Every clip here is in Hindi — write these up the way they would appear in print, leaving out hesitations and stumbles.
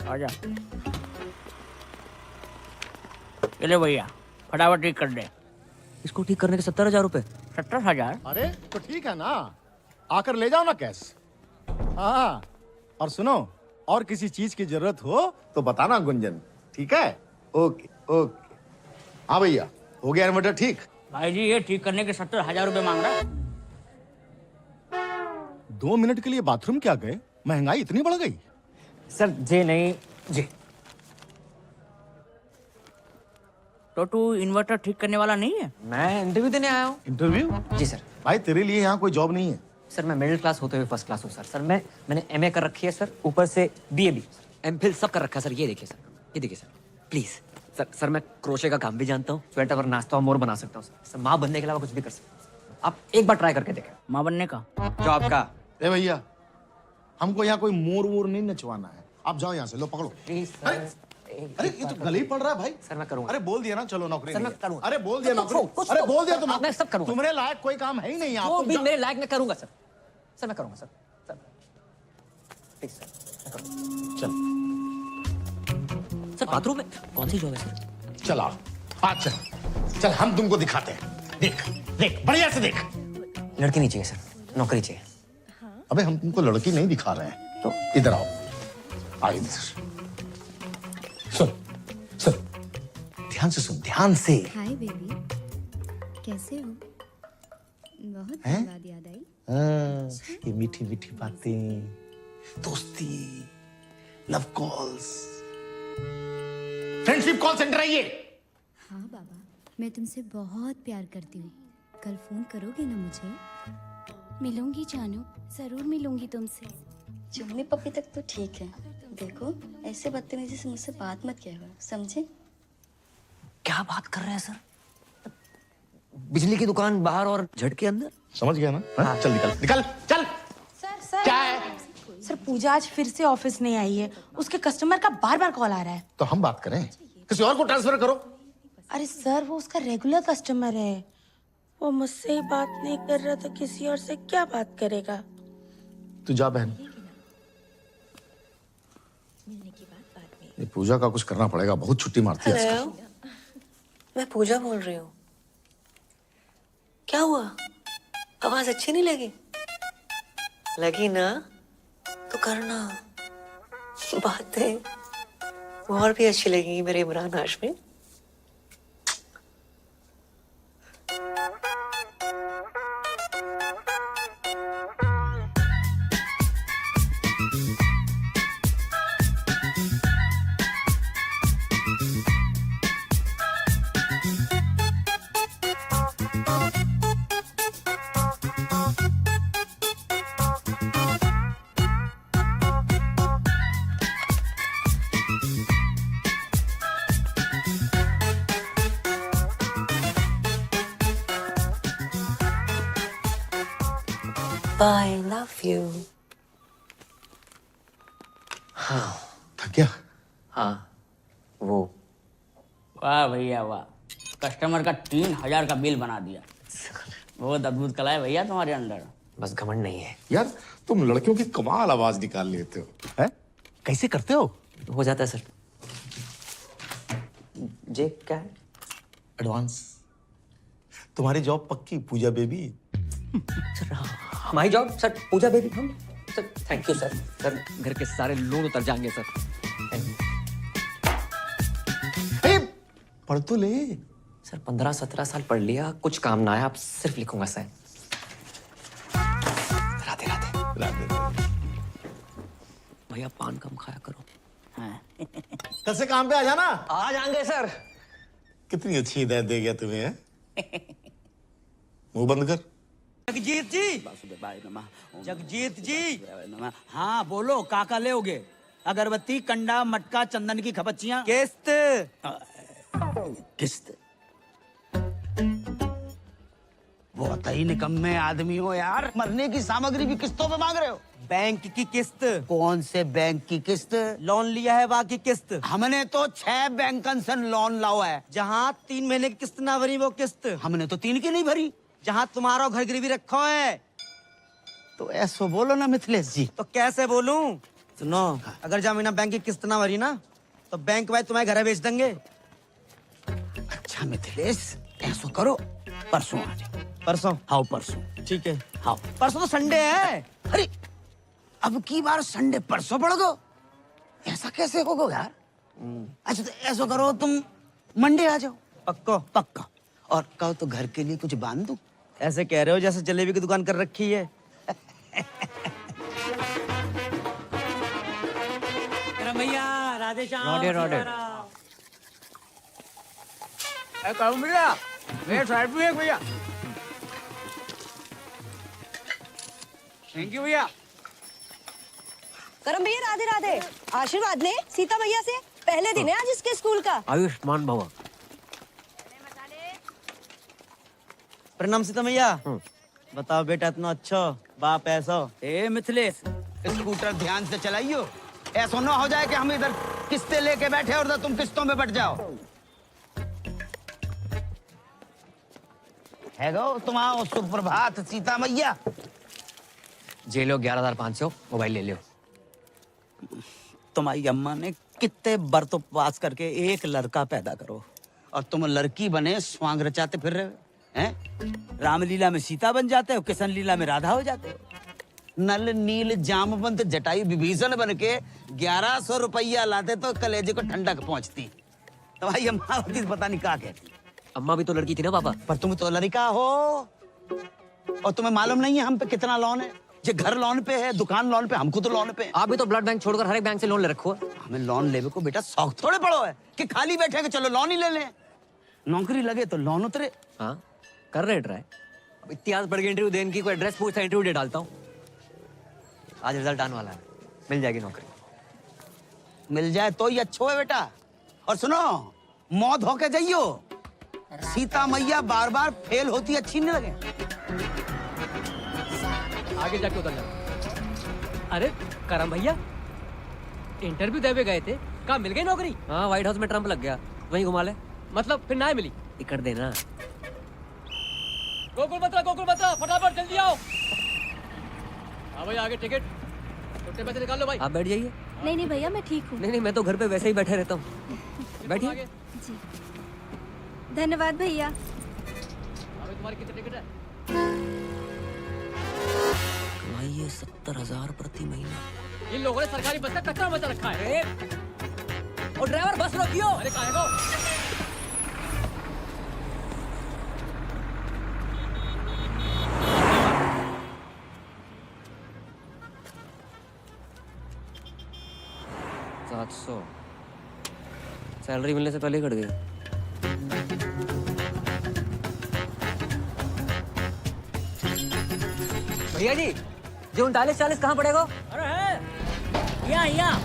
आजा। चले भैया, फटाफट ठीक कर दे। इसको ठीक करने के 70,000 रुपए। 70,000? अरे तो ठीक है ना, आकर ले जाओ ना कैश। हाँ, और सुनो, और किसी चीज की जरूरत हो तो बताना गुंजन, ठीक है? Okay okay. हाँ भैया, हो गया इन्वर्टर ठीक? भाई जी ये ठीक करने के 70,000 रुपए मांग रहा है। 2 मिनट के लिए बाथरूम क्या गए? महंगाई इतनी बढ़ गई? सर जी नहीं जी। तो तू इन्वर्टर ठीक करने वाला नहीं है? मैं इंटरव्यू देने आया हूँ। इंटरव्यू? जी सर। भाई तेरे लिए यहाँ कोई जॉब नहीं है। सर मैं मिडिल क्लास होते हुए फर्स्ट क्लास हूँ सर। सर मैंने एमए कर रखी है सर, ऊपर से बीए भी, एमफिल सब कर रखा है सर। ये देखिए सर, ये देखिए सर, प्लीज सर मैं क्रोशे का काम भी जानता हूँ, स्वेटर और नाश्ता और मोर बना सकता हूँ सर। माँ बनने के अलावा कुछ भी कर सकता हूँ। आप एक बार ट्राई करके देखें। माँ बनने का? जॉब का। ए भैया, हमको यहाँ कोई मोर वोर नहीं नचवाना है। आप जाओ यहाँ से, लो पकड़ो। प्लीज अरे अरे ये तो गले ही पड़ रहा है भाई। सर मैं करूँगा। अरे बोल दिया ना, चलो नौकरी सर, नहीं मैं है। करूँगा। अरे बोल दिया नौकरी। कुछ अरे तो- बोल दिया तुम। मैं सब करूँगा। तुम्हारे लायक कोई काम है ही नहीं यहाँ। वो तुम भी जाओ। मेरे लायक मैं करूँगा सर। सर मैं करूँगा सर। सर प्लीज सर मैं करूँगा। चल सर बाथरूम में कौन सी जॉब है सर? चला, आज चल चल, हम तुमको दिखाते हैं। देख देख, बढ़िया से देख। लड़की नहीं चाहिए सर, नौकरी चाहिए। अबे हम तुमको लड़की नहीं दिखा रहे हैं, तो इधर आओ। आओ इधर। सुन सुन, ध्यान से सुन, ध्यान से। हाय बेबी, कैसे हो? बहुत हैं? दिन बाद याद आई। हाँ, ये मीठी मीठी बातें, दोस्ती, love calls, friendship call centre है ये। हाँ बाबा, मैं तुमसे बहुत प्यार करती हूँ। कल फोन करोगे ना मुझे? मिलूंगी जानू, जरूर मिलूंगी तुमसे। चुम्मी पप्पी तक तो ठीक है, देखो ऐसे बदतमीजी से मुझसे बात मत किया करो, समझे? क्या बात कर रहे हैं सर? बिजली की दुकान बाहर और झटके अंदर। समझ गया ना? हाँ? चल निकल निकल चल। सर क्या है? सर पूजा आज फिर से ऑफिस नहीं आई है, उसके कस्टमर का बार बार कॉल आ रहा है। तो हम बात करें, किसी और को ट्रांसफर करो। अरे सर वो उसका रेगुलर कस्टमर है, वो मुझसे ही बात नहीं कर रहा तो किसी और से क्या बात करेगा? तू जा बहन, ये पूजा का कुछ करना पड़ेगा, बहुत छुट्टी मारती है आजकल। मैं पूजा बोल रही हूँ। क्या हुआ? आवाज अच्छी नहीं लगी? लगी ना तो करना। बातें और भी अच्छी लगेंगी मेरे Imran Hashmi. I love you. थक गया? हाँ वो। वाह भैया वाह, कस्टमर का 3,000 का बिल बना दिया। बहुत अद्भुत कला है भैया तुम्हारे अंदर। बस घमंड नहीं है। यार तुम लड़कियों की कमाल आवाज निकाल लेते हो, हैं? कैसे करते हो? हो जाता है सर। जे क्या है? एडवांस। तुम्हारी जॉब पक्की पूजा बेबी। सर हमारी जॉब सर पूजा बेबी हम sir. Thank you sir. Sir घर के सारे लोन उतर जाएंगे सर। ए, पढ़ तो ले। सर 15-17 साल पढ़ लिया, कुछ काम ना आया, आप सिर्फ लिखूंगा सर। राधे राधे। राधे। भैया पान कम खाया करो। कल से काम पे आ जाना। आ जाएंगे सर। कितनी अच्छी हिदायत दे गया तुम्हें, हैं? मुंह बंद कर। जगजीत जी, जगजीत जी, हाँ बोलो काका ले अगरबत्ती, कंडा, मटका, चंदन की खपच्चियाँ, किस्त। किस्त? बहुत ही निकम्मे आदमी हो यार, मरने की सामग्री भी किस्तों पे मांग रहे हो। बैंक की किस्त? कौन से बैंक की किस्त? लोन लिया है बाकी किस्त? हमने तो 6 बैंकन से लोन लाया है, जहाँ 3 महीने की किस्त ना भरी वो किस्त हमने तो 3 की नहीं भरी। जहाँ तुम्हारा घर गिरवी रखा है तो ऐसो बोलो ना मिथिलेश जी। तो कैसे बोलूं? सुनो, अगर जा महीना बैंक की किस्त ना भरी ना तो बैंक वाले तुम्हारे घर बेच देंगे। अच्छा मिथिलेश, ऐसा करो, परसों आ जाओ। परसों? हाँ परसों। ठीक है। हाँ परसों तो संडे है। अरे अब की बार संडे परसों पड़ गो, ऐसा कैसे होगा यार? अच्छा तो ऐसा करो, तुम मंडे आ जाओ। पक्को? पक्का। और कहो तो घर के लिए कुछ बांध दूं? ऐसे कह रहे हो जैसे जलेबी की दुकान कर रखी है। भैया राधे श्याम। रोडे भैया मेरे साइड में एक भैया। थैंक यू भैया। करम भैया राधे राधे। आशीर्वाद ले सीता भैया से, पहले दिन है आज इसके स्कूल का। आयुष्मान भवा। प्रणाम सीता मैया। बताओ बेटा, इतना अच्छा बाप ऐसा। ए मिथिलेश, स्कूटर ध्यान से चलाइयो, ऐसा ना हो जाए कि हम इधर किस्तें लेके बैठे और तुम किस्तों में बट जाओ। है गो तुम्हारा सुप्रभात सीता मैया। जे लो 11,500, मोबाइल ले लियो। तुम्हारी अम्मा ने कितने व्रत उपवास करके एक लड़का पैदा करो और तुम लड़की बने स्वांग रचाते फिर रहे हो, हैं? रामलीला में सीता बन जाते हो, किशन लीला में राधा हो जाते हो। नल नील जामवंत जटायु विभीषण बन के 1100 रुपया लाते तो कलेजे को ठंडक पहुंचती। तुम्हारी अम्मा होती तो पता नहीं क्या कहती। अम्मा भी तो लड़की थी ना पापा। पर तुम तो लड़का हो, और तुम्हें मालूम नहीं है हम पे कितना लोन है? ये घर लोन पे है, दुकान लोन पे, हमको तो लोन पे है। आप भी तो ब्लड बैंक छोड़कर हर एक बैंक से लोन ले रखो है। हमें लोन लेवे को बेटा शौक थोड़े पड़ो है कि खाली बैठे के चलो लोन ही ले लें। नौकरी लगे तो लोन उतरे। हाँ कर रहे ट्राई। अब इतनी आज बढ़ गई इंटरव्यू देने की, कोई एड्रेस पूछता इंटरव्यू दे डालता हूँ। आज रिजल्ट आने वाला है, मिल जाएगी नौकरी। मिल जाए तो ही अच्छो है बेटा। और सुनो, मौत होके जाइयो, सीता मैया बार बार फेल होती अच्छी नहीं लगे। आगे जाके उतर जाओ। अरे करम भैया, इंटरव्यू देवे गए थे, कहाँ मिल गई नौकरी? हाँ व्हाइट हाउस में ट्रम्प लग गया, वहीं घुमा ले। मतलब फिर ना मिली? टिकट देना। गोकुल बत्रा फटाफट जल्दी आओ। हाँ भाई आगे टिकट, छोटे पैसे निकाल लो भाई। आप बैठ जाइए। नहीं नहीं भैया, मैं ठीक हूँ। नहीं मैं तो घर पे वैसे ही बैठे रहता हूँ। बैठिए। जी धन्यवाद भैया। अभी तुम्हारी कितनी टिकट है? कमाइए 70,000 प्रति महीना। इन लोगों ने सरकारी बस का कचरा मचा रखा है। और ड्राइवर बस रोकियो। अरे कहाँ है वो? सैलरी मिलने से पहले ही कट गई। भैया जी, जो 39-40 कहाँ पड़ेगा? अरे है यहाँ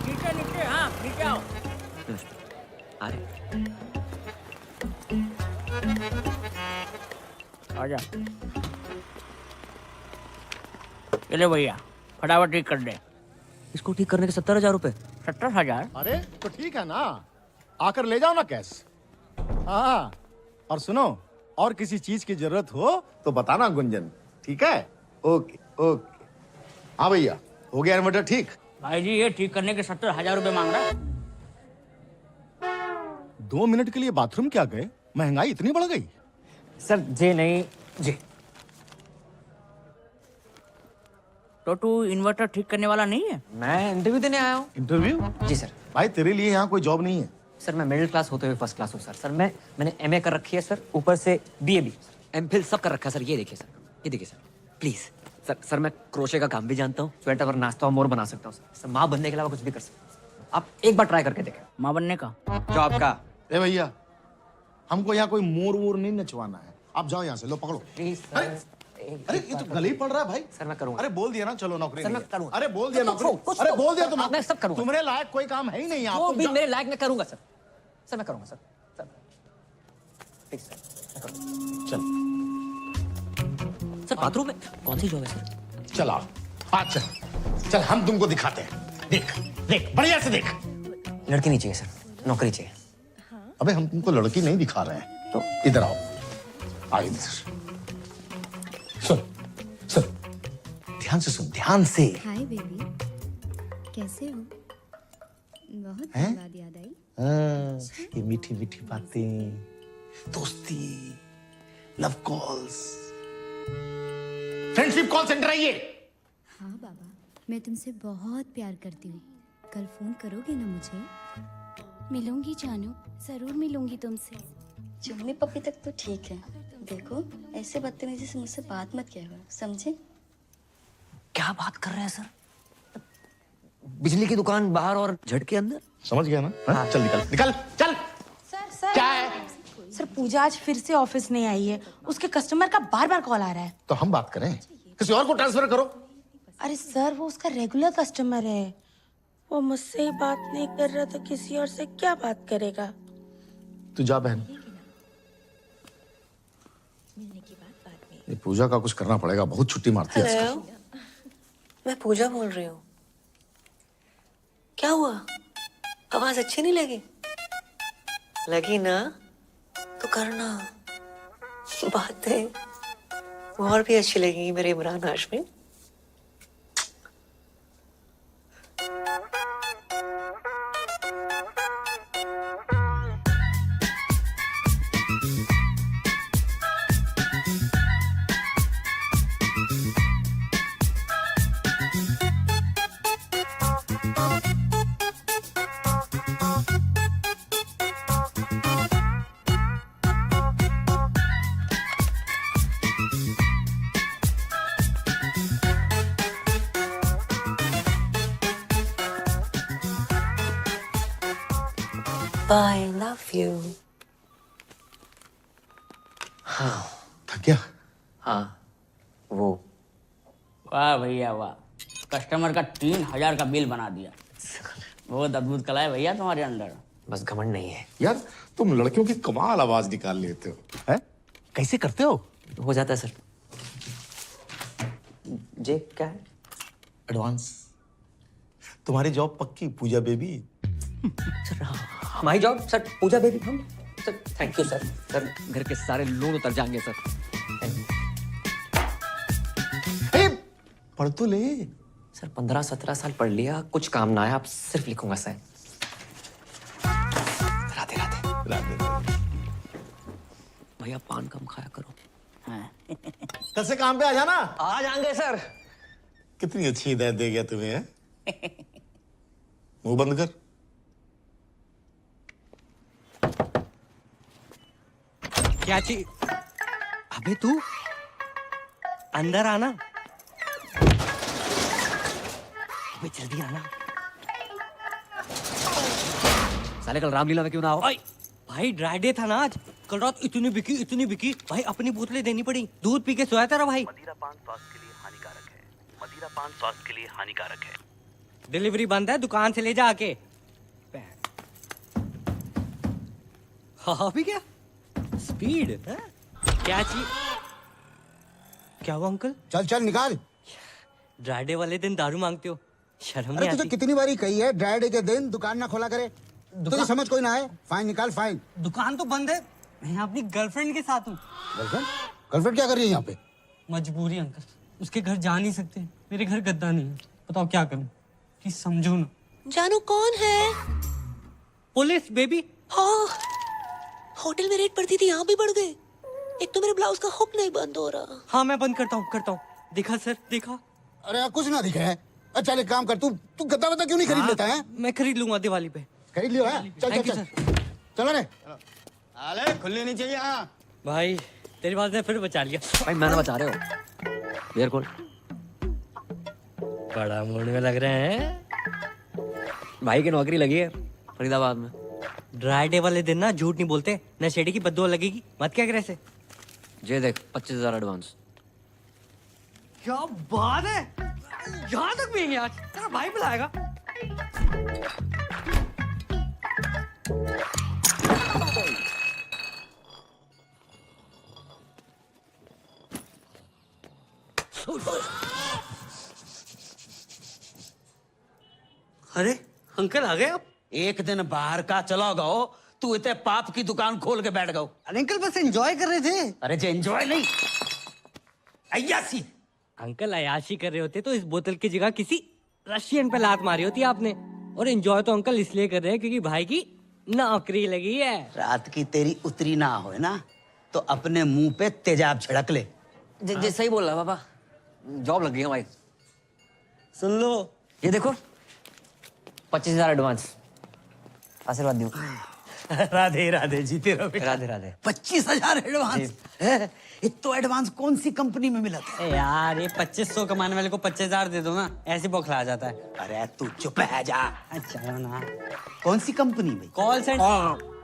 नीचे नीचे। हाँ नीचे आओ। अरे आजा। चले भैया फटाफट ठीक कर दे। इसको ठीक करने के 70,000 रुपए। 70,000? अरे तो ठीक है ना, आकर ले जाओ ना कैश। हाँ और सुनो, और किसी चीज की जरूरत हो तो बताना गुंजन, ठीक है? Okay okay. हाँ भैया, हो गया इन्वर्टर ठीक? भाई जी ये ठीक करने के 70,000 रुपए मांग रहा है। 2 मिनट के लिए बाथरूम क्या गए? महंगाई इतनी बढ़ गई? सर जी नहीं जी। तो तू इन्वर्टर ठीक करने वाला नहीं है? मैं इंटरव्यू देने आया हूँ। इंटरव्यू? जी सर। भाई तेरे लिए यहाँ कोई जॉब नहीं है। सर मैं मिडिल क्लास होते हुए फर्स्ट क्लास हूँ सर। मैंने एमए कर रखी है सर, ऊपर से बीए भी, एमफिल सब कर रखा है सर। ये देखिए सर, ये देखिए सर प्लीज। सर मैं क्रोशे का काम भी जानता हूँ, स्वेटर और नाश्ता और मोर बना सकता हूँ सर। माँ बनने के अलावा कुछ भी कर सकता हूँ। आप एक बार ट्राई करके देखें। माँ बनने का? जॉब का। ए भैया, हमको यहाँ कोई मोर वोर नहीं नचवाना है। आप जाओ यहाँ से, लो पकड़ो। प्लीज अरे ये तो गले ही पड़ रहा है भाई। सर मैं करूँगा। अरे बोल दिया ना, चलो नौकरी सर, नहीं मैं है। करूँगा। अरे बोल दिया नौकरी। कुछ अरे तो- बोल दिया तुम। मैं सब करूँगा। तुम्हारे लायक कोई काम है ही नहीं यहाँ। वो तुम भी जाओ। मेरे लायक मैं करूँगा सर। सर मैं करूँगा सर। प्लीज सर मैं करूँगा। चल सर बाथरूम में कौन सी जॉब है सर? चल आओ, आज चल चल हम तुमको दिखाते हैं। देख देख बढ़िया से देख। लड़की नहीं चाहिए सर, नौकरी चाहिए। अबे हम तुमको लड़की नहीं दिखा रहे हैं, तो इधर आओ। आओ इधर। सुन सुन, ध्यान से सुन, ध्यान से। हाय बेबी, कैसे हो? बहुत दिन बाद याद आई। ये मीठी मीठी बातें, दोस्ती, love calls, friendship call centre है ये। हाँ बाबा, मैं तुमसे बहुत प्यार करती हूँ। कल फोन करोगे ना मुझे? मिलूंगी जानू, जरूर मिलूंगी तुमसे। चुम्मी पप्पी तक तो ठीक है। देखो ऐसे बदतमीजी से मुझसे बात मत किया करो, समझे? क्या बात कर रहे हैं सर? बिजली की दुकान बाहर और झटके अंदर। समझ गया ना? हाँ? चल निकल निकल चल। सर क्या है? सर पूजा आज फिर से ऑफिस नहीं आई है। उसके कस्टमर का बार बार कॉल आ रहा है। तो हम बात करें, किसी और को ट्रांसफर करो। अरे सर वो उसका रेगुलर कस्टमर है। वो मुझसे ही बात नहीं कर रहा तो किसी और से क्या बात करेगा? तू जा बहन। ये पूजा का कुछ करना पड़ेगा, बहुत छुट्टी मारती है आजकल। हेलो, मैं पूजा बोल रही हूँ। क्या हुआ? आवाज अच्छी नहीं लगी? लगी ना तो करना। बातें और भी अच्छी लगेंगी मेरे Imran Hashmi. I love you. थक गया? हाँ वो। वाह भैया वाह, कस्टमर का 3000 का बिल बना दिया। बहुत अद्भुत कला है भैया तुम्हारे अंदर। बस घमंड नहीं है। यार तुम लड़कियों की कमाल आवाज निकाल लेते हो। हैं? कैसे करते हो? हो जाता है सर। जे क्या है? एडवांस। तुम्हारी जॉब पक्की पूजा बेबी। सर हमारी जॉब सर पूजा बेबी हम sir. Thank you sir. Sir घर के सारे लोन उतर जाएंगे सर। ए, पढ़ तो ले। सर 15-17 साल पढ़ लिया, कुछ काम ना आया, आप सिर्फ लिखूंगा सर। राधे राधे। राधे। भैया पान कम खाया करो। कल से काम पे आ जाना। आ जाएंगे सर। कितनी अच्छी हिदायत दे गया तुम्हें, हैं? मुंह बंद कर। क्या चीज? अबे तू अंदर आना। अबे जल्दी आना। साले कल रामलीला में क्यों ना आओ? भाई ड्राई डे था ना आज। कल रात इतनी बिकी भाई, अपनी बोतलें देनी पड़ी। दूध पी के सोया था भाई। मदिरा पान स्वास्थ्य के लिए हानिकारक है। मदिरा पान स्वास्थ्य के लिए हानिकारक है। डिलीवरी बंद है, दुकान से ले जा आके। हाँ भी क्या स्पीड है? क्या चीज? क्या हुआ अंकल? चल चल निकाल। ड्राई डे वाले दिन दारू मांगते हो, शर्म अरे नहीं तुझे आती? कितनी बारी कही है ड्राई डे के दिन दुकान ना खोला करे। तुझे समझ कोई ना है। फाइन निकाल फाइन। दुकान तो बंद है, मैं अपनी गर्लफ्रेंड के साथ हूँ। गर्लफ्रेंड? गर्लफ्रेंड क्या कर रही है यहाँ पे? मजबूरी अंकल, उसके घर जा नहीं सकते। मेरे घर गद्दा नहीं है, बताओ क्या करूं? प्लीज समझो ना। जानू कौन है? Police baby. हाँ, होटल में रेड पड़ती थी, यहाँ भी बढ़ गए। एक तो मेरे ब्लाउज का हुक नहीं बंद हो रहा। हाँ मैं बंद करता हूँ। देखा सर, देखा? अरे यार, कुछ ना दिखा है। अच्छा एक काम कर, तू गद्दा वद्दा क्यों नहीं खरीद लेता है? मैं खरीद लूंगा दिवाली पे। खरीद लियो है? चल Thank चल you, चल चलो रे। अरे खुलनी नहीं चाहिए। हाँ भाई तेरी बात ने फिर बचा लिया। भाई मैंने बचा रहे हो। बियर खोल। बड़ा मूड में लग रहे हैं। भाई की नौकरी लगी है फरीदाबाद में। ड्राई डे वाले दिन ना झूठ नहीं बोलते, नशेड़ी की बद्दुआ लगेगी। मत क्या करे से। ये देख 25,000 एडवांस। क्या बात है, यहाँ तक पियेंगे आज? तेरा भाई बुलाएगा। अरे अंकल आ गए आप? एक दिन बाहर का चला गओ, तू इतने पाप की दुकान खोल के बैठ गओ। अरे अंकल बस एंजॉय कर रहे थे। अरे जे एंजॉय नहीं, अय्यासी। अंकल अयाशी कर रहे होते तो इस बोतल की जगह किसी रशियन पे लात मारी होती आपने। और एंजॉय तो अंकल इसलिए कर रहे हैं क्योंकि भाई की नौकरी लगी है। रात की तेरी उतरी ना हो ना तो अपने मुंह पे तेजाब छिड़क ले। जी सही बोल रहा पापा, जॉब लग गई है भाई। सुन लो, ये देखो 25,000 एडवांस, आशीर्वाद दियो। राधे राधे, जीते रहो बेटा। राधे राधे। 25,000 एडवांस? इतो एडवांस कौन सी कंपनी में मिला था? ए यार ये 2500 कमाने वाले को 25,000 दे दो ना, ऐसे बौखला जाता है। अरे तू चुप है जा। अच्छा ना, कौन सी कंपनी में? Call centre.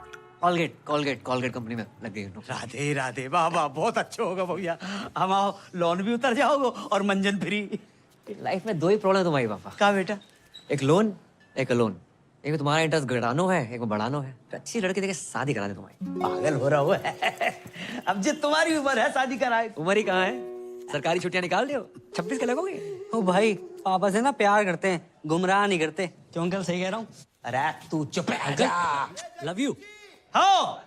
कॉलगेट कंपनी में लग गई। राधे राधे, वाह वाह, बहुत अच्छा होगा भैया। हम आओ, लोन भी उतर जाओगे और मंजन फ्री। लाइफ में 2 ही प्रॉब्लम है तुम्हारी पापा। क्या बेटा? एक लोन, एक अलोन। एक में तुम्हारा इंटरेस्ट घटानो है, एक में बढ़ानो है। तो अच्छी लड़की देके शादी करा दे तुम्हारी। पागल हो रहा हुआ है। अब जो तुम्हारी उम्र है शादी कराए। उम्र ही कहाँ है, सरकारी छुट्टियां निकाल दियो, 26 के लगोगे। ओ भाई, पापा से ना प्यार करते हैं, गुमराह नहीं करते। क्यों अंकल, सही कह रहा हूँ? अरे तू चुप है जा। Love you. हो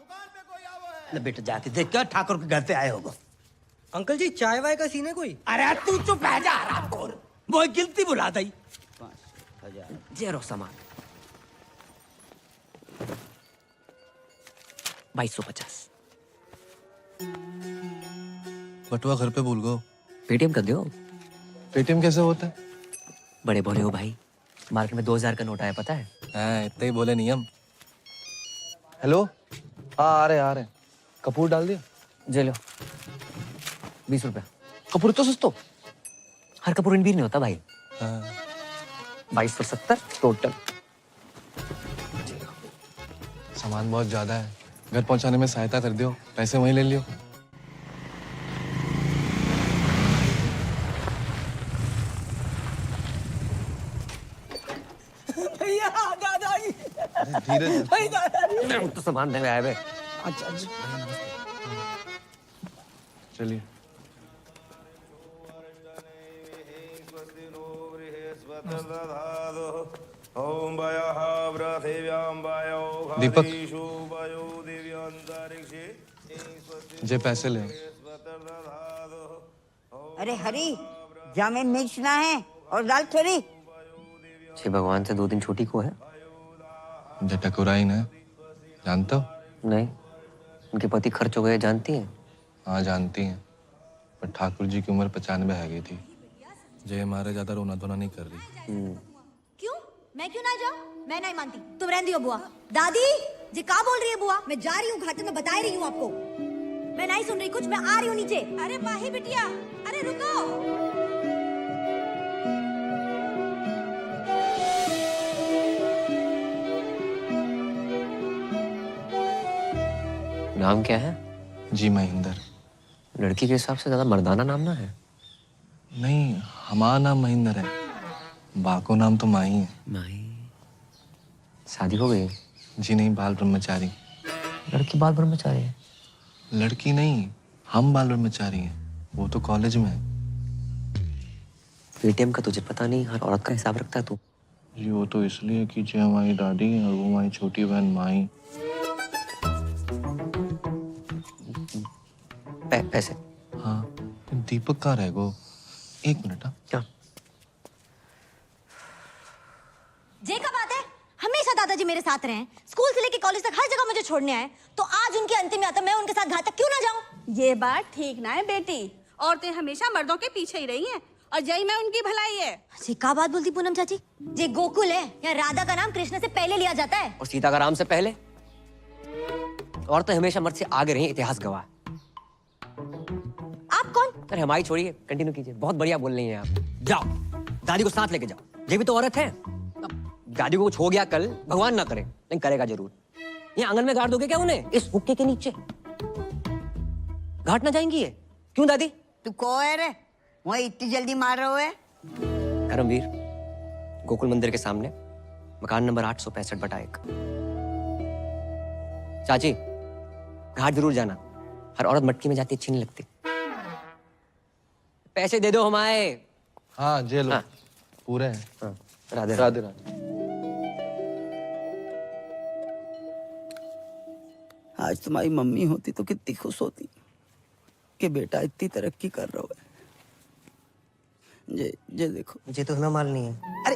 ले बेटा, जाके देख क्या ठाकुर के घर से आए होगा। अंकल जी, चाय वाय का सीन है कोई? अरे तू चुप है जा रामखोर, वो गिनती बुला दी। 5,000 जेरो सामान 2250। बटुआ घर पे भूल गो। पेटीएम कर दो। पेटीएम कैसे होता है? बड़े बोले हो भाई, मार्केट में 2000 का नोट आया, पता है? इतना ही बोले नियम। हेलो, हाँ आ रहे। कपूर डाल दिया? जे लो 20 रुपया। कपूर तो सस्तो। हर कपूर इनवीर नहीं होता भाई। हाँ। 2270 टोटल। सामान बहुत ज्यादा है, घर पहुंचाने में सहायता कर दियो, पैसे वहीं ले लियो। भैया दादाजी, धीरे भाई दादाजी। तो सामान देने आए बे। अच्छा अच्छा, चलिए। दीपक, जे पैसे ले। अरे हरी, जामे मिर्च ना है और दाल थोड़ी। छे भगवान से 2 दिन छोटी को है। जे टकुराई ना, जानते हो? नहीं, उनके पति खर्च हो गए, जानती हैं? हाँ जानती हैं, पर ठाकुर जी की उम्र 95 है गई थी। जे हमारे ज्यादा रोना धोना नहीं कर रही। क्यों? मैं क्यों ना जाऊं? मैं नहीं मानती, तुम रहने दियो बुआ। दादी जी क्या बोल रही है बुआ? मैं जा रही हूँ घाटे में, बता रही हूँ आपको। मैं नहीं सुन रही कुछ, मैं आ रही हूँ नीचे। अरे माही बिटिया, अरे रुको। नाम क्या है? जी महेंद्र। लड़की के हिसाब से ज्यादा मर्दाना नाम ना है। नहीं, हमारा नाम महेंद्र है, बाको नाम तो माही है। माही? शादी हो गई? जी नहीं, बाल ब्रह्मचारी। लड़की बाल ब्रह्मचारी है? लड़की नहीं, हम बाल ब्रह्मचारी हैं, वो तो कॉलेज में है। पेटीएम का तुझे पता नहीं, हर औरत का हिसाब रखता है तू। जी वो तो इसलिए कि जो हमारी दादी है और वो हमारी छोटी बहन माही। पैसे? हाँ, दीपक कहाँ रह गो? 1 मिनट। क्या? जे का बात है, हमेशा दादाजी मेरे साथ रहे। स्कूल से लेके कॉलेज तक हर जगह मुझे छोड़ने आए, तो आज उनकी अंतिम यात्रा मैं उनके साथ घाट तक क्यों ना जाऊं? ये बात ठीक ना है बेटी, औरतें हमेशा मर्दों के पीछे ही रही हैं और यही में उनकी भलाई है। जी का बात बोलती पूनम चाची? जे गोकुल है या राधा का नाम कृष्ण से पहले लिया जाता है, और सीता का राम से पहले। औरतें हमेशा मर्द से आगे रही, इतिहास गवाह। आप कौन? अरे हमारी छोड़िए, कंटिन्यू कीजिए, बहुत बढ़िया बोल रही हैं आप। जाओ, दादी को साथ लेके जाओ, ये भी तो औरत है। दादी को कुछ हो गया कल, भगवान ना करे, लेकिन करेगा जरूर। ये आंगन में गाड़ दोगे क्या उन्हें, इस हुक्के के नीचे? घाट ना जाएंगी ये? क्यों दादी? तू को है रे, वही इतनी जल्दी मार रहे हो है? धर्मवीर, गोकुल मंदिर के सामने, मकान नंबर 865/1। चाची, घाट जरूर जाना, हर औरत मटकी में जाती अच्छी नहीं लगती। पैसे दे दो हमारे। हाँ जे लो। हाँ। पूरे हैं। हाँ, राधे राधे राधे। आज तुम्हारी मम्मी होती तो कितनी खुश होती कि बेटा इतनी तरक्की कर रहा है। जे देखो, मुझे तो ना मालनी है। अरे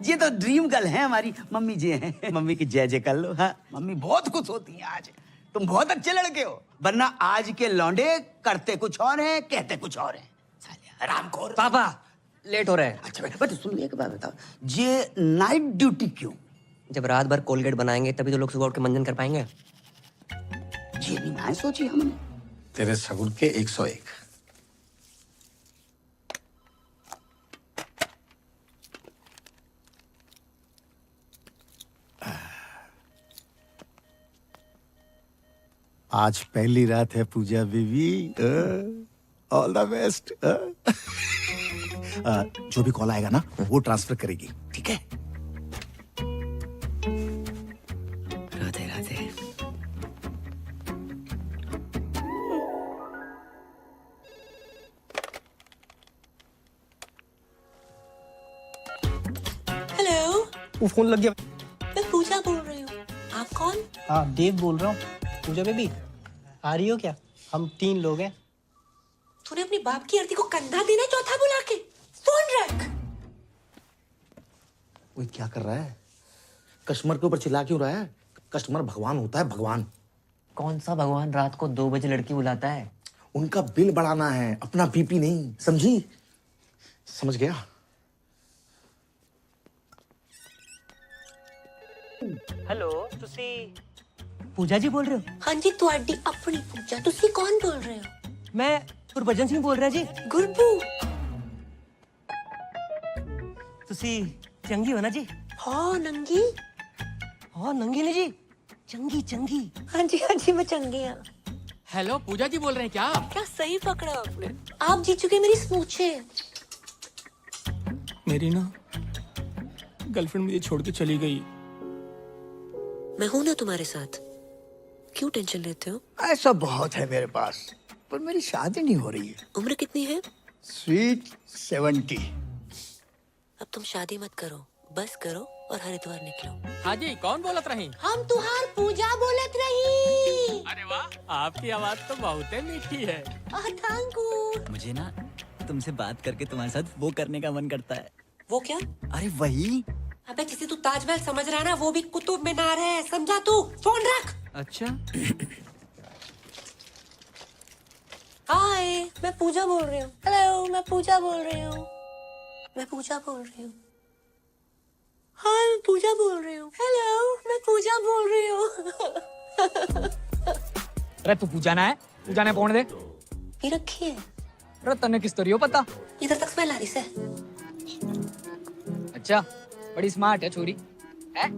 ये तो ड्रीम गर्ल है हमारी मम्मी जी हैं। मम्मी की जय जय कर लो। हाँ मम्मी बहुत खुश होती हैं आज। तुम बहुत अच्छे लड़के हो, वरना आज के लौंडे करते कुछ और हैं, कहते कुछ और हैं। साले हरामखोर। पापा लेट हो रहा है। अच्छा बेटा, बेटा सुन, एक बात बताओ, ये नाइट ड्यूटी क्यों? जब रात भर कोलगेट बनाएंगे तभी तो लोग सुबह उठ के मंजन कर पाएंगे। ये नहीं मैं सोची हमने। तेरे सगुन के 101। आज पहली रात है पूजा बीवी। All the best. जो भी कॉल आएगा ना वो ट्रांसफर करेगी, ठीक है? राधे राधे। हेलो, वो फोन लग गया। मैं पूजा बोल रही हूँ। आप कौन? हाँ देव बोल रहा हूँ। पूजा बेबी आ रही हो क्या? हम 3 लोग हैं। तूने अपनी बाप की आरती को कंधा देना चौथा बुला के फोन रख। वो क्या कर रहा है? कस्टमर के ऊपर चिल्ला क्यों रहा है? कस्टमर भगवान होता है, भगवान। कौन सा भगवान रात को 2 बजे लड़की बुलाता है? उनका बिल बढ़ाना है, अपना बीपी नहीं, समझी? समझ गया? हेलो, तुसी पूजा जी बोल रहे हो? हाँ जी, ਤੁਹਾਡੀ अपनी पूजा। तुसी कौन बोल रहे हो? मैं गुरबचन सिंह बोल रहा जी। गुरबू। तुसी चंगी हो ना जी? हाँ नंगी। हाँ नंगी ने जी, चंगी चंगी। हाँ जी मैं चंगी हूँ। हेलो, पूजा जी बोल रहे हैं क्या? क्या सही पकड़ा आपने। आप जीत चुके मेरी स्मूचे। मेरी ना गर्लफ्रेंड मुझे छोड़ के चली गई। मैं हूं ना तुम्हारे साथ, क्यों टेंशन लेते हो? ऐसा बहुत है मेरे पास, पर मेरी शादी नहीं हो रही है। उम्र कितनी है? स्वीट 70। अब तुम शादी मत करो, बस करो और हरिद्वार निकलो। हाँ जी, कौन बोलत रही? हम तुहार पूजा बोलत रही। अरे वाह, आपकी आवाज तो बहुत मीठी है। Thank you. मुझे ना तुमसे बात करके तुम्हारे साथ वो करने का मन करता है। वो क्या? अरे वही। अबे जिसे तू ताजमहल समझ रहा है ना, वो भी कुतुब मीनार है, समझा तू? फोन रख। अच्छा। हाय, मैं पूजा बोल रही हूँ। हेलो, मैं पूजा बोल रही हूँ। मैं पूजा बोल रही हूँ। हाय, मैं पूजा बोल रही हूँ। हेलो, मैं पूजा बोल रही हूँ। अरे तू पूजा ना है? पूजा ने फोन दे। पी रखी है। अरे तन्ने किस तरी हो पता? इधर तक स्मेल आ रही से। अच्छा, बड़ी स्मार्ट है छोरी है।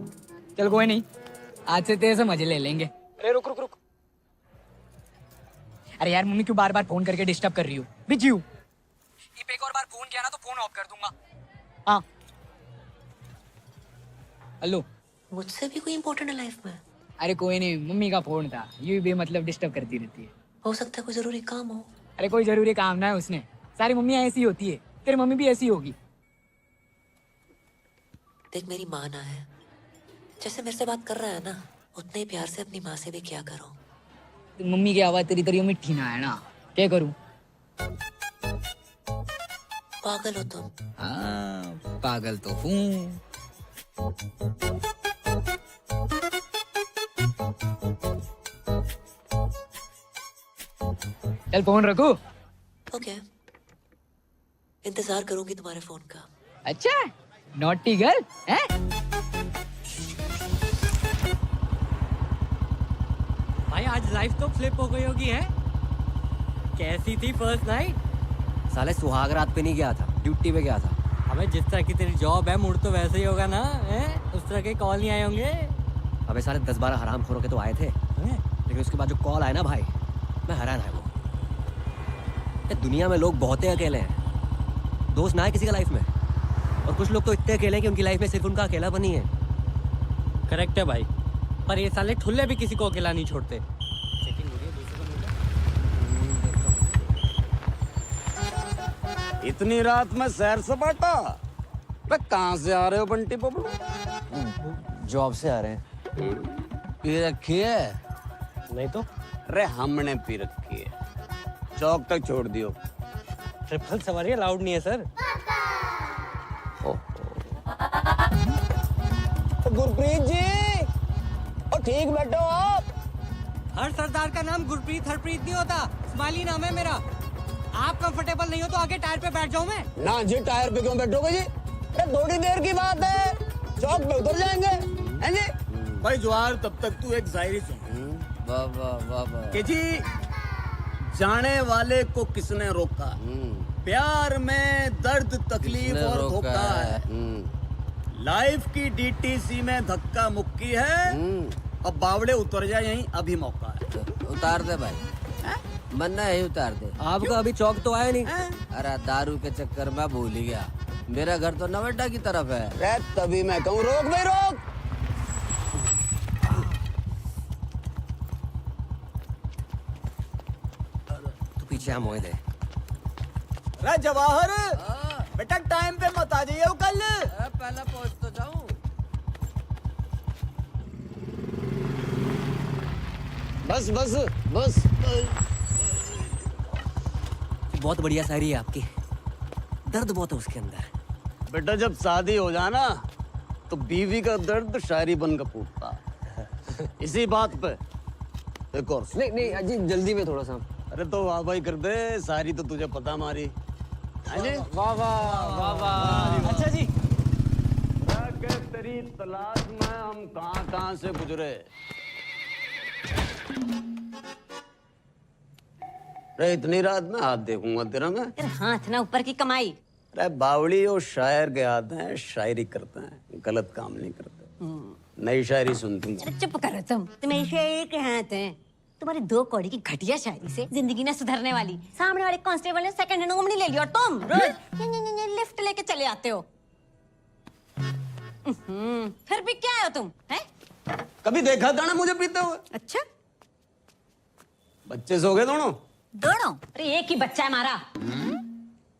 चल कोई नहीं, आज से तेरे से मजे ले लेंगे। अरे रुक रुक रुक। अरे यार, मम्मी क्यों बार बार फोन करके डिस्टर्ब कर रही हो? बिजी हूँ। एक और बार फोन किया ना तो फोन ऑफ कर दूंगा। हाँ हेलो। मुझसे भी कोई इम्पोर्टेंट है लाइफ में? अरे कोई नहीं, मम्मी का फोन था, यूं भी मतलब डिस्टर्ब करती रहती है। हो सकता है कोई जरूरी काम हो। अरे कोई जरूरी काम ना है उसने, सारी मम्मियाँ ऐसी होती है, तेरी मम्मी भी ऐसी होगी। देख, मेरी माँ ना है, जैसे मेरे से बात कर रहा है ना, उतने ही प्यार से अपनी माँ से भी क्या करो। मम्मी की आवाज तेरी तरी मिठी ना है ना, क्या करूं? पागल हो तुम। हाँ पागल तो हूँ। चल फोन रखो। ओके, इंतजार करूंगी तुम्हारे फोन का। अच्छा, नॉटी गर्ल है? भाई आज लाइफ तो फ्लिप हो गई होगी है? कैसी थी फर्स्ट नाइट? साले सुहाग रात पे नहीं गया था, ड्यूटी पे गया था। हमें जिस तरह की तेरी जॉब है, मूड तो वैसे ही होगा ना है? उस तरह के कॉल नहीं आए होंगे? अबे साले 10-12 हराम खोरों के तो आए थे, लेकिन उसके बाद जो कॉल आए ना भाई, मैं हैरान है। वो दुनिया में लोग बहुत ही अकेले हैं, दोस्त ना है किसी का लाइफ में, और कुछ लोग तो इतने अकेले हैं कि उनकी लाइफ में सिर्फ उनका अकेलापन ही है। करेक्ट है भाई, पर ये साले ठुल्ले भी किसी को अकेला नहीं छोड़ते। इतनी रात में सैर सपाटा? कहाँ से आ रहे हो बंटी बबलू? जॉब से आ रहे हैं। पी रखी है? नहीं तो अरे हमने पी रखी है, चौक तक छोड़ दियो। ट्रिपल सवारी अलाउड नहीं है सर। गुरप्रीत जी, और ठीक बैठो आप। हर सरदार का नाम गुरप्रीत हरप्रीत नहीं होता, स्माइली नाम है मेरा। आप कंफर्टेबल नहीं हो तो आगे टायर पे बैठ जाऊं मैं? ना जी, टायर पे क्यों बैठोगे जी? अरे थोड़ी देर की बात है, चौक पे उतर जाएंगे, हैं जी? भाई जवाहर, तब तक तू एक शायरी सुन। वाह वाह वाह वाह। कि जी जाने वाले को किसने रोका, प्यार में दर्द तकलीफ और धोखा है, लाइफ की डीटीसी में धक्का मुक्की है, अब बावड़े उतर जाए यहीं अभी मौका है। उतार दे भाई, मन्ना यही उतार दे। आपका अभी चौक तो आया नहीं। अरे दारू के चक्कर में भूल ही गया, मेरा घर तो नवेटा की तरफ है। तभी मैं कहूँ रोक भाई रोक। तू पीछे हम मोए दे। अरे जवाहर, बेटा टाइम पे मत आ जाइए कल। पहले पहुंच तो जाऊं। बस बस बस। बहुत बढ़िया शायरी है आपकी, दर्द बहुत है उसके अंदर। बेटा जब शादी हो जाए ना तो बीवी का दर्द शायरी बनकर फूटता। इसी बात पे एक और नहीं नहीं अजी, जल्दी में थोड़ा सा। अरे तो वाह भाई कर दे, सारी तो तुझे पता हमारी। वाह वाह वाह। अच्छा जी, तेरी तलाश में हम कहां से गुजरे। अरे इतनी रात में हाथ देखूंगा तेरा मैं? हाथ ना ऊपर की कमाई। अरे बावड़ी और शायर के हाथ हैं, शायरी करते हैं, गलत काम नहीं करते। नई शायरी सुनती हूँ। चुप करो तुम शायरी के हाथ हैं। तुम्हारी 2 कौड़ी की घटिया शायरी से जिंदगी ना सुधरने वाली। सामने वाले कांस्टेबल ने सेकंड हैंड ओमनी ले लिया और तुम रोज लिफ्ट लेके चले आते हो। फिर भी क्या हो तुम, हैं? कभी देखा था ना मुझे पीते हुए? अच्छा, बच्चे सो गए दोनों? दोनों? अरे एक ही बच्चा है हमारा।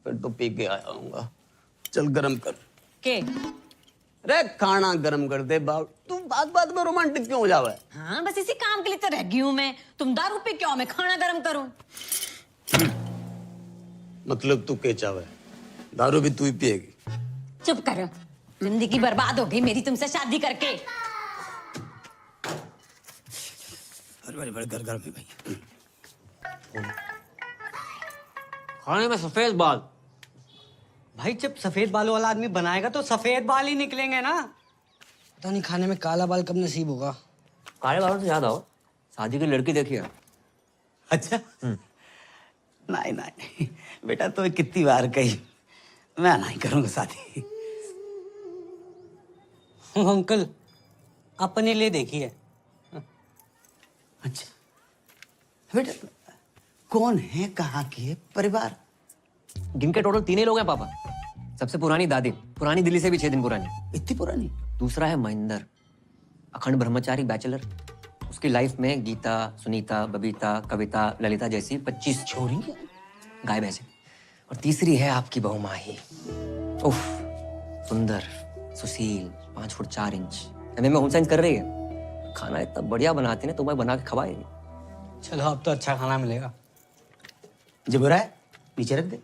फिर तो पी के आया हूँगा। चल गरम कर के। अरे खाना गरम कर दे। तू बात बात में रोमांटिक क्यों हो जावे? हाँ, बस इसी काम के लिए तो रह गई हूँ मैं। तुम दारू पी क्यों, मैं खाना गरम करूँ? मतलब तू के चावे, दारू भी तू ही पिएगी? चुप करो, जिंदगी बर्बाद हो गई मेरी तुमसे शादी करके। बड़े घर घर में भाई खाने में सफेद बाल। भाई जब सफेद बालों वाला आदमी बनाएगा तो सफेद बाल ही निकलेंगे ना। पता नहीं खाने में काला बाल कब नसीब होगा। काले बालों से याद आओ, शादी की लड़की देखी है? अच्छा नहीं नहीं बेटा, तो कितनी बार कही मैं नहीं करूंगा शादी। अंकल अपने लिए देखी है। अच्छा बेटा, कौन है, कहाँ के है, परिवार? गिन के टोटल 3 ही लोग हैं पापा। सबसे पुरानी दादी, पुरानी दिल्ली से भी 6 दिन पुरानी। इतनी पुरानी? दूसरा है महेंद्र, अखंड ब्रह्मचारी बैचलर। उसकी लाइफ में गीता, सुनीता, बबीता, कविता, ललिता जैसी 25 छोरी गाय भैंसे। और तीसरी है आपकी बहू माही। उफ, सुंदर, सुशील, 5 फुट 4 इंच। एमए में होम साइंस कर रही है। खाना इतना बढ़िया बनाती है ना, तुम्हें बना के खवाएगी। चलो अब तो अच्छा खाना मिलेगा। जो बुरा है नीचे रख दे।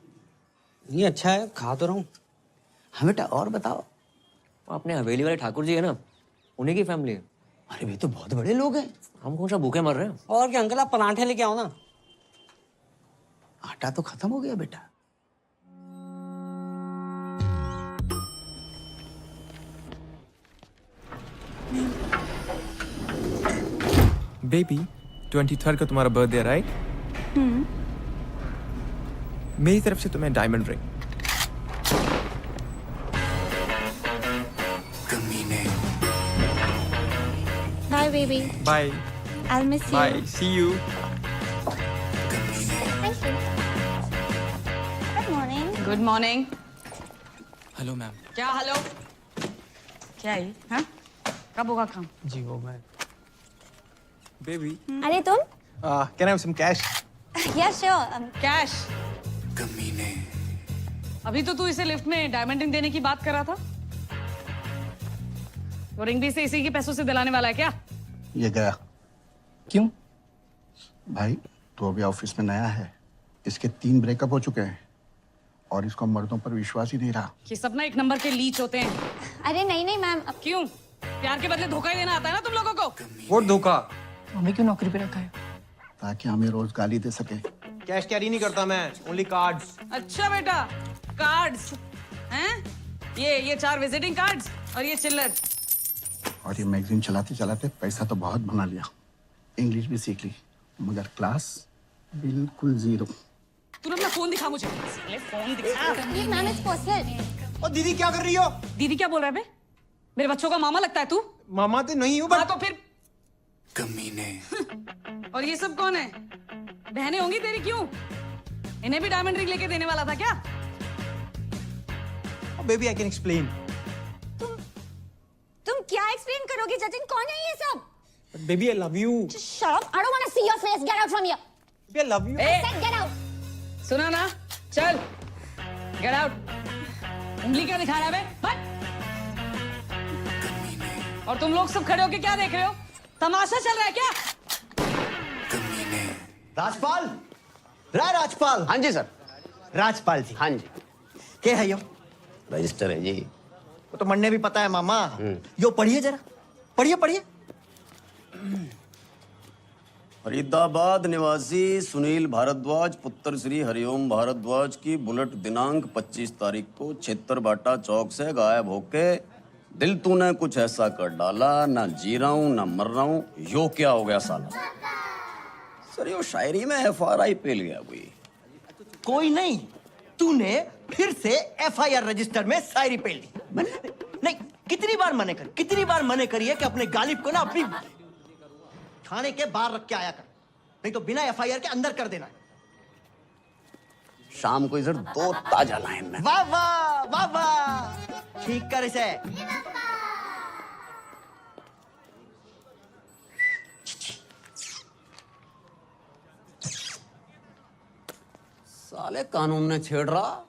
नहीं अच्छा है, खा तो रहा हूँ। हाँ बेटा और बताओ। अपने हवेली वाले ठाकुर जी है ना, उन्हीं की फैमिली है। अरे वे तो बहुत बड़े लोग हैं। हम कौन सा भूखे मर रहे हैं? और क्या अंकल, आप पराठे लेके आओ ना। आटा तो खत्म हो गया बेटा। बेबी 23rd को तुम्हारा बर्थडे राइट? मेरी तरफ से तुम्हें diamond ring. Bye, baby. Bye I'll miss you. Bye, see you. Thank you. Good morning. Good morning. Hello ma'am. क्या हेलो? क्या है? हाँ? कब होगा काम? जी वो मैं। बेबी अरे तुम? Can I have some cash? Yes, sure. Cash? अभी तो तू इसे लिफ्ट में डायमंड रिंग देने की बात कर रहा था। वो रिंग भी इसे इसी के पैसों से दिलाने वाला है क्या? ये गया। क्यों? भाई तो अभी ऑफिस में नया है, इसके 3 ब्रेकअप हो चुके हैं और इसको मर्दों पर विश्वास ही नहीं रहा। ये सब ना 1 नंबर के लीच होते हैं। अरे नहीं नहीं मैम। क्यों? प्यार के बदले धोखा ही देना आता है ना तुम लोगों को। वो धोखा। हमें क्यों नौकरी पे रखा है? ताकि हमें रोज गाली दे सके। कैश कैरी नहीं करता मैं, ओनली कार्ड्स। अच्छा बेटा, कार्ड्स हैं? ये 4 विजिटिंग कार्ड्स और ये चिल्लर। और ये मैगजीन चलाते चलाते पैसा तो बहुत बना लिया, इंग्लिश भी सीख ली, मगर क्लास बिल्कुल जीरो। तूने अपना फोन दिखा मुझे। फोन दिखा। Ma'am it's personal. और दीदी क्या कर रही हो? दीदी क्या बोल रहा है बे? मेरे बच्चों का मामा लगता है तू? मामा तो नहीं हूँ हाँ तो फिर कमीने। और ये सब कौन है? बहनें होंगी तेरी, क्यों? इन्हें भी डायमंड रिंग लेके देने वाला था क्या? Baby I can explain. तुम क्या एक्सप्लेन करोगे जतिन? कौन है ये सब? Baby I love you. Shut up! I don't want to see your face. Get out from here. Baby I love you. I said get out. सुना ना? चल, गेट आउट। उंगली क्या दिखा रहा है बे? हट! और तुम लोग सब खड़े होके क्या देख रहे हो? तमाशा चल रहा है क्या? राजपाल, राजपाल। हाँ जी सर। राजपाल जी। हाँ जी। क्या है यो? रजिस्टर है जी। वो तो मन्ने भी पता है मामा। यो पढ़िए जरा, पढ़िए पढ़िए। फरीदाबाद निवासी सुनील भारद्वाज पुत्र श्री हरिओम भारद्वाज की बुलेट दिनांक 25 तारीख को छेत्तरबाटा चौक से गायब होके दिल तूने कुछ ऐसा कर डाला, ना जी रहा हूं ना मर रहा हूं, यो क्या हो गया साला? सर यो शायरी में FRI पेल गया कोई। कोई नहीं, तूने फिर से FIR रजिस्टर में शायरी पेल दी। नहीं, कितनी बार मने करिए कि अपने गालिब को ना अपनी थाने के बाहर रख के आया कर, नहीं तो बिना FIR के अंदर कर देना। शाम को इधर 2 ताजा लाइन में। वाह वाह वाह वाह, ठीक कर इसे। साले कानून ने छेड़ रहा,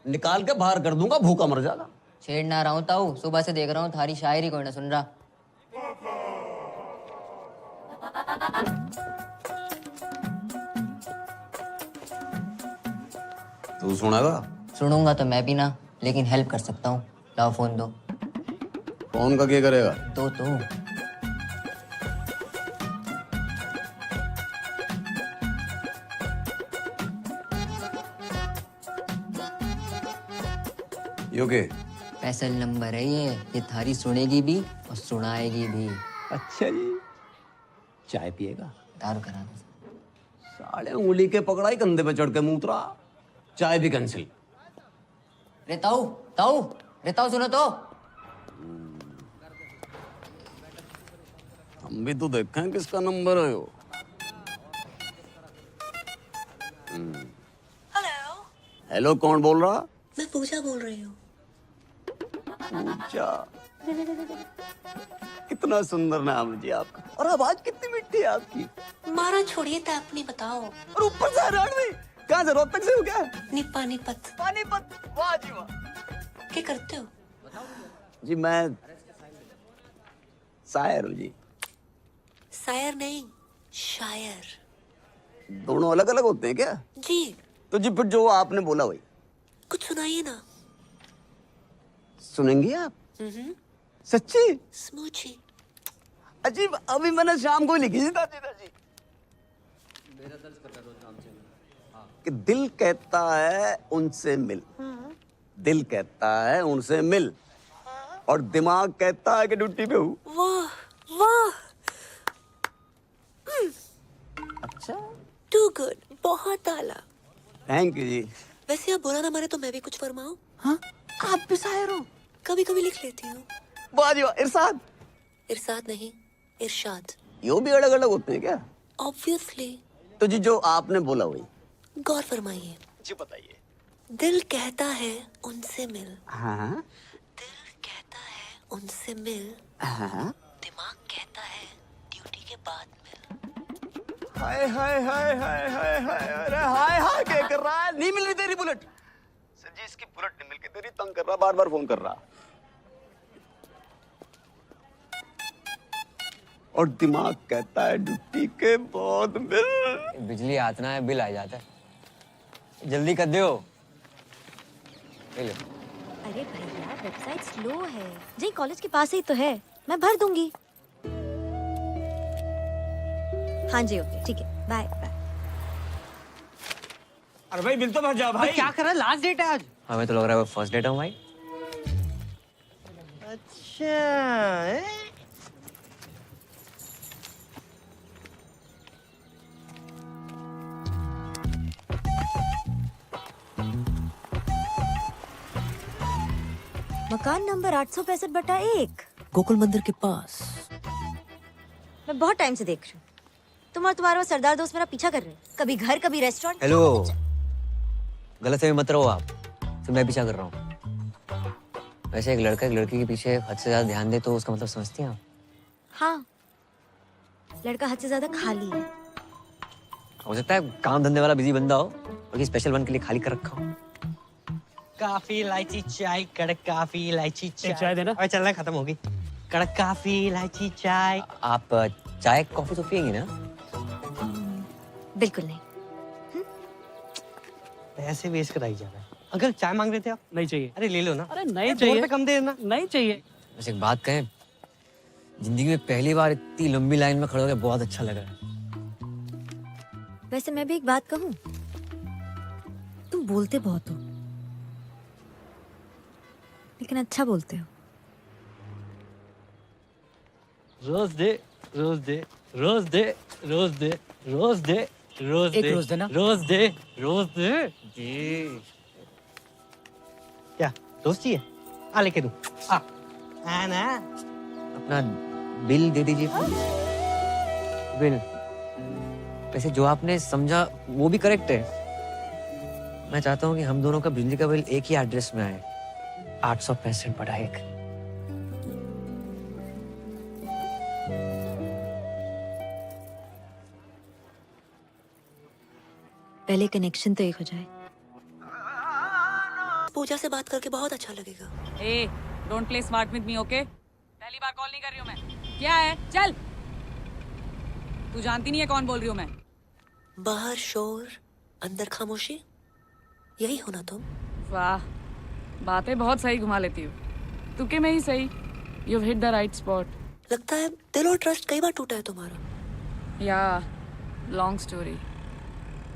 निकाल के बाहर कर दूंगा, भूखा मर जाएगा। छेड़ ना रहा हूँ ताऊ, सुबह से देख रहा हूँ थारी शायरी कोई ना सुन रहा। तू सुनेगा? सुनूंगा तो मैं भी ना, लेकिन हेल्प कर सकता हूँ। लाओ फोन दो। फोन का क्या करेगा? दो तो। यो के? स्पेशल नंबर है ये थारी सुनेगी भी और सुनाएगी भी। अच्छा जी। चाय पिएगा? दारू करा दो। साले उंगली के पकड़ाई, कंधे पे चढ़ के मूत्रा, चाय भी कैंसिल। रे ताऊ सुनो तो। हम भी तो देखें किसका नंबर है यो। हेलो। हेलो, कौन बोल रहा? मैं पूजा बोल रही हूँ। पूजा, कितना सुंदर नाम जी आपका, और आवाज कितनी मिठी है आपकी। मारा छोड़िए तो अपनी बताओ। और ऊपर से रणवी, कहाँ से रोहतक से हो क्या? पानीपत। पानीपत, वाह जी वाह। क्या करते हो? जी मैं शायर हूँ जी। शायर नहीं, शायर। दोनों अलग अलग होते हैं क्या? जी। तो जी फिर जो आपने बोला वही कुछ सुनाइए ना। सुनेंगी आप? सच्ची? स्मूची। अजीब, अभी मैंने शाम को लिखी थी ताजी। कि दिल कहता है उनसे मिल, दिल कहता है उनसे मिल, और दिमाग कहता है कि ड्यूटी पे हूँ। वाह वाह। अच्छा, टू गुड, बहुत आला। थैंक यू जी। वैसे आप बुरा ना माने तो मैं भी कुछ फरमाऊं? हाँ, आप भी शायर हो? कभी कभी लिख लेती हूँ। वाह जी वाह। इरशाद? इरशाद नहीं, इरशाद। यो भी अलग अलग होते हैं क्या? ऑब्वियसली। तो जी जो आपने बोला वही। गौर फरमाइए। जी बताइए। दिल कहता है उनसे मिल। हाँ। दिल कहता है उनसे मिल। हाँ। दिमाग कहता है ड्यूटी के बाद मिल। हाय हाय हाय हाय हाय हाय, अरे हाय हाय क्या कर रहा है? नहीं मिल रही तेरी बुलेट। सर जी इसकी बुलेट नहीं मिल के तेरी तंग कर रहा, बार बार फोन कर रहा। और दिमाग कहता है ड्यूटी के बाद मिल। बिजली आतना है, बिल आ जाता है। जल्दी कर दो। अरे भैया वेबसाइट स्लो है। जी कॉलेज के पास ही तो है। मैं भर दूंगी। हाँ जी ओके ठीक है, बाय बाय। अरे भाई बिल तो भर जा भाई। क्या कर रहा है, लास्ट डेट है आज। हमें तो लग रहा है वो फर्स्ट डेट है भाई। अच्छा मकान नंबर 865/1 गोकुल मंदिर के पास। मैं बहुत टाइम से देख रही हूँ, तुम और तुम्हारा वो सरदार दोस्त मेरा पीछा कर रहे हैं। कभी घर कभी रेस्टोरेंट। हेलो, गलत फहमी मत रहो आप, तो मैं पीछा कर रहा हूँ। वैसे एक लड़का एक लड़की के पीछे हद से ज्यादा ध्यान दे तो उसका मतलब समझती हैं आप? हाँ, लड़का हद से ज्यादा खाली है। हो सकता है काम धंधे वाला बिजी बंदा हो और कि स्पेशल वन के लिए खाली कर रखा हो। काफी इलायची चाय, कड़क काफी इलायची चाय देना। अरे चलना, खत्म होगी। कड़क काफी इलायची चाय। आप चाय कॉफी तो पियेंगी ना? बिल्कुल नहीं। पैसे वेस्ट कराई जा रहा है। अंकल चाय मांग रहे थे आप? नहीं चाहिए। अरे ले लो ना। अरे नहीं चाहिए। 2 रुपए कम दे देना। नहीं चाहिए। वैसे एक बात कहें, जिंदगी में पहली बार इतनी लंबी लाइन में खड़े होकर बहुत अच्छा लगा है। वैसे मैं भी एक बात कहूँ, तुम बोलते बहुत हो लेकिन अच्छा बोलते हो। रोज दे रोज दे रोज दे रोज दे रोज दे रोज एक दे रोज देना। रोज दे रोज दे जी। क्या रोज चाहिए? आ लेके दूं। आ ना। अपना बिल दे दीजिए प्लीज। बिल। वैसे जो आपने समझा वो भी करेक्ट है। मैं चाहता हूँ कि हम दोनों का बिजली का बिल एक ही एड्रेस में आए। 865/1। पहले कनेक्शन तो एक हो जाए। पूजा से बात करके बहुत अच्छा लगेगा। ए, don't play smart with me, okay? पहली बार कॉल नहीं कर रही हूँ मैं। क्या है? चल। तू जानती नहीं है कौन बोल रही हूँ मैं। बाहर शोर, अंदर खामोशी, यही हो ना तुम? वाह, बातें बहुत सही घुमा लेती हूँ। तुके में ही सही। You hit the right spot. लगता है दिल और ट्रस्ट कई बार टूटा है तुम्हारा। या लॉन्ग स्टोरी।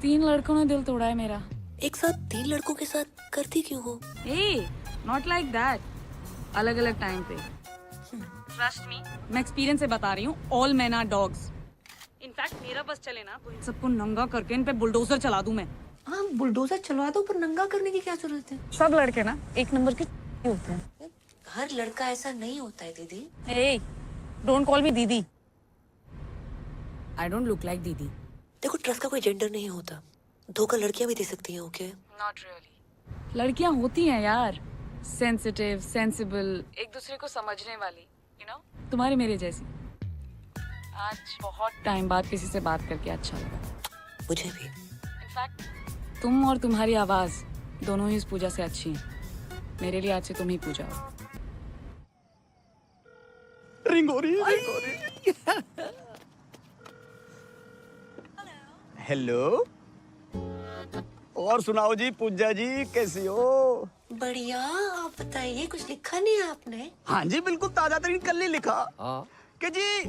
3 लड़कों ने दिल तोड़ा है मेरा। एक साथ 3 लड़कों के साथ करती क्यों हो? ए, नॉट लाइक दैट। अलग अलग टाइम पे। ट्रस्ट मी, मैं एक्सपीरियंस से बता रही हूँ। All men are dogs. In fact मेरा बस चले ना तो इन सबको नंगा करके इन पे बुलडोजर चला दूं मैं। हाँ, बुलडोजर चलवा दो, पर नंगा करने की क्या जरूरत है? सब लड़के ना एक नंबर के होते हैं। हर लड़का ऐसा नहीं होता है दीदी। ए, डोंट कॉल मी दीदी। आई डोंट लुक लाइक दीदी। देखो, ट्रस्ट का कोई जेंडर नहीं होता। धोखा लड़कियां भी दे सकती हैं, ओके? Not really. लड़कियां होती हैं यार, सेंसिटिव, सेंसिबल, एक दूसरे को समझने वाली, यू नो, तुम्हारे मेरे जैसी। आज बहुत टाइम बाद किसी से बात करके अच्छा लगा। मुझे भी। इनफैक्ट तुम और तुम्हारी आवाज दोनों ही इस पूजा से अच्छी हैं। मेरे लिए आज से तुम ही पूजा हो। रिंग हो रही है, रिंग हो रही है। हेलो, और सुनाओ जी, पूजा जी कैसी हो? बढ़िया, आप बताइए, कुछ लिखा नहीं है आपने? हाँ जी, बिल्कुल ताजा तरीन कल ही लिखा कि जी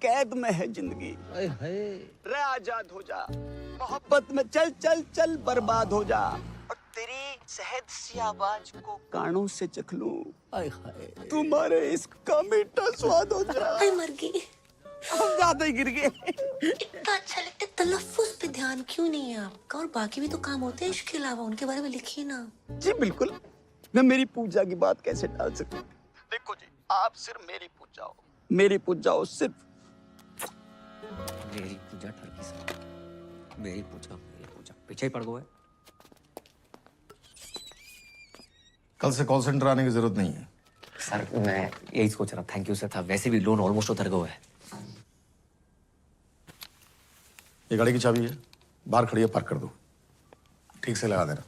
कैद में है जिंदगी, रे आजाद हो जा, मोहब्बत में चल चल चल बर्बाद हो जा, और तेरी शहद सी आवाज को कानों से चख लूं, तुम्हारे इश्क का मीठा स्वाद हो जा। मर गई। हम ज्यादा ही गिर गए। इतना अच्छा लगता है, तलफ्फुज पे ध्यान क्यों नहीं है आपका? और बाकी भी तो काम होते हैं इश्क के अलावा, उनके बारे में लिखिए ना। जी बिल्कुल, मैं मेरी पूजा की बात कैसे टाल सकती? देखो जी, आप सिर्फ मेरी पूजा हो, मेरी पूजा हो सिर्फ। मेरी पूजा ठरकी से, मेरी पूजा पीछे ही पड़ गए। कल से कॉल सेंटर आने की जरूरत नहीं है। सर मैं यही सोच रहा, थैंक यू सर था। वैसे भी लोन ऑलमोस्ट उतर गया है। ये गाड़ी की चाबी है, बाहर खड़ी है, पार्क कर दो। ठीक से लगा देना।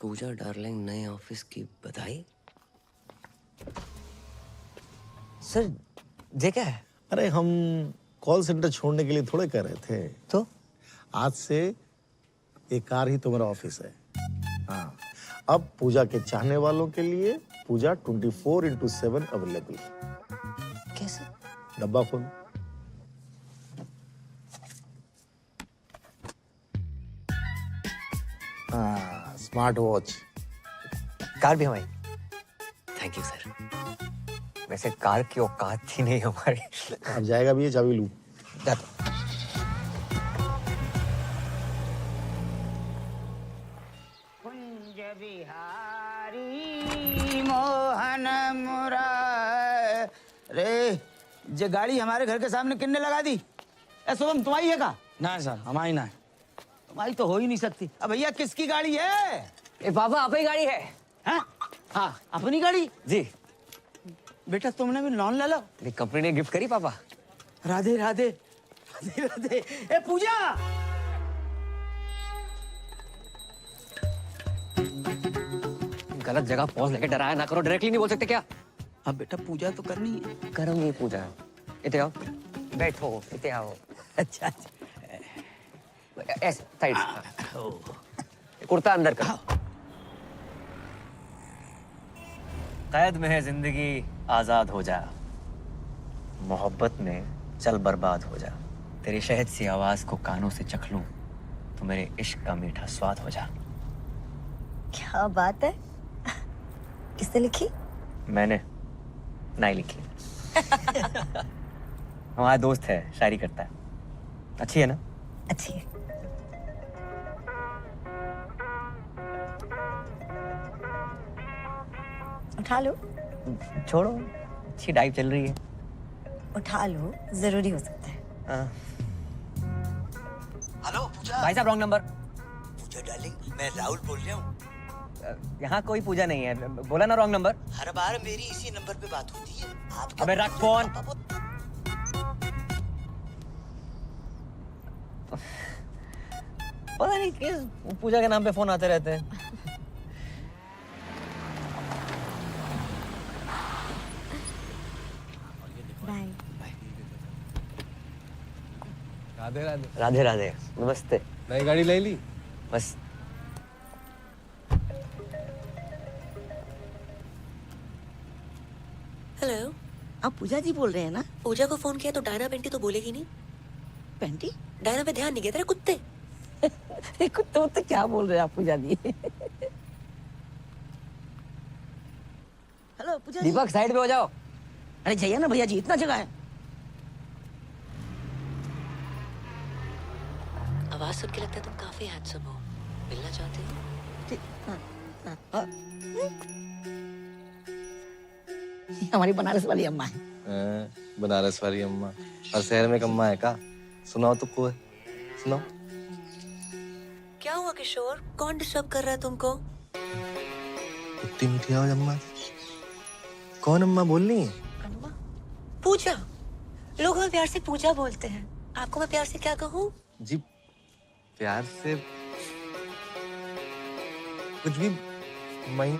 पूजा डार्लिंग नए ऑफिस की बधाई। सर ये क्या है? अरे हम कॉल सेंटर छोड़ने के लिए थोड़े कर रहे थे। तो आज से एक कार ही तुम्हारा ऑफिस है। हाँ, अब पूजा के चाहने वालों के लिए पूजा 24/7 अवेलेबल। कैसे? डब्बा खोल। हाँ, स्मार्ट वॉच। कार भी हमारी। Thank you sir. वैसे कार की औकात थी नहीं हमारी। अब जाएगा भी ये, चाबी लूं। कुंज बिहारी मोहन मुरारे। जे गाड़ी हमारे घर के सामने किन्ने लगा दी? ए शुभम, तुम्हारी है का? ना सर, हमारी ना है। तुम्हारी तो हो ही नहीं सकती। अब भैया किसकी गाड़ी है? ए पापा, अपनी गाड़ी है। हाँ हाँ, अपनी गाड़ी। जी बेटा तुमने भी लोन ले लो। कंपनी ने गिफ्ट करी पापा। राधे राधे राधे राधे। ए पूजा, गलत जगह पहुंच लेके डराया ना करो। डायरेक्टली नहीं बोल सकते क्या? अब बेटा पूजा तो करनी है। करूंगी पूजा। इते आओ, बैठो, इते आओ। अच्छा अच्छा, ऐसे साइड से। कुर्ता अंदर करो। कैद में है जिंदगी, आजाद हो जा। मोहब्बत में चल बर्बाद हो जा। तेरी शहद सी आवाज को कानों से चख लूं तो मेरे इश्क का मीठा स्वाद हो जा। क्या बात है? किसने लिखी? मैंने नहीं लिखी। हमारा दोस्त है, शायरी करता है। अच्छी है ना? अच्छी है। उठा लो। छोड़ो, अच्छी डाइव चल रही है। उठा लो, जरूरी हो सकता है। हेलो पूजा। भाई साहब, रॉन्ग नंबर। पूजा डार्लिंग, मैं राहुल बोल रहा हूँ। यहाँ कोई पूजा नहीं है। बोला ना रॉन्ग नंबर। हर बार मेरी इसी नंबर पे बात होती है। आप अबे रख फोन। पता नहीं किस पूजा के नाम पे फोन आते रहते हैं। बाय। राधे राधे। राधे राधे। नमस्ते। नई गाड़ी ले ली? बस हेलो, आप पूजा जी बोल रहे हैं ना? पूजा को फोन किया तो डायना पेंटी तो बोलेगी नहीं। पेंटी? डायना पे ध्यान नहीं गया तेरे कुत्ते। कुत्ते तो क्या बोल रहे हैं आप पूजा जी? हेलो पूजा जी। दीपक, साइड पे हो जाओ। अरे जाइए ना भैया जी, इतना जगह है। आवाज सुन के लगता है तुम काफी हैंडसम हो। मिलना चाहते हो? हमारी बनारस वाली अम्मा है। बनारस वाली अम्मा। हर शहर में एक अम्मा है का? सुनाओ तो कोई, सुनाओ। क्या हुआ किशोर? कौन डिस्टर्ब कर रहा है तुमको? इतनी मीठी आवाज अम्मा। कौन अम्मा बोल रही है? अम्मा? पूजा। लोग हमें प्यार से पूजा बोलते हैं। आपको मैं प्यार से क्या कहूँ? जी प्यार से कुछ भी। मैं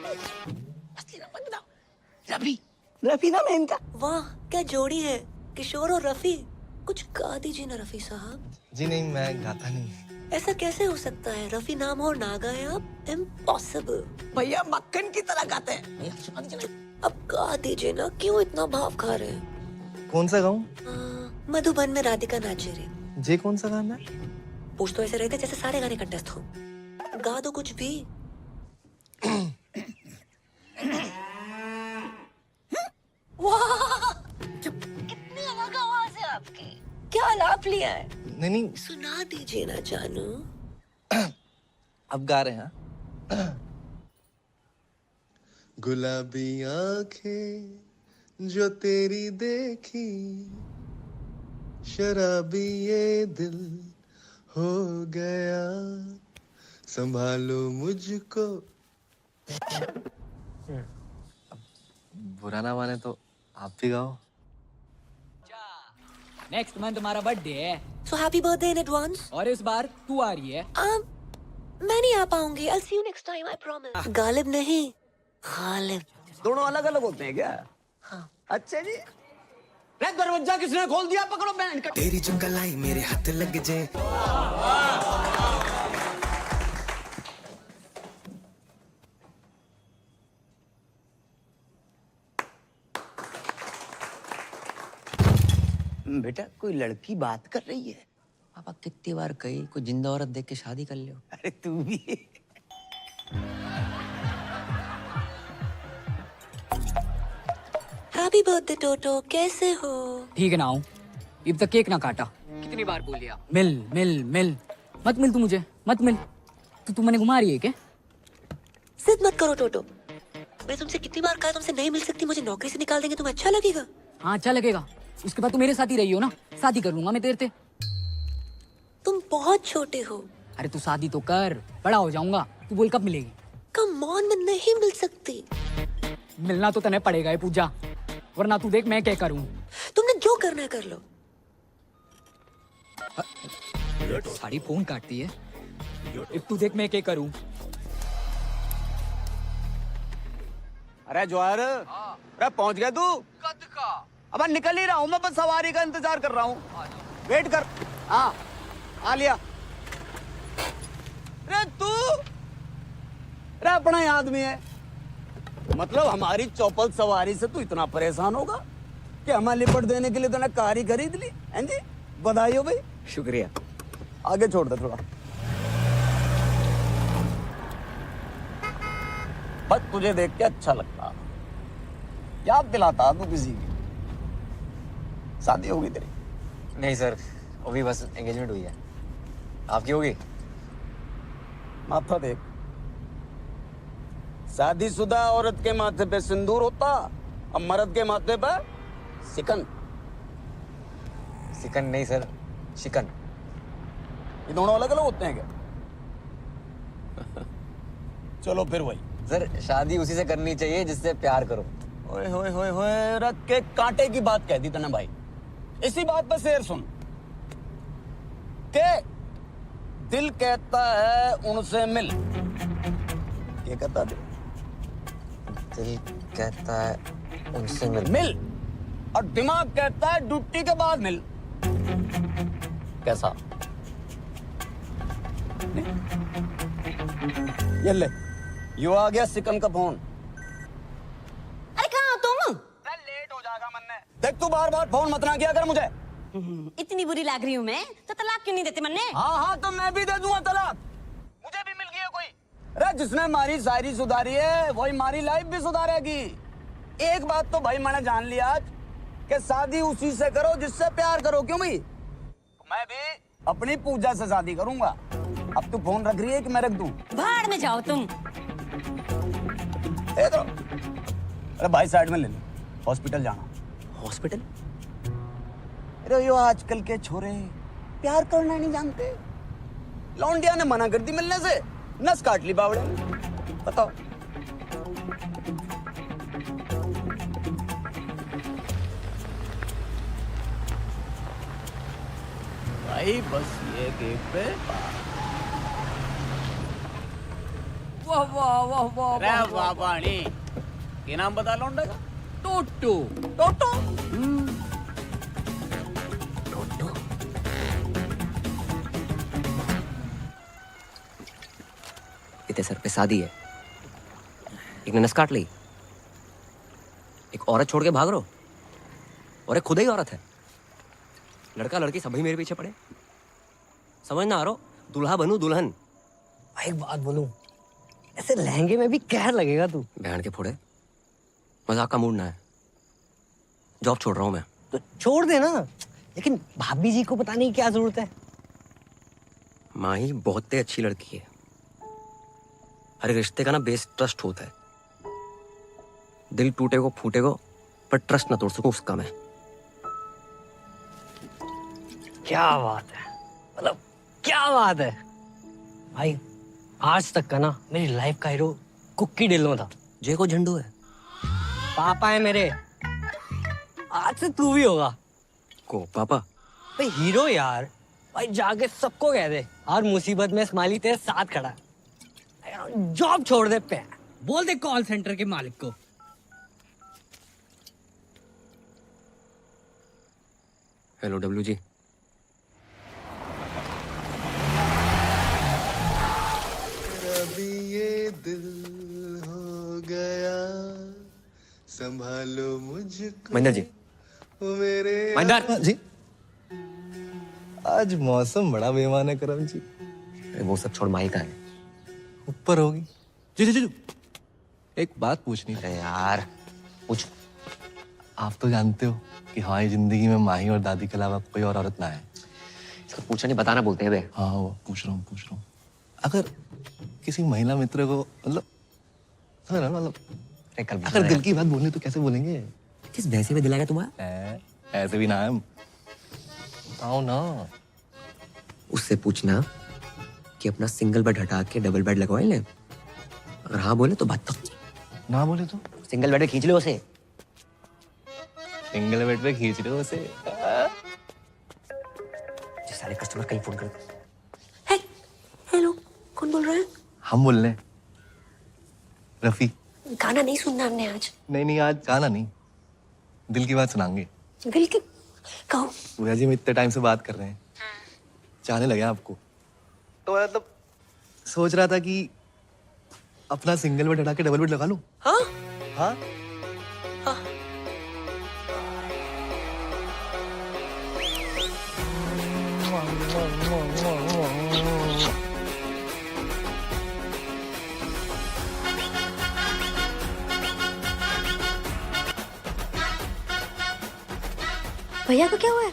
रफी, रफी नाम है इनका। वाह क्या जोड़ी है, किशोर और रफी। कुछ गा दीजिए ना रफी साहब। जी नहीं, मैं गाता नहीं। ऐसा कैसे हो सकता है? रफी नाम हो और ना गाए आप? इम्पॉसिबल। भैया मक्खन की तरह गाते हैं। भैया सुना दीजिए। अब गा दीजिए ना, क्यों इतना भाव खा रहे हैं? कौन सा गाऊं? मधुबन में राधिका नाचे रे। जे कौन सा गाना है? पूछ तो ऐसे रहे थे जैसे सारे गाने कंटेस्ट हो। गा दो कुछ भी। वाह कितनी अलग आवाज है आपकी। क्या आलाप लिया है? नहीं सुना दीजिए ना जानू। अब गा रहे हैं। गुलाबी आंखें जो तेरी देखी, शराबी ये दिल हो गया, संभालो मुझको। बुरा ना माने तो आप भी गाओ। नेक्स्ट मंथ तुम्हारा बर्थडे है। So happy birthday in advance. और इस बार तू आ रही है। मैं नहीं आ पाऊंगी। I'll see you next time, I promise. Ghalib नहीं, गालिब। दोनों अलग अलग होते हैं क्या? हाँ। अच्छा जी। रे दरवाजा किसने खोल दिया? पकड़ो बैंड का। तेरी जो कलाई मेरे हाथ लग जाए। बेटा कोई लड़की बात कर रही है। पापा कितनी बार कही कोई जिंदा औरत देख के शादी कर लो। अरे तू भी। हैप्पी बर्थडे टोटो, कैसे हो? ठीक है ना हूँ, अब तक केक ना काटा। कितनी बार बोल लिया? मिल मिल मिल, मत मिल तू मुझे, मत मिल। तू मैंने घुमा रही है क्या? जिद मत करो टोटो। मैंने तुमसे कितनी बार कहा तुमसे नहीं मिल सकती, मुझे नौकरी से निकाल देंगे, तुम्हें अच्छा लगेगा? हाँ अच्छा लगेगा। उसके बाद तू मेरे साथ ही रही हो ना, शादी कर लूंगा मैं तेरे से। तुम बहुत छोटे हो। अरे तू शादी तो कर, बड़ा हो जाऊंगा। तू बोल कब मिलेगी? कम ऑन, मैं नहीं मिल सकती। मिलना तो तने पड़ेगा ये पूजा, वरना तू देख मैं क्या करूं। तुमने जो करना है कर लो। साड़ी फोन काटती है। अब तू देख मैं क्या करूं। अरे जवाहर, अरे पहुंच गया तू? कद का? अब निकल ही रहा हूँ मैं, बस सवारी का इंतजार कर रहा हूँ। वेट कर। हाँ आ लिया। अरे तू, अरे अपना ही आदमी है। मतलब हमारी चौपल सवारी से तू इतना परेशान होगा कि हमें लिपट देने के लिए तूने कार ही खरीद ली? हैं जी, बधाई हो भाई। शुक्रिया। आगे छोड़ दे थोड़ा। बस तुझे देख के अच्छा लगता, याद दिलाता तू किसी की। शादी होगी तेरी? नहीं सर, अभी बस एंगेजमेंट हुई है। आपकी होगी? माथा देख, शादीशुदा औरत के माथे पे सिंदूर होता, अब मर्द के माथे पे सिकन। सिकन नहीं सर, शिकन। ये दोनों अलग अलग होते हैं क्या? चलो फिर वही। सर शादी उसी से करनी चाहिए जिससे प्यार करो। ओए होए होए होए, रख के कांटे की बात कह दी तूने भाई। इसी बात पर शेर सुन के दिल कहता है उनसे मिल। ये कहता है दिल कहता है उनसे मिल। मिल, और दिमाग कहता है ड्यूटी के बाद मिल। कैसा? ये ले, यो आ गया सिकन का फोन। अरे कहाँ हो तुम? लेट हो जाएगा मन्ने। देख तू बार बार फोन मत ना किया कर मुझे। इतनी बुरी लग रही हूँ मैं तो तलाक क्यों नहीं देते मन्ने? हाँ हाँ तो मैं भी दे दूंगा तलाक। मुझे भी मिल गया कोई। अरे जिसने हमारी शायरी सुधारी है वही हमारी लाइफ भी सुधारेगी। एक बात तो भाई मैंने जान लिया आज कि शादी उसी से करो जिससे प्यार करो। क्यों भाई? मैं भी अपनी पूजा से शादी करूंगा। अब तू फोन रख रही है कि मैं रख दूं? भाड़ में जाओ तुम। दे दो। अरे भाई साइड में ले लो, हॉस्पिटल जाना। हॉस्पिटल? अरे यो आजकल के छोरे प्यार करना नहीं जानते। लौंडिया ने मना कर दी मिलने से, नस काट ली बावड़े ने। बताओ। भाई बस ये गेट पे। वाह वाह वाह वाह अरे वाह पानी। ये नाम बता लौंडे का? टोटो। टोटो? इतने सर पे शादी है, एक ने नस काट ली, एक औरत छोड़ के भाग रहो, और एक खुद ही औरत है। लड़का लड़की सभी मेरे पीछे पड़े। समझ ना आ रहा, दूल्हा बनूं दुल्हन। एक बात बोलूं, ऐसे लहंगे में भी कहर लगेगा तू। बहन के फोड़े, मजाक का मूड ना है। जॉब छोड़ रहा हूं मैं। तो छोड़ देना, लेकिन भाभी जी को बताने की क्या जरूरत है? माँ ही बहुत ही अच्छी लड़की है। हर रिश्ते का ना बेस ट्रस्ट होता है। दिल टूटे को फूटे को, पर ट्रस्ट ना तोड़ सकूं उसका मैं। क्या बात है, मतलब क्या बात है भाई। आज तक का ना मेरी लाइफ का हीरो कुक्की ढिल्लों था। जय को झंडू है, पापा है मेरे। आज से तू भी होगा। को पापा? भाई हीरो यार, भाई जाके सबको कह दे, हर मुसीबत में स्माइली तेरे साथ खड़ा है। जॉब छोड़ दे पे बोल दे कॉल सेंटर के मालिक को। हेलो डब्लू जी। अभी ये दिल हो गया संभालो मुझको। महेंद्र जी। ओ मेरे महेंद्र जी। आज मौसम बड़ा बेईमान है करम जी। अरे वो सब छोड़, माही कहाँ है? ऊपर होगी। जी जी जी। एक बात पूछनी थी। अरे यार पूछ। आप तो जानते हो कि हमारी जिंदगी में माही और दादी के अलावा कोई और औरत ना है। इसको पूछा नहीं बताना बोलते हैं बे। हाँ वो पूछ रहा हूँ। अगर किसी महिला मित्र को मतलब अगर दिल की बात बोलनी तो कैसे बोलेंगे? किस भैंसे में दिलाएगा तुम्हारा? ऐसे भी ना है। आओ ना। उससे पूछना कि अपना सिंगल बेड हटा के डबल बेड लगवाए ले। अगर हाँ बोले तो बात तक, ना बोले तो सिंगल बेड पे खींच लो उसे। सिंगल बेड पे खींच रहे हो उसे। सारे कस्टमर कहीं फोन कर। हेलो, कौन बोल रहा है? हम बोल रहे हैं रफी। गाना नहीं सुनना हमने आज। नहीं आज गाना नहीं, दिल की बात सुनाएंगे। दिल की कहो। भैया जी हम इतने टाइम से बात कर रहे हैं, चाहने लगे आपको, तो मतलब सोच रहा था कि अपना सिंगल बेड हटा के डबल बेड लगा लूं। हाँ हाँ भैया को क्या हुआ है?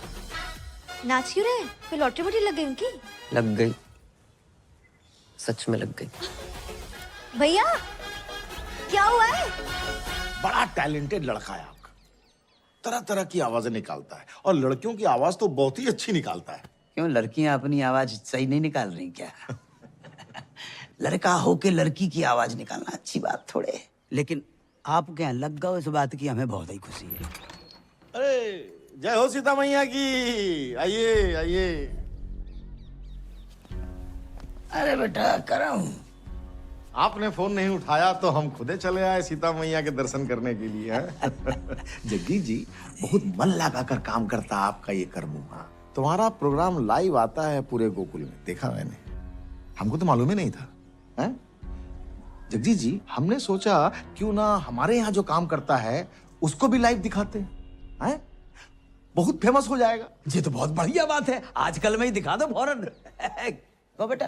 नाच क्यों रहे? कोई लॉटरी वॉटरी लग गई उनकी? लग गई, सच में लग गई। भैया क्या हुआ है? बड़ा टैलेंटेड लड़का है आपका, तरह तरह की आवाजें निकालता है और लड़कियों की आवाज तो बहुत ही अच्छी निकालता है। क्यों लड़कियां अपनी आवाज सही नहीं निकाल रही क्या? लड़का होके लड़की की आवाज निकालना अच्छी बात थोड़े है। लेकिन आप क्या लग गए इस बात की, हमें बहुत ही खुशी है। अरे जय हो सीता मैया की। आइए आइए। अरे बेटा करम, आपने फोन नहीं उठाया तो हम खुदे चले आए सीता मैया के दर्शन करने के लिए। जग्गी जी बहुत मन लगाकर काम करता आपका ये कर्मुआ। तुम्हारा प्रोग्राम लाइव आता है पूरे गोकुल में, देखा मैंने, हमको तो मालूम ही नहीं था। हैं? जग्गी जी हमने सोचा क्यों ना हमारे यहाँ जो काम करता है उसको भी लाइव दिखाते हैं, बहुत फेमस हो जाएगा। ये तो बहुत बढ़िया बात है, आजकल में ही दिखा दो फौरन। तो बेटा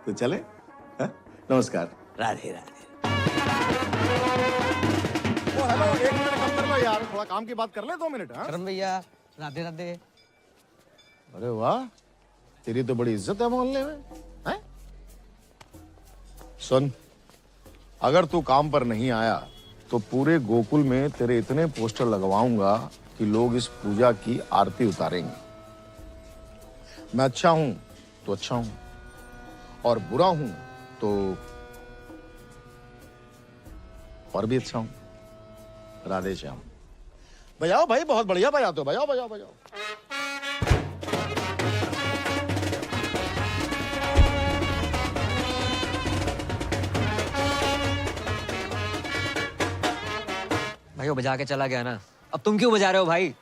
तो चले। हैं? नमस्कार। राधे राधे। ओ हेलो, 1 मिनट कम कर लो यार, थोड़ा काम की बात कर ले 2 मिनट। हाँ करम भैया राधे राधे। अरे वाह, तेरी तो बड़ी इज्जत है मोहल्ले में। हैं? सुन, अगर तू काम पर नहीं आया तो पूरे गोकुल में तेरे इतने पोस्टर लगवाऊंगा कि लोग इस पूजा की आरती उतारेंगे। मैं अच्छा हूं तो अच्छा हूं, और बुरा हूं तो और भी अच्छा हूं। राधे श्याम। बजाओ भाई, बहुत बढ़िया बजाते हो, बजाओ बजाओ बजाओ। भाई वो बजा के चला गया ना, अब तुम क्यों बजा रहे हो भाई?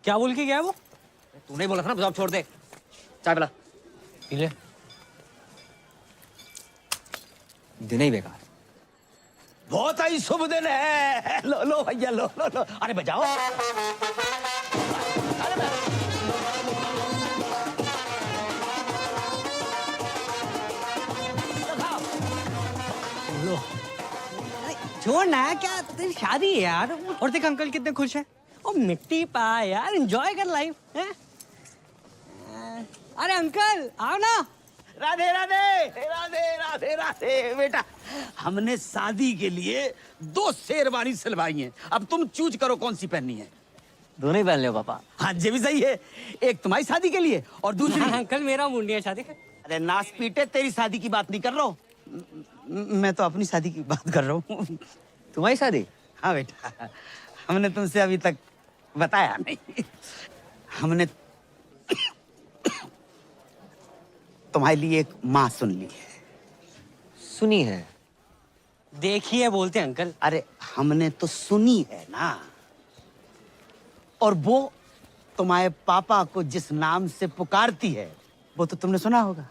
क्या बोल के गया वो? तूने बोला था ना जॉब छोड़ दे। चाय पिला। पी ले। दिन ही बेकार। बहुत ही शुभ दिन है। लो लो भैया, लो लो लो। अरे बजाओ। लो। अरे छोड़ ना, क्या तेरी शादी है यार। और देख अंकल कितने खुश है। ओ मिट्टी पा यार, एंजॉय कर लाइफ है। अरे अंकल आओ ना। राधे राधे राधे राधे राधे। बेटा हमने शादी के लिए 2 शेरवानी सिलवाई हैं, अब तुम चूज करो कौन सी पहननी है। दोनों ही पहन लो पापा। हाँ ये भी सही है, एक तुम्हारी शादी के लिए और दूसरी अंकल मेरा मुंडिया शादी। अरे नास पीटे, तेरी शादी की बात नहीं कर रहा हूँ मैं, तो अपनी शादी की बात कर रहा हूँ। तुम्हारी शादी? हाँ बेटा, हमने तुमसे अभी तक बताया नहीं। हमने तुम्हारे लिए एक माँ सुन ली है। सुनी है? देखिए बोलते हैं अंकल। अरे हमने तो सुनी है ना। और वो तुम्हारे पापा को जिस नाम से पुकारती है वो तो तुमने सुना होगा,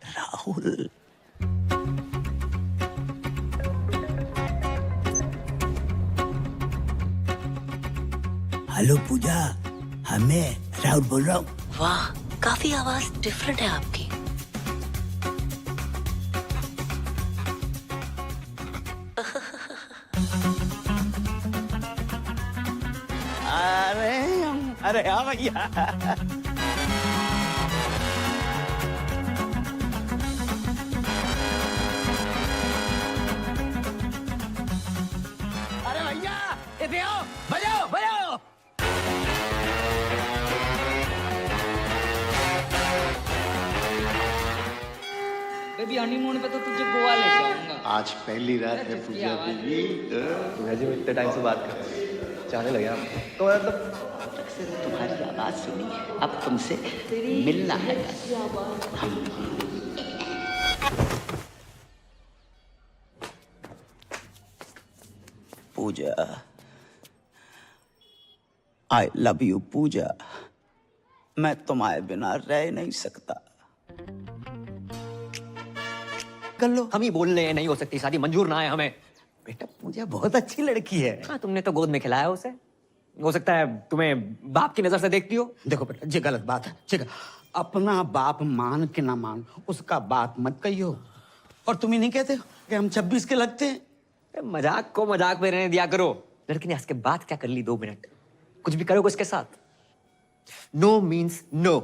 राहुल। हेलो पूजा, मैं राहुल बोल रहा हूँ। वाह, काफी आवाज डिफरेंट है आपकी। अरे हाँ भैया। अरे भैया इधर आओ, बजाओ बजाओ। बेबी हनीमून पे तो तुझे गोवा ले जाऊंगा। आज पहली रात है पूजा बीबी। भैया जी इतने टाइम से बात कर रहे हैं, चाहने लगे आप तो मतलब तुम्हारी आवाज सुनी, अब तुमसे मिलना है। पूजा, आई लव यू पूजा। मैं तुम्हारे बिना रह नहीं सकता। कर लो। हम ही बोल रहे हैं नहीं हो सकती शादी, मंजूर ना है हमें। बेटा पूजा बहुत अच्छी लड़की है। हाँ, तुमने तो गोद में खिलाया उसे। हो सकता है तुम्हें बाप की नजर से देखती हो। देखो बेटा, ये गलत बात है। ठीक है, अपना बाप मान के ना मान, उसका बात मत कहियो। और तुम ही नहीं कहते हो कि हम 26 के लगते हैं। मजाक को मजाक में रहने दिया करो। लड़की ने हंस के बात क्या कर ली 2 मिनट। कुछ भी करोगे उसके साथ, नो मीन्स नो।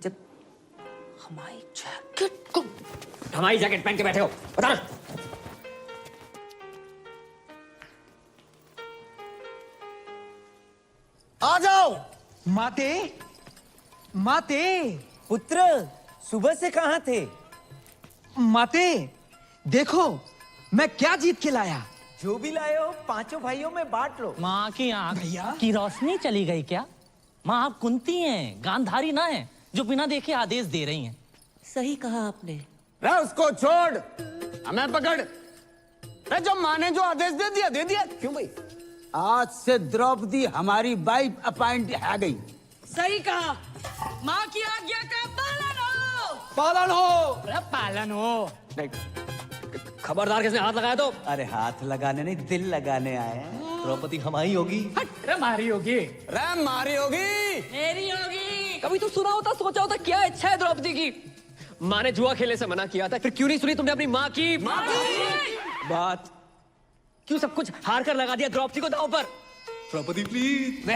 जब हमारी जैकेट पहन के बैठे हो, बता ना। आ जाओ। माते, माते, पुत्र सुबह से कहाँ थे? माते, देखो मैं क्या जीत के लाया। जो भी लाए हो 5 भाइयों में बांट लो। माँ की आंख की रोशनी चली गई क्या? माँ आप कुंती हैं, गांधारी ना है जो बिना देखे आदेश दे रही हैं। सही कहा आपने। उसको छोड़, हमें पकड़। जो माँ ने जो आदेश दे दिया दे दिया। क्यों भाई? आज से द्रौपदी हमारी वाइफ अपॉइंट है गई। सही कहा। माँ की आज्ञा का पालन हो। पालन हो। अरे पालन हो। नहीं, खबरदार किसने हाथ लगाया तो? अरे हाथ लगाने नहीं, दिल लगाने आए हैं। द्रौपदी हमारी होगी। अरे मारी होगी। अरे मारी होगी। मेरी होगी। कभी तो सुना होता, सोचा होता क्या इच्छा है द्रौपदी की। माँ ने जुआ खेलने से मना किया था, फिर क्यों नहीं सुनी तुमने अपनी माँ की बात? क्यों सब कुछ हार कर लगा दिया द्रौपदी को दांव पर? द्रौपदी प्लीज।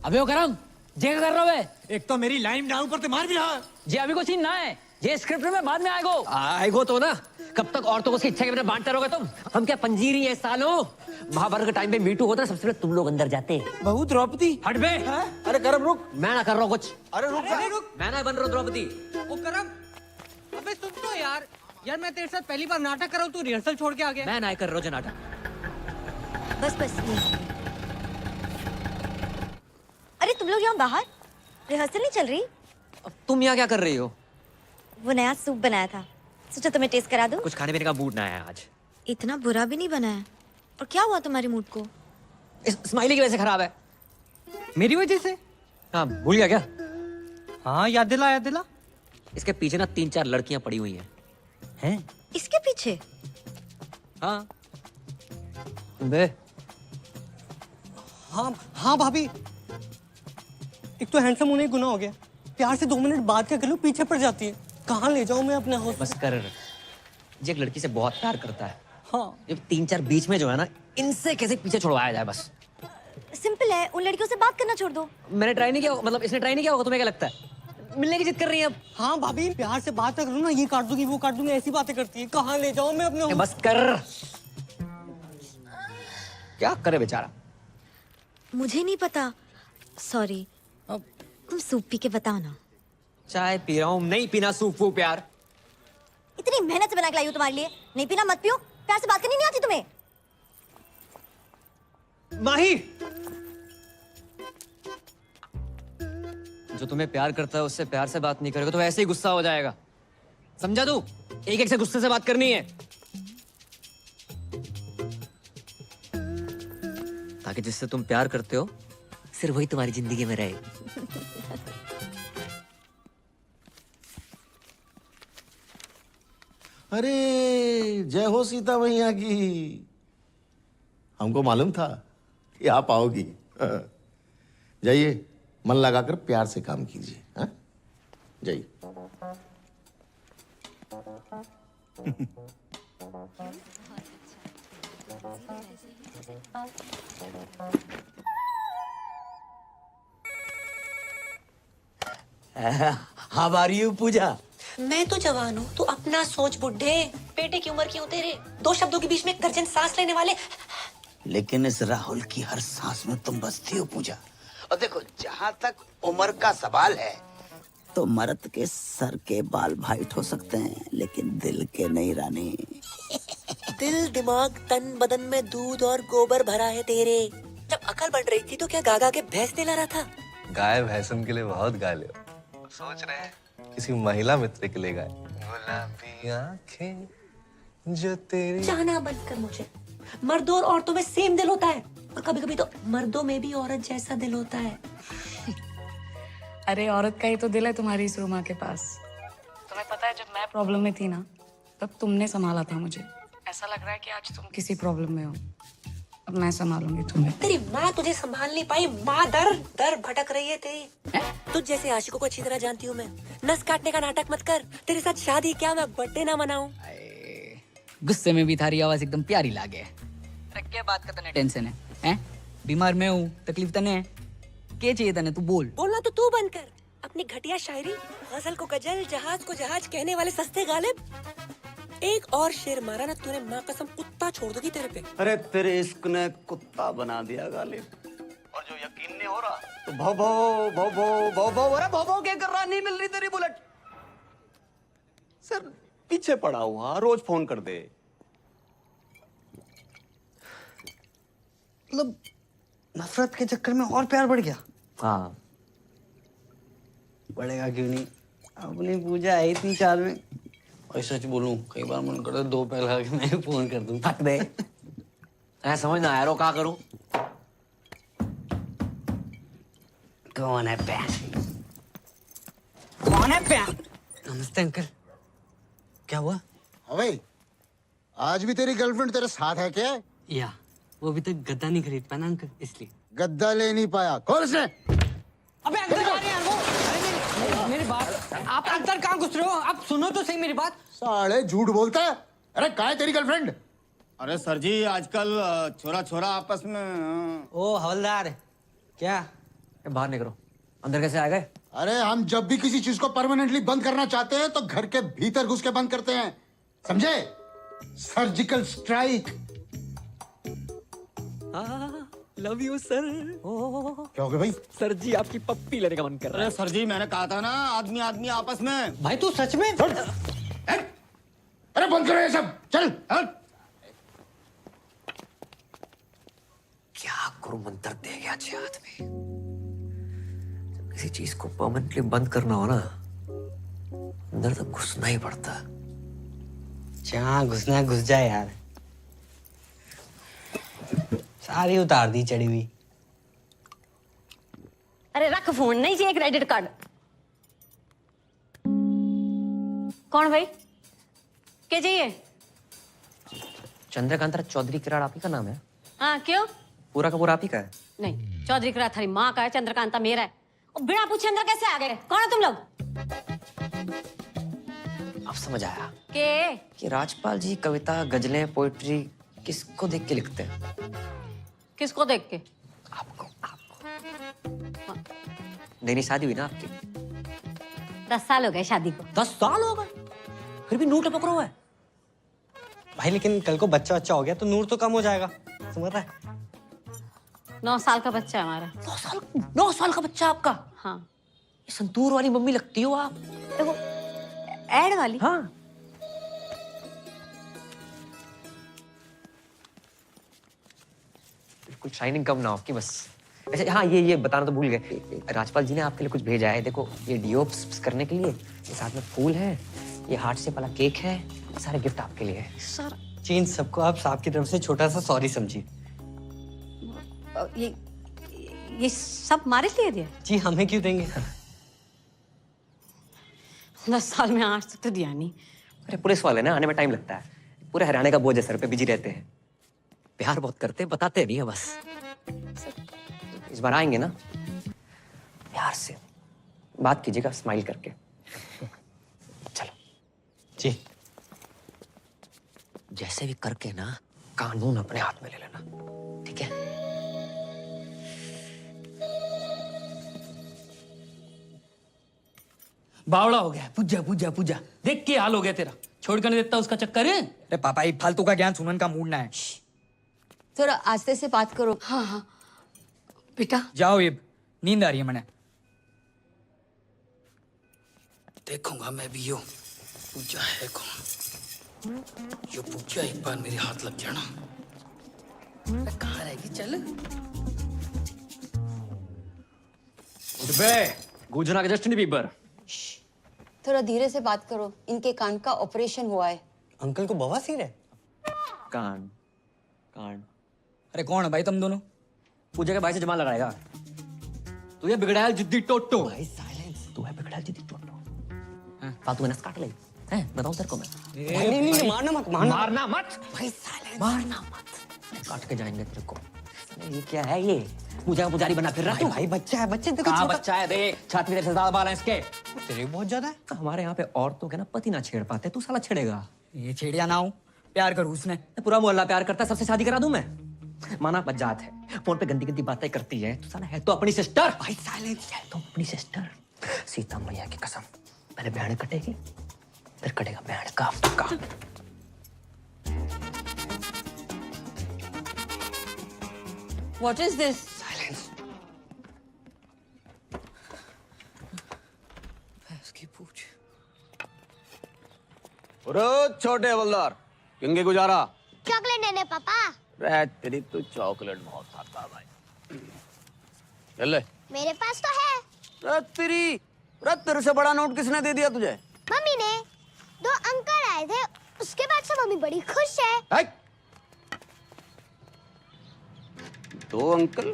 अबे ओ करम, जे कर रहा है? एक तो मेरी लाइन डाउन पर ते मार भी रहा। जे अभी को सीन ना है, ये स्क्रिप्ट में बाद में आएगो तो ना। कब तक औरतों को उसकी इच्छा के बिना बांटते रहोगे तुम? हम क्या पंजीरी है सालों? महाभारत के टाइम पे मीटू होता है, सबसे पहले तुम लोग अंदर जाते। बहू द्रौपदी। हट बे। अरे करम रुक। मैं ना कर रहा हूँ कुछ। अरे रुक जा। मैं ना बन रहा हूँ द्रौपदी। ओ करम, अबे सुन तो यार मैं तेरे साथ पहली बार नाटक कर रहा हूँ, तू रिहर्सल छोड़ के आ गया। मैं ना कर रहा हूँ नाटक। बस बस अरे तुम लोग यहाँ बाहर रिहर्सल नहीं चल रही? अब तुम यहाँ क्या कर रही हो? वो नया सूप बनाया था, सोचा तुम्हें टेस्ट करा दूं। कुछ खाने पीने का मूड ना है आज। इतना बुरा भी नहीं बना है। और क्या हुआ तुम्हारे मूड को? स्माइली की वजह से खराब है। मेरी वजह से? हाँ, भूल गया क्या? हाँ याद दिला, याद दिला। इसके पीछे ना 3-4 लड़कियां पड़ी हुई हैं। हैं? इसके पीछे? हाँ। बे। हाँ हाँ भाभी, एक तो हैंडसम होने गुनाह हो गया, प्यार से 2 मिनट बात क्या कर लो पीछे पड़ जाती है। कहाँ ले जाऊं मैं अपने हाउस? बस कर। ये एक लड़की से बहुत प्यार करता है। हाँ। जब 3-4 बीच में जो है ना, इनसे कैसे पीछे छुड़वाया जाए बस। सिंपल है, उन लड़कियों से बात करना छोड़ दो। मैंने ट्राई नहीं किया, मतलब इसने ट्राई नहीं किया होगा। तुम्हें क्या लगता है मिलने की जिद कर रही है अब? हाँ भाभी, प्यार से बात करूँ ना, ये काट दूंगी वो काट दूंगी, ऐसी बातें करती है। कहाँ ले जाऊं मैं अपने? बस कर। क्या करे बेचारा? मुझे नहीं पता, सॉरी। तुम सूप पी के बताओ ना। चाय पी रहा हूँ, नहीं पीना सूप वो प्यार। इतनी मेहनत से बना के लाई हूँ तुम्हारे लिए, नहीं पीना मत पियो। प्यार से बात करनी नहीं आती तुम्हें? माही, जो तुम्हें प्यार करता है उससे प्यार से बात नहीं करेगा तो ऐसे ही गुस्सा हो जाएगा। समझा तू? एक एक से गुस्से से बात करनी है ताकि जिससे तुम प्यार करते हो सिर्फ वही तुम्हारी जिंदगी में रहे। अरे जय हो सीता मैया की। हमको मालूम था कि आप आओगी। जाइए, मन लगाकर प्यार से काम कीजिए। हाँ? जाइए। हाउ आर यू पूजा? मैं तो जवान हूँ, तू अपना सोच बुड्ढे। बेटे की उम्र की हूँ तेरे, दो शब्दों के बीच में एक दर्जन सांस लेने वाले। लेकिन इस राहुल की हर सांस में तुम बसती हो पूजा। और देखो, जहाँ तक उम्र का सवाल है तो मर्द के सर के बाल वाइट हो सकते हैं लेकिन दिल के नहीं रानी। दिल, दिमाग, तन, बदन में दूध और गोबर भरा है तेरे। जब अकल बढ़ रही थी तो क्या गागा के भैंस ने लड़ा था? गाय भैंसन के लिए बहुत गा ले। सोच रहे हैं किसी महिला मित्र के लिए गाए। गुलाबी आंखें जो तेरी। चाहना बंद कर मुझे। मर्दों और औरतों में सेम दिल होता है और कभी-कभी तो मर्दों में भी औरत जैसा दिल होता है। अरे औरत का ही तो दिल है तुम्हारी इस रूमा के पास। तुम्हें पता है जब मैं प्रॉब्लम में थी ना तब तुमने संभाला था मुझे। ऐसा लग रहा है कि आज तुम किसी प्रॉब्लम में हो, अब मैं संभालूंगी तुम्हें। तेरी माँ तुझे संभाल नहीं पाई, माँ दर दर भटक रही है तेरी। तुझ जैसे आशिकों को अच्छी तरह जानती हूँ मैं। नस काटने का नाटक मत कर। तेरे साथ शादी क्या मैं बर्थडे ना मनाऊं? गुस्से में भी थारी आवाज एकदम प्यारी लागे। अरे क्या बात का तने टेंशन है? हैं? बीमार मैं हूँ, तकलीफ तने है? क्या चाहिए तने? तू बोल। बोलना तो तू बंद कर। अपनी घटिया शायरी, गजल को गजल, जहाज को जहाज कहने वाले सस्ते गालिब। एक और शेर मारा ना तूने, माँ कसम कुत्ता छोड़ दूंगी तेरे पे। अरे तेरे इश्क ने कुत्ता बना दिया गालिब। और जो यकीन नहीं हो रहा तो भो भो भो भो भो भो। अरे भो भो क्या कर रहा? नहीं मिल रही तेरी बुलेट। सर पीछे पड़ा हुआ, रोज फोन कर दे। मतलब नफरत के चक्कर में और प्यार बढ़ गया। हाँ, बढ़ेगा क्यों नहीं? अपनी पूजा है इतनी चाल में। और सच बोलूं, कई बार मन करता है दो पैर लगा के मैं फोन कर दूं। फट दे। ऐसा समझ ना आया रो क्या करूं? कौन है पैर? कौन है पैर? नमस्ते अंकल। क्या हुआ? अबे, आज भी तेरी गर्लफ्रेंड तेरे साथ है क्या? या वो अभी तक गद्दा नहीं खरीद पाया ना अंकल, इसलिए। गद्दा ले नहीं पाया? कौन उसने? अबे अंकल यार वो। अरे मेरी बात, आप अंदर कहाँ घुस रहे हो? आप सुनो तो सही मेरी बात। साले झूठ बोलता है। अरे कहाँ है तेरी गर्लफ्रेंड? अरे सर जी, आजकल छोरा छोरा आपस में। ओ हवलदार, क्या बाहर निकलो। अंदर कैसे आ गए? अरे हम जब भी किसी चीज को परमानेंटली बंद करना चाहते हैं तो घर के भीतर घुस के बंद करते हैं, समझे? Surgical strike. Love you sir. क्या हो गया भाई? सर जी आपकी पप्पी लेने का मन कर रहा है। अरे सर जी, मैंने कहा था ना, आदमी आदमी आपस में। भाई तू सच में? अरे बंद करो ये सब, चल। क्या गुरु मंत्र दे गया छे हाथ में। जब किसी चीज को परमानेंटली बंद करना हो ना, अंदर तक घुसना ही पड़ता। जहाँ घुसना घुस जाए यार। सारी उतार दी चढ़ी हुई। अरे रख फोन, नहीं चाहिए क्रेडिट कार्ड। कौन भाई? क्या चाहिए? चंद्रकांता चौधरी किराड़ आप ही का नाम है? हाँ क्यों? पूरा का पूरा आप ही का है? नहीं, चौधरी किराड़ थारी माँ का है, चंद्रकांता मेरा है। और बिना पूछे अंदर कैसे आ गए? कौन है तुम लोग? अब समझ आया के? कि राजपाल जी कविता, गजलें, पोइट्री किसको देख के लिखते हैं? किसको देख के? आपको। नई शादी हुई ना आपकी? 10 साल हो गए शादी को। 10 साल हो गए? फिर भी नूर टपक रहा है भाई। लेकिन कल को बच्चा हो गया तो नूर तो कम हो जाएगा, समझ रहा है? 9 साल का बच्चा है हमारा। 9 साल का बच्चा आपका? हाँ। ये संतूर वाली मम्मी लगती हो आप। देखो, ऐड वाली। हाँ। बिल्कुल शाइनिंग कम ना हो कि बस। वैसे हाँ, ये बताना तो भूल गए, राजपाल जी ने आपके लिए कुछ भेजा है। देखो ये डीओ करने के लिए, ये साथ में फूल है, ये हार्ट शेप वाला केक है, सारे गिफ्ट आपके लिए है। सर चीन सबको आप साहब की तरफ से छोटा सा सॉरी समझिए। ये सब हमारे लिए दिया? जी हमें क्यों देंगे? 10 साल में आज तक तो दिया नहीं। अरे पुलिस वाले ना, आने में टाइम लगता है, पूरे हरियाणा का बोझ है सर पे, बिजी रहते हैं, प्यार बहुत करते हैं, बताते नहीं है बस। इस बार आएंगे ना, प्यार से बात कीजिएगा, स्माइल करके। चलो जी। जैसे भी करके ना कानून अपने हाथ में ले लेना, ठीक है? बावड़ा हो गया, पूजा पूजा पूजा, देख के हाल हो गया तेरा, छोड़ कर नहीं देता उसका चक्कर है। अरे पापा, ये फालतू का ज्ञान सुनने का मूड ना है। थोड़ा आस्ते से बात करो। हाँ हाँ बेटा जाओ, ये नींद आ रही है मैंने। देखूंगा मैं भी यो पूजा है कौन। यो पूजा एक बार मेरे हाथ लग जाना, कहाँ रहेगी? चल गूंजना के जस्टिन बीबर। थोड़ा धीरे से बात करो, इनके कान का ऑपरेशन हुआ है। अंकल को बवासीर है? कान कान। अरे कौन है भाई तुम दोनों? पूजा के भाई से जमा लगाएगा। तू ये बिगड़ा है जिद्दी टोटो। भाई साइलेंस। तू है बिगड़ा है जिद्दी टोटो। फालतू में नस काट ले, हैं? बताऊं तेरे को मैं। नहीं मारना मत, मारना मत भाई साइलेंस। मारना मत, काट के जाएंगे तेरे को। ये क्या है ये? पूजा का पुजारी बना फिर रहा तू? भाई बच्चा है, बच्चे देखो कहाँ छोटा। बच्चा है? देख छाती में तेरे से ज्यादा बाल हैं इसके। तेरे बहुत ज्यादा है। हमारे यहाँ पे औरतों के ना पति ना छेड़ पाते, तू साला छेड़ेगा। ये छेड़िया ना हो, प्यार करूँ उसने। पूरा मोहल्ला प्यार करता है, सबसे शादी करा दूं मैं। माना बजात है, फोन पे गंदी गंदी बातें करती है, तू साला है तो अपनी सिस्टर। भाई साइलेंस। है तो अपनी सिस्टर। सीता मैया की कसम, पहले बहन कटेगी, फिर कटेगा बहन का का। What is this? साइलेंस। इसकी पूछ। छोटे हवलदार, किंगे गुजारा? चॉकलेट देने पापा। रे तेरी तो चॉकलेट बहुत खाता है भाई। चल ले। मेरे पास तो है। तेरे से बड़ा नोट किसने दे दिया तुझे? मम्मी ने। 2 अंकल आए थे, उसके बाद से मम्मी बड़ी खुश है। 2 अंकल?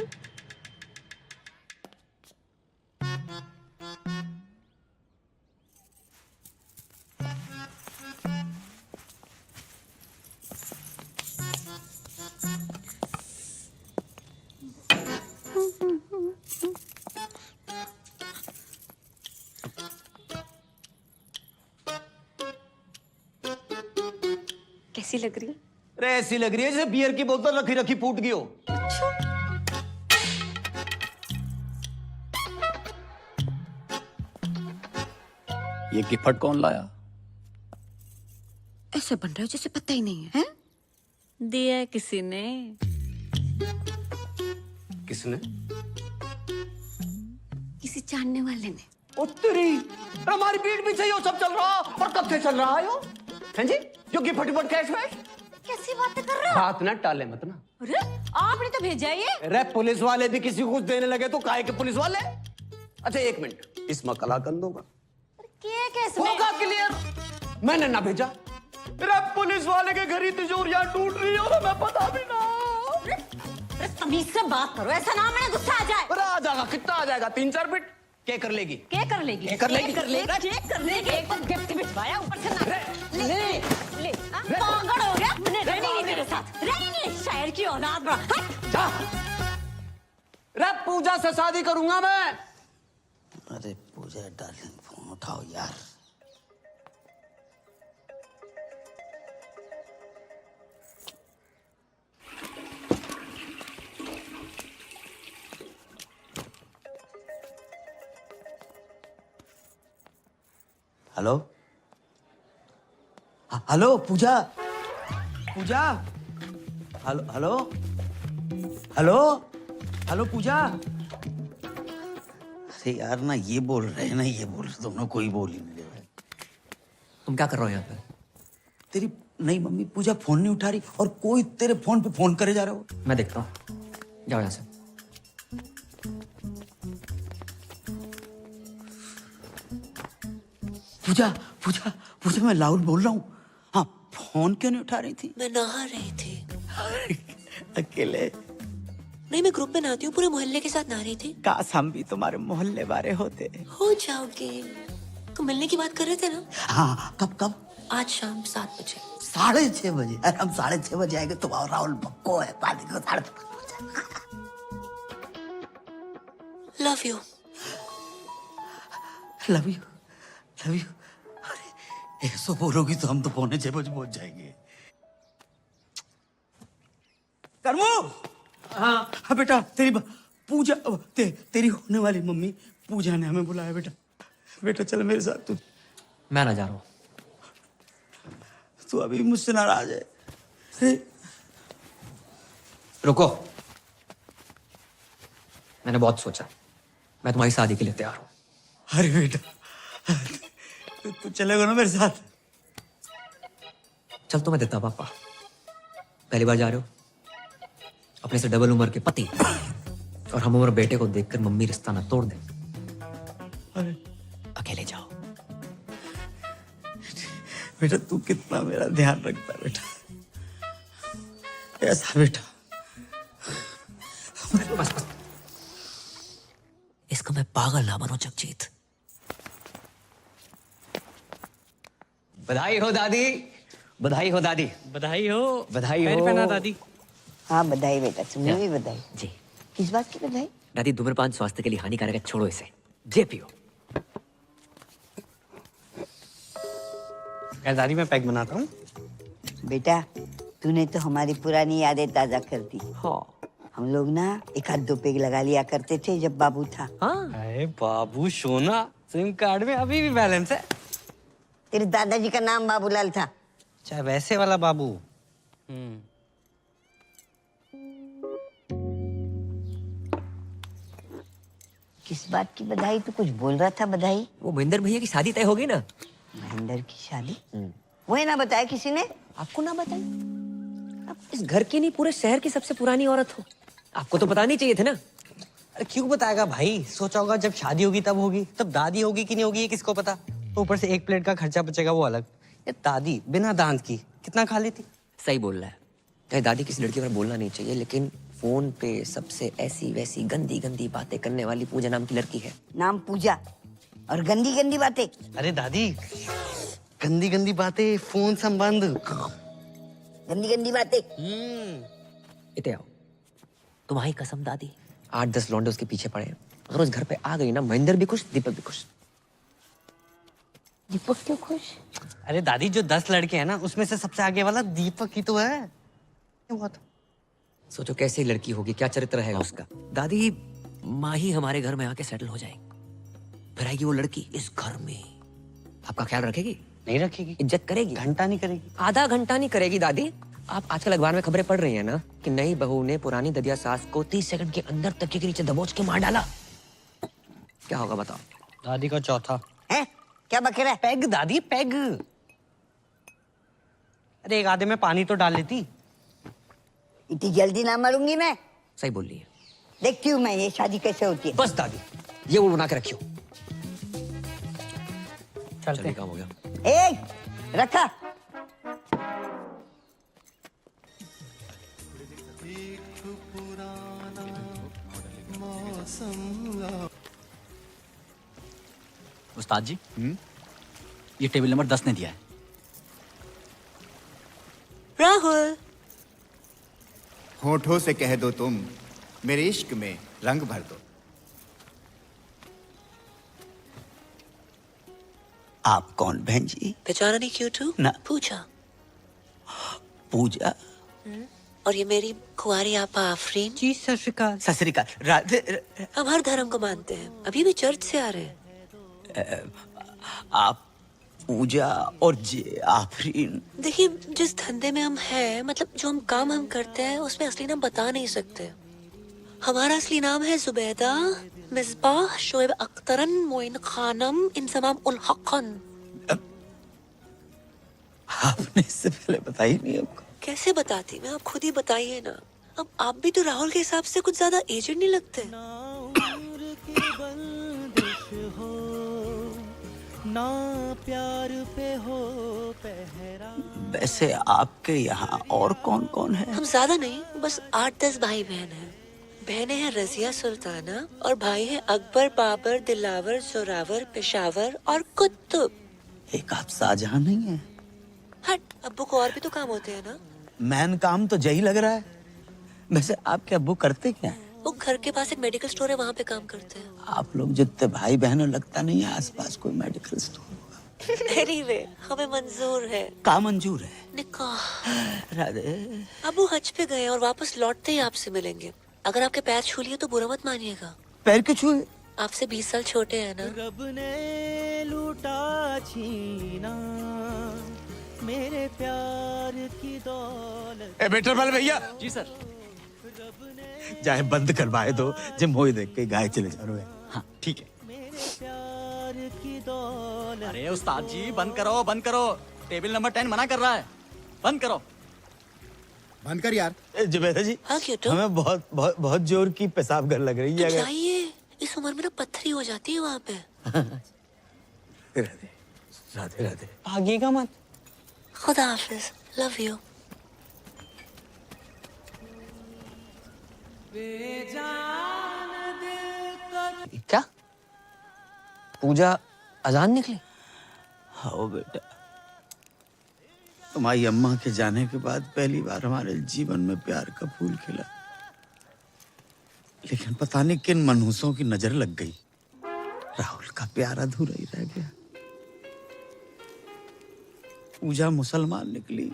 कैसी लग रही है? अरे ऐसी लग रही है जैसे बियर की बोतल रखी रखी फूट गई हो। ये गिफ्ट कौन लाया? ऐसे बन रहा है जैसे पता ही नहीं है, दिया है किसी ने। किसने? किसी जानने वाले ने। ओ तेरी, हमारी पीठ पीछे ये सब चल रहा और कब से चल रहा है यो? हैं जी? जो गिफ्ट कैश वैश? कैसी बातें कर रहे हो? बात ना टाले मत ना। अरे आपने तो भेजा ये। अरे पुलिस वाले भी किसी को कुछ देने लगे तो काहे के पुलिस वाले? अच्छा 1 मिनट, इसमें कलाकंद होगा? होगा क्लियर, मैंने ना भेजा। अरे पुलिस वाले के घर ही तिजोरियां टूट रही हो, मैं पता भी ना। अरे तमीज से बात करो, ऐसा ना मैंने गुस्सा आ जाए। अरे आ जाएगा, कितना आ जाएगा? 3-4 बिट क्या कर लेगी? क्या कर लेगी? क्या कर लेगी? क्या कर लेगी? एक बार गिफ्ट भिजवाया, ऊपर से ना ले पागल हो गया। मैंने रहनी नहीं तेरे साथ, रहनी नहीं। शायर की औलाद बड़ा। जा। रे पूजा से शादी करूंगा मैं। अरे पूजा डार्लिंग, फोन उठाओ यार। हेलो हेलो पूजा, पूजा, हेलो हेलो हेलो हेलो पूजा। अरे यार ना ये बोल रहे हैं ना ये बोल रहे, तुम लोग कोई बोल ही नहीं रहे। तुम क्या कर रहे हो यहाँ पे? तेरी नई मम्मी पूजा फोन नहीं उठा रही और कोई तेरे फोन पे फोन करे जा रहा हो। मैं देखता हूँ, जाओ यहाँ से। पूजा पूजा पूजा, मैं लाउड बोल रहा हूँ। हाँ, फोन क्यों नहीं उठा रही थी? मैं नहा रही थी। अकेले? नहीं, मैं ग्रुप में नहाती हूँ, पूरे मोहल्ले के साथ नहा रही थी। काश हम भी तुम्हारे मोहल्ले वाले होते। हो जाओगे। तो मिलने की बात कर रहे थे ना? हाँ, कब कब? आज शाम 7 बजे। 6:30 बजे? अरे हम 6:30 बजे आएंगे तो राहुल पक्को है, पानी को 6:30 बजे। Love you. Love you love you. अरे ऐसा बोलोगी तो हम तो 6:45 बजे पहुंच जाएंगे। कर्मो। हाँ बेटा, तेरी पूजा तेरी होने वाली मम्मी पूजा ने हमें बुलाया। बेटा बेटा चल मेरे साथ। तू मैं ना जा रहा हूँ। तू अभी मुझसे नाराज है? रुको, मैंने बहुत सोचा, मैं तुम्हारी शादी के लिए तैयार हूँ। अरे बेटा, तू चलेगा ना मेरे साथ? चल तुम्हें देता पापा। पहली बार जा रहे हो, अपने से डबल उम्र के पति और हम उम्र बेटे को देखकर मम्मी रिश्ता ना तोड़ दे। अरे अकेले जाओ। बेटा तू कितना मेरा ध्यान रखता है बेटा, ऐसा बेटा। बस बस, इसको मैं पागल ना बनो जगजीत। बधाई हो दादी, बधाई हो दादी। बधाई हो। बधाई पैर हो। पहना दादी। हाँ बधाई बेटा, तुम्हें भी बधाई। जी। किस बात की बधाई? दादी धूम्रपान स्वास्थ्य के लिए हानिकारक है, छोड़ो इसे, जे पियो। यार दादी मैं पैक बनाता हूँ। बेटा तूने तो हमारी पुरानी यादें ताजा कर दी। हाँ। हम लोग ना 1-2 पेग लगा लिया करते थे जब बाबू था। हाँ। अरे बाबू सोना, सिम कार्ड में अभी भी बैलेंस है। तेरे दादाजी का नाम बाबूलाल था। चाहे वैसे वाला बाबू। किस बात की बधाई? तू कुछ बोल रहा था बधाई? वो महेंद्र भैया की शादी तय हो गई ना। महेंद्र की शादी? वही ना बताया किसी ने? आपको ना बताई? आप इस घर की नहीं, पूरे शहर की सबसे पुरानी औरत हो, आपको तो पता नहीं चाहिए थे ना। अरे क्यों बताएगा भाई, सोचा होगा जब शादी होगी तब होगी, तब दादी होगी कि नहीं होगी ये किसको पता। ऊपर से 1 प्लेट का खर्चा बचेगा वो अलग। ये दादी बिना दांत की कितना खा लेती। सही बोल रहा है। चाहे दादी किसी लड़की पर बोलना नहीं चाहिए, लेकिन फोन पे सबसे ऐसी वैसी गंदी गंदी बातें करने वाली पूजा नाम की लड़की है। नाम पूजा और गंदी गंदी बातें। अरे दादी, गंदी गंदी बातें, फोन संबंध, गंदी गंदी बातें। इते आओ, तुम्हारी कसम दादी, 8-10 लौंडे उसके पीछे पड़े हैं। अगर उस घर पे आ गई ना, महेंद्र भी खुश, दीपक भी खुश। दीपक क्यों खुश? अरे दादी जो 10 लड़के हैं ना, उसमें से सबसे आगे वाला दीपक ही तो है। क्यों हुआ था? सोचो कैसी लड़की होगी, क्या चरित्र रहेगा उसका। दादी, माँ ही हमारे घर में आके सेटल हो जाएगी, फिर आएगी वो लड़की इस घर में, आपका ख्याल रखेगी? नहीं रखेगी। इज्जत करेगी? घंटा नहीं करेगी। आधा घंटा नहीं करेगी दादी। आप आजकल अखबार में खबरें पढ़ रही हैं ना कि नई बहू ने पुरानी ददिया सास को 30 सेकंड के अंदर तकिए के नीचे दबोच के मार डाला। क्या होगा बताओ? दादी का चौथा। है? क्या बक रहा है? पैग दादी, पैग। अरे एक आधे में पानी तो डाल लेती। इतनी जल्दी ना मरूंगी मैं। सही बोल रही है। देखती हूँ मैं ये शादी कैसे होती है। बस दादी, ये वो बना के रखियो। चलते काम हो गया। रखा। उस्ताद जी, ये टेबल नंबर 10 ने दिया है। राहुल, होठों से कह दो तुम, मेरे इश्क में रंग भर दो। आप कौन बहन जी? पहचाना नहीं क्यों तू? ना। पूजा। पूजा? और ये मेरी कुंवारी आपा आफरीन। जी सत श्री अकाल। सत श्री अकाल। राधे। हम हर धर्म को मानते हैं, अभी भी चर्च से आ रहे हैं। आप पूजा और जे आफरीन। देखिए, जिस धंधे में हम हैं, मतलब जो हम काम हम करते हैं, उसमें असली नाम बता नहीं सकते। हमारा असली नाम है जुबैदा मिसबाह शोएब अख्तरन मोइन खानम इंसमाम उल हक़न। आपने इससे पहले बताई नहीं हमको? कैसे बताती मैं? आप खुद ही बताइए ना। अब आप भी तो राहुल के हिसाब से कुछ ज्यादा एजेड नहीं लगते। ना प्यार पे हो पहरा। वैसे आपके यहाँ और कौन कौन है? हम ज्यादा नहीं, बस 8-10 भाई बहन हैं। बहनें हैं रजिया सुल्ताना और भाई हैं अकबर, बाबर, दिलावर, जोरावर, पेशावर और कुतुब। एक आप शाहजहां नहीं है? हट, अब्बू को और भी तो काम होते हैं ना। मैन काम तो यही लग रहा है। वैसे आपके अब्बू करते क्या है? वो घर के पास एक मेडिकल स्टोर है, वहाँ पे काम करते हैं। आप लोग जितने भाई बहनों लगता नहीं है आसपास कोई मेडिकल स्टोर। एनीवे, हमें मंजूर है। का मंजूर है? निकाह। राधे। अबू हज पे गए और वापस लौटते ही आपसे मिलेंगे। अगर आपके पैर छू लिए तो बुरा मत मानिएगा। पैर क्यों छुए? आपसे 20 साल छोटे हैं ना। रब ने लूटा छीना मेरे प्यार की दौलत। बेटर वाले भैया। जी सर। जाए बंद करवाए दो, जिम हो ही देख के गाय चले जा रहे। हाँ ठीक है। अरे उस्ताद जी बंद करो बंद करो, टेबल नंबर 10 मना कर रहा है, बंद करो। बंद कर यार। जुबैदा जी, हाँ क्यों? हमें बहुत बहुत बहुत जोर की पेशाब घर लग रही तो है। जाइए, इस उम्र में ना पत्थरी हो जाती है वहाँ पे। राधे राधे राधे। भागिएगा मत। खुदा हाफिज, लव यू। क्या पूजा अजान निकली? हाँ बेटा, तुम्हारी अम्मा के जाने के बाद पहली बार हमारे जीवन में प्यार का फूल खिला। लेकिन पता नहीं किन मनहूसों की नजर लग गई, राहुल का प्यार अधूरा ही रह गया। पूजा मुसलमान निकली,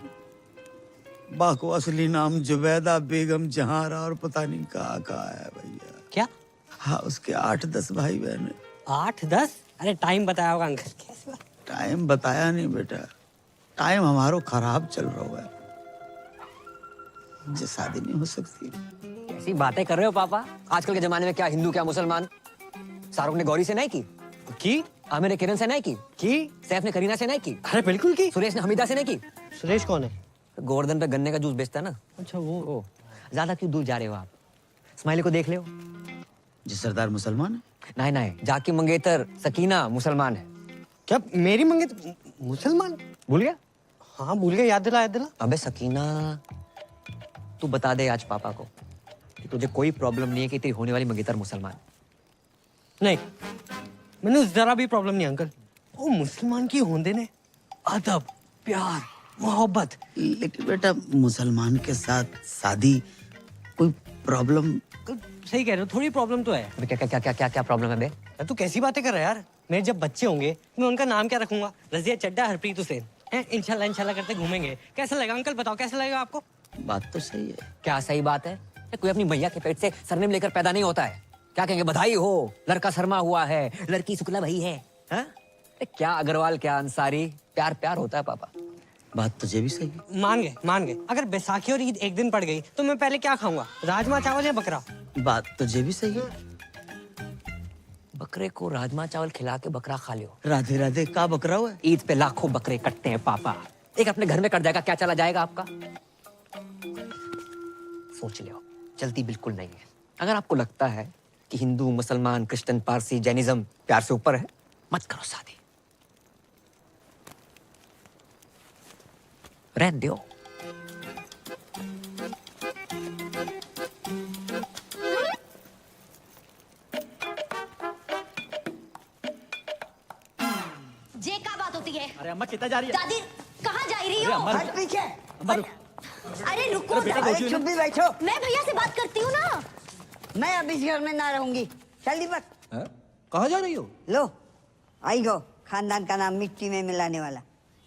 बा को असली नाम जुबैदा बेगम जहारा और पता नहीं कहाँ है भैया। क्या? हाँ, उसके 8-10 भाई बहन। 8-10? अरे टाइम बताया होगा अंकल। कैसे बात? टाइम बताया नहीं बेटा, टाइम हमारो खराब चल रहा है, मुझे शादी नहीं हो सकती। कैसी बातें कर रहे हो पापा? आजकल के जमाने में क्या हिंदू क्या मुसलमान। शाहरुख ने गौरी से नहीं की, आमिर ने किरण से नहीं की, सैफ ने करीना से नहीं की, अरे बिल्कुल की। सुरेश ने हमीदा से नहीं की। सुरेश कौन है? गोवर्धन पे गन्ने का जूस बेचता है ना। अच्छा वो। ज्यादा क्यों दूर जा रहे हो आप? स्माइली को देख ले। जी सरदार मुसलमान है? नहीं नहीं, जाकी मंगेतर सकीना मुसलमान है। क्या मेरी मंगेतर मुसलमान? भूल गया? हाँ भूल गया, याद दिला याद दिला। अबे सकीना, तू बता दे आज पापा को कि तुझे कोई प्रॉब्लम नहीं है कि तेरी होने वाली मंगेतर मुसलमान। नहीं, मैंने जरा भी प्रॉब्लम नहीं अंकल। वो मुसलमान की होंदे ने अदब, प्यार, मोहब्बत। लेकिन बेटा मुसलमान के साथ शादी कोई प्रॉब्लम? सही कह रहे हो, थोड़ी प्रॉब्लम तो है। अबे क्या क्या क्या क्या क्या प्रॉब्लम है बे? तू कैसी बातें कर रहा है यार? मेरे जब बच्चे होंगे मैं उनका नाम क्या रखूंगा? रजिया चड्डा, हरप्रीत हुसैन। हैं, इंशाल्लाह इंशाल्लाह करते घूमेंगे। कैसा लगेगा अंकल? बताओ कैसा लगेगा आपको? बात तो सही है। क्या सही बात है? कोई अपनी मैया के पेट से सरनेम लेकर पैदा नहीं होता है। क्या कहेंगे? बधाई हो, लड़का शर्मा हुआ है, लड़की शुक्ला भाई है। हाँ? क्या अग्रवाल क्या अंसारी, प्यार प्यार होता है पापा। बात तुझे भी सही है। मान गए। अगर बैसाखी और ईद एक दिन पड़ गई तो मैं पहले क्या खाऊंगा? राजमा चावल या बकरा? बात तुझे भी सही है। बकरे को राजमा चावल खिला के बकरा खा लियो। राधे राधे, का बकरा हुआ है? ईद पे लाखों बकरे कटते हैं पापा, एक अपने घर में कट जाएगा, क्या चला जाएगा आपका? सोच लियो, जल्दी बिल्कुल नहीं है। अगर आपको लगता है कि हिंदू मुसलमान क्रिश्चियन पारसी जैनिज्म प्यार से ऊपर है, मत करो शादी, रहने दो। जे का बात होती है? अरे अम्मा कितना जा रही है? दादी कहाँ जा रही हो? हट पीछे। अरे रुको, अरे चुप भी बैठो। मैं भैया से बात करती हूँ ना। मैं अब इस घर में ना रहूंगी। चल दीपक। कहाँ जा रही हो? लो आई गो, खानदान का नाम मिट्टी में मिलाने वाला।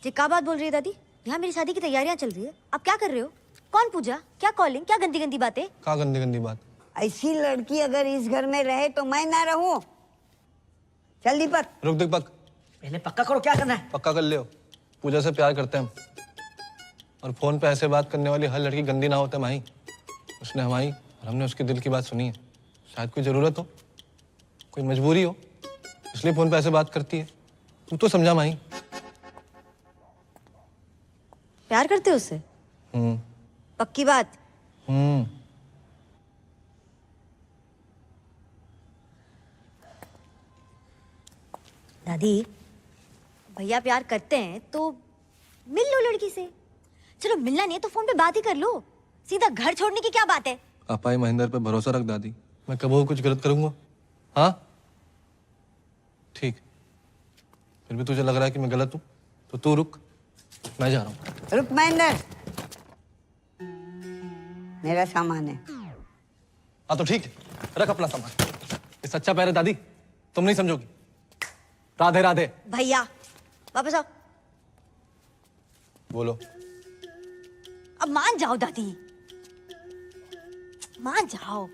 जी क्या बात बोल रही है दादी? यहाँ मेरी शादी की तैयारियां चल रही है, आप क्या कर रहे हो? कौन पूजा, क्या कॉलिंग, क्या गंदी गंदी बातें? क्या गंदी गंदी बात? ऐसी लड़की अगर इस घर में रहे तो मैं ना रहूं। चल दीपक। रुक दीपक, पहले पक्का करो क्या करना है। पक्का कर लियो, पूजा से प्यार करते हैं हम, और फोन पे ऐसे बात करने वाली हर लड़की गंदी ना होता माही। उसने हमारी और हमने उसके दिल की बात सुनी है। शायद कोई जरूरत हो, कोई मजबूरी हो, इसलिए फोन पे ऐसे बात करती है। तू तो समझा माही। प्यार करते हो उससे? पक्की बात? दादी भैया प्यार करते हैं तो मिल लो लड़की से। चलो मिलना नहीं है तो फोन पे बात ही कर लो। सीधा घर छोड़ने की क्या बात है? पापा ही महेंद्र पे भरोसा रख दादी, मैं कभी कुछ गलत करूंगा? हाँ ठीक, फिर भी तुझे लग रहा है कि मैं गलत हूँ तो तू रुक, मैं जा रहा हूँ। रुक महेंद्र, मेरा सामान है। हाँ तो ठीक है, रख अपना सामान। ये सच्चा प्यार है दादी, तुम नहीं समझोगी। राधे राधे। भैया वापस आओ। बोलो। अब मान जाओ दादी, मान जाओ।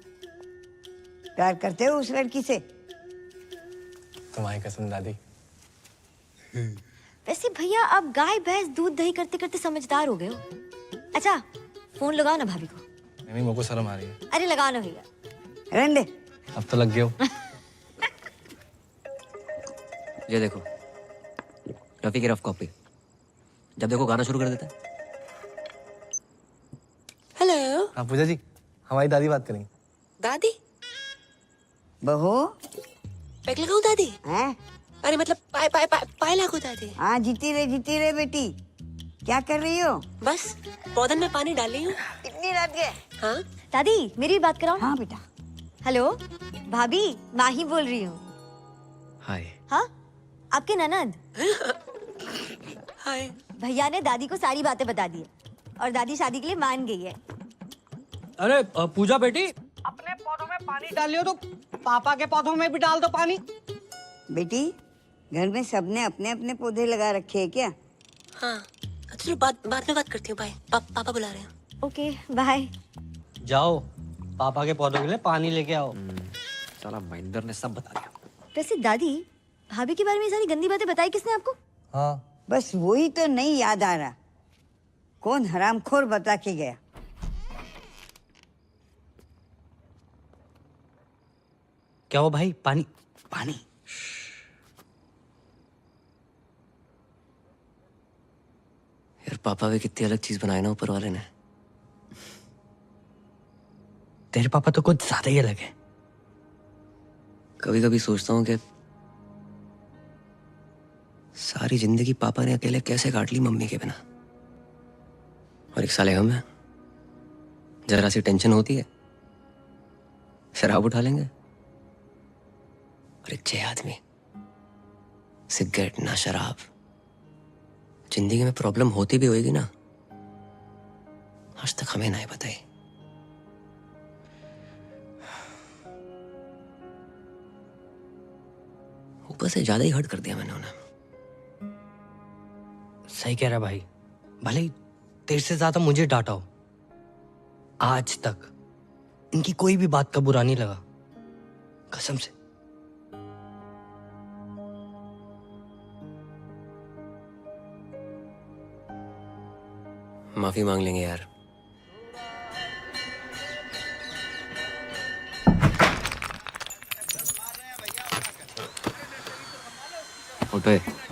प्यार करते हो उस लड़की से? तुम्हारी कसम दादी। वैसे भैया अब गाय भैंस दूध दही करते करते समझदार हो गए हो। अच्छा फोन लगाओ ना भाभी को। नहीं मेरे को शर्म आ रही है। अरे लगाओ ना भैया। रहने दे। अब तो लग गया हो। ये देखो रफी की रफ कॉपी, जब देखो गाना शुरू कर देता है। हेलो। हाँ पूजा जी, हमारी दादी बात करेंगी। दादी? बहू पैक लगाऊं दादी? हैं? अरे मतलब पाए लागू दादी। हाँ जीती रहे बेटी। क्या कर रही हो? बस पौधन में पानी डाल रही हूँ। इतनी रात के? हाँ दादी मेरी बात कराओ। हाँ बेटा। हेलो भाभी, माही बोल रही हूँ। हाय। हाँ आपके ननद। हाय। भैया ने दादी को सारी बातें बता दी है और दादी शादी के लिए मान गई है। अरे पूजा बेटी, अपने पौधों में पानी डाल लियो तो पापा के पौधों में भी डाल दो पानी। बेटी घर में सबने अपने अपने पौधे लगा रखे हैं क्या? हाँ चलो बाद में बात करती हूँ। बाय। पापा बुला रहे हैं। Okay bye. जाओ पापा के पौधों के लिए पानी लेके आओ। साला महेंद्र ने सब बता दिया। वैसे दादी भाभी के बारे में ये सारी गंदी बातें बताई किसने आपको? हाँ बस वही तो नहीं याद आ रहा, कौन हरामखोर बता के गया। क्या हो भाई? पानी पानी। यार पापा भी कितनी अलग चीज बनाए ना ऊपर वाले ने। तेरे पापा तो कुछ ज्यादा ही अलग है। कभी कभी सोचता हूँ कि सारी जिंदगी पापा ने अकेले कैसे काट ली मम्मी के बिना। और एक साले हम हैं, जरा सी टेंशन होती है शराब उठा लेंगे। और एक 6 आदमी, सिगरेट ना शराब। जिंदगी में प्रॉब्लम होती भी होगी ना, आज तक हमें नहीं बताई। ऊपर से ज्यादा ही हर्ट कर दिया मैंने उन्हें। सही कह रहा भाई, भले ही तेरे से ज्यादा मुझे डांटा हो, आज तक इनकी कोई भी बात का बुरा नहीं लगा, कसम से। माफी मांग लेंगे यार। फोटो है।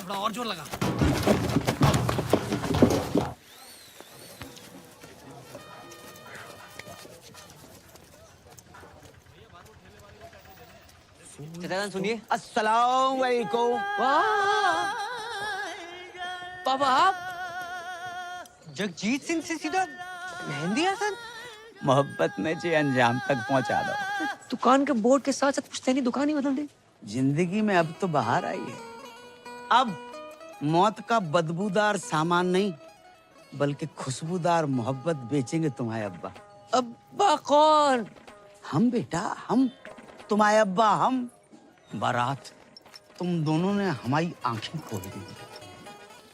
थोड़ा और जोर लगा। सुनिए। अस्सलाम वालेकुम। पापा आप जगजीत सिंह से सीधा मेहंदी हसन? मोहब्बत में जे अंजाम तक पहुंचा दो। दुकान के बोर्ड के साथ साथ पुश्तैनी नहीं दुकान ही बदल दी। जिंदगी में अब तो बाहर आई है। अब मौत का बदबूदार सामान नहीं बल्कि खुशबूदार मोहब्बत बेचेंगे तुम्हारे अब्बा। अब्बा कौन? हम बेटा, हम तुम्हारे अब्बा। हम बारात, तुम दोनों ने हमारी आंखें खोल दी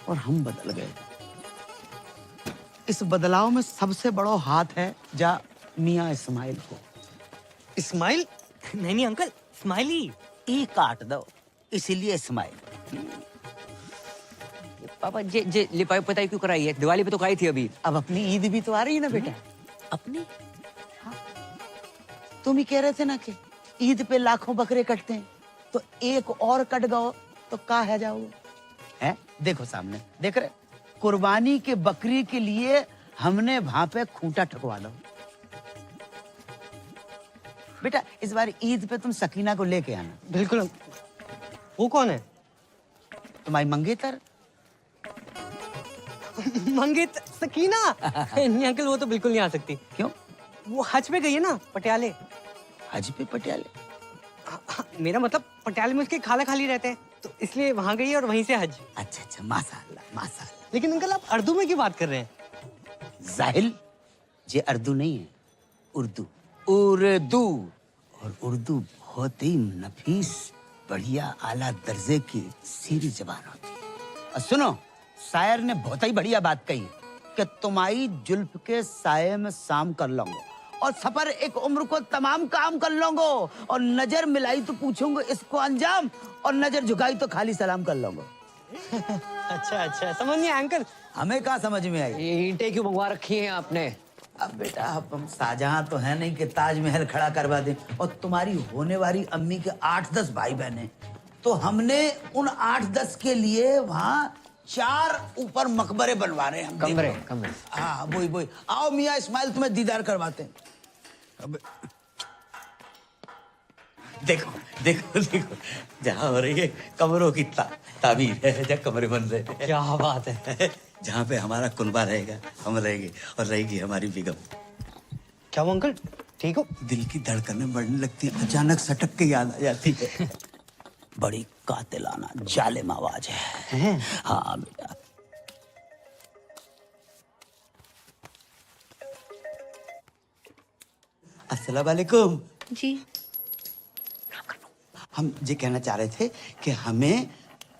और हम बदल गए। इस बदलाव में सबसे बड़ा हाथ है जा मियाँ इस्माइल को। इस्माइल? नहीं अंकल, स्माइली। ई काट दो, इसीलिए इस्माइल। पापा जे लिपाई पताई क्यों कराई है? दिवाली पे तो कराई थी अभी। अब अपनी ईद भी तो आ रही है ना बेटा। अपनी? तुम ही कह रहे थे ना कि ईद पे लाखों बकरे कटते हैं, तो एक और कट गओ तो का है जाओगे? हैं? देखो सामने, देख रहे? कुर्बानी के बकरी के लिए हमने वहां पे खूंटा ठकवा लो। बेटा इस बार ईद पे तुम सकीना को लेके आना। बिल्कुल। वो कौन है? तुम्हारी मंगेतर। मंगेतर सकीना? नहीं अंकल, वो तो बिल्कुल नहीं आ सकती। क्यों? वो हज पे गई है ना, पटियाले। हज पे पटियाले? मेरा मतलब पटियाले में उसके खाला खाली रहते हैं, तो इसलिए वहां गई है और वहीं से हज। अच्छा अच्छा, माशाअल्लाह माशाअल्लाह। लेकिन अंकल आप उर्दू में क्यों बात कर रहे हैं? जाहिल, ये उर्दू नहीं है, उर्दू। उर्दू। और उर्दू बहुत ही नफीस, बढ़िया, आला दर्जे की सीरी जबान होती है। और सुनो, शायर ने बहुत ही बढ़िया बात कही कि तुम्हारी जुल्फ के साये में शाम कर लूंगा और सफर एक उम्र को तमाम काम कर लूंगा, और नजर मिलाई तो पूछूंगा इसको अंजाम, और नजर झुकाई तो खाली सलाम कर लूंगा। अच्छा अच्छा, समझ नहीं आया अंकल। हमें कहाँ समझ में आई? ये ईंटें क्यों मंगवा रखी हैं आपने? अब बेटा हम शाहजहां तो है नहीं कि ताजमहल खड़ा करवा दें, और तुम्हारी होने वाली अम्मी के 8-10 भाई बहन, तो हमने उन 8-10 के लिए वहाँ 4 ऊपर मकबरे बनवा रहे हैं हम। कमरे कमरे। हाँ वही वही। आओ मियाँ इस्माइल, तुम्हें दीदार करवाते हैं। अब देखो देखो देखो, जहाँ हो रही है कमरों की ताबीर है, जहाँ कमरे बन रहे हैं। क्या बात है। जहाँ पे हमारा कुनबा रहेगा हम रहेंगे, और रहेगी हमारी बेगम। क्या वो अंकल ठीक हो? दिल की धड़कनें बढ़ने लगती हैं, अचानक सटक के याद आ जाती है। बड़ी कातिलाना जालिम आवाज है। हाँ बेटा। अस्सलाम वालेकुम। जी। हम ये कहना चाह रहे थे कि हमें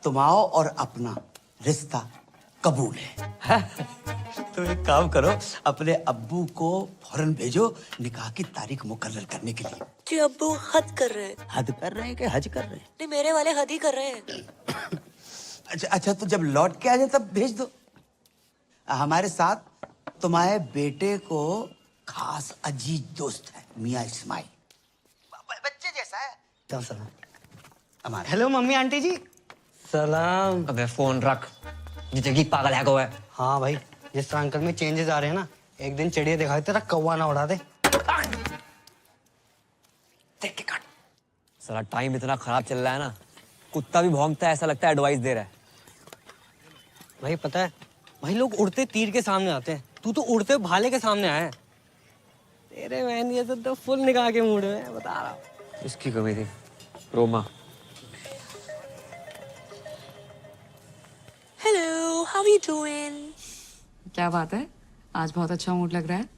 तुम्हारा और अपना रिश्ता कबूल है। तो एक काम करो, अपने अब्बू को फौरन भेजो निकाह की तारीख मुकर्रर करने के लिए। जी अब्बू हद कर रहे हैं। हद कर रहे हैं कि हज कर रहे हैं? नहीं, मेरे वाले हद ही कर रहे हैं। अच्छा अच्छा, तो जब लौट के आ जाए तब भेज दो। हमारे साथ तुम्हारे बेटे को खास अजीज दोस्त है, मियाँ इस्माइल, बच्चे जैसा है। हमारा। हेलो मम्मी आंटी जी। सलाम। अबे फोन रख, जिंदगी पागल है को है। हाँ भाई, जिस तरह अंकल में चेंजेस आ रहे हैं ना, एक दिन चिड़िया दिखाई तेरा कौवा ना उड़ा दे। देख के काट। साला टाइम इतना खराब चल रहा है ना, कुत्ता भी भौंकता है, ऐसा लगता है एडवाइस दे रहा है। भाई पता है, भाई लोग उड़ते तीर के सामने आते हैं, तू तो उड़ते भाले के सामने आया है। तेरे बहन ये तो फुल निकाह के मूड में बता रहा हूँ। इसकी कमी थी Roma. Hello, how are you doing? क्या बात है, आज बहुत अच्छा मूड लग रहा है।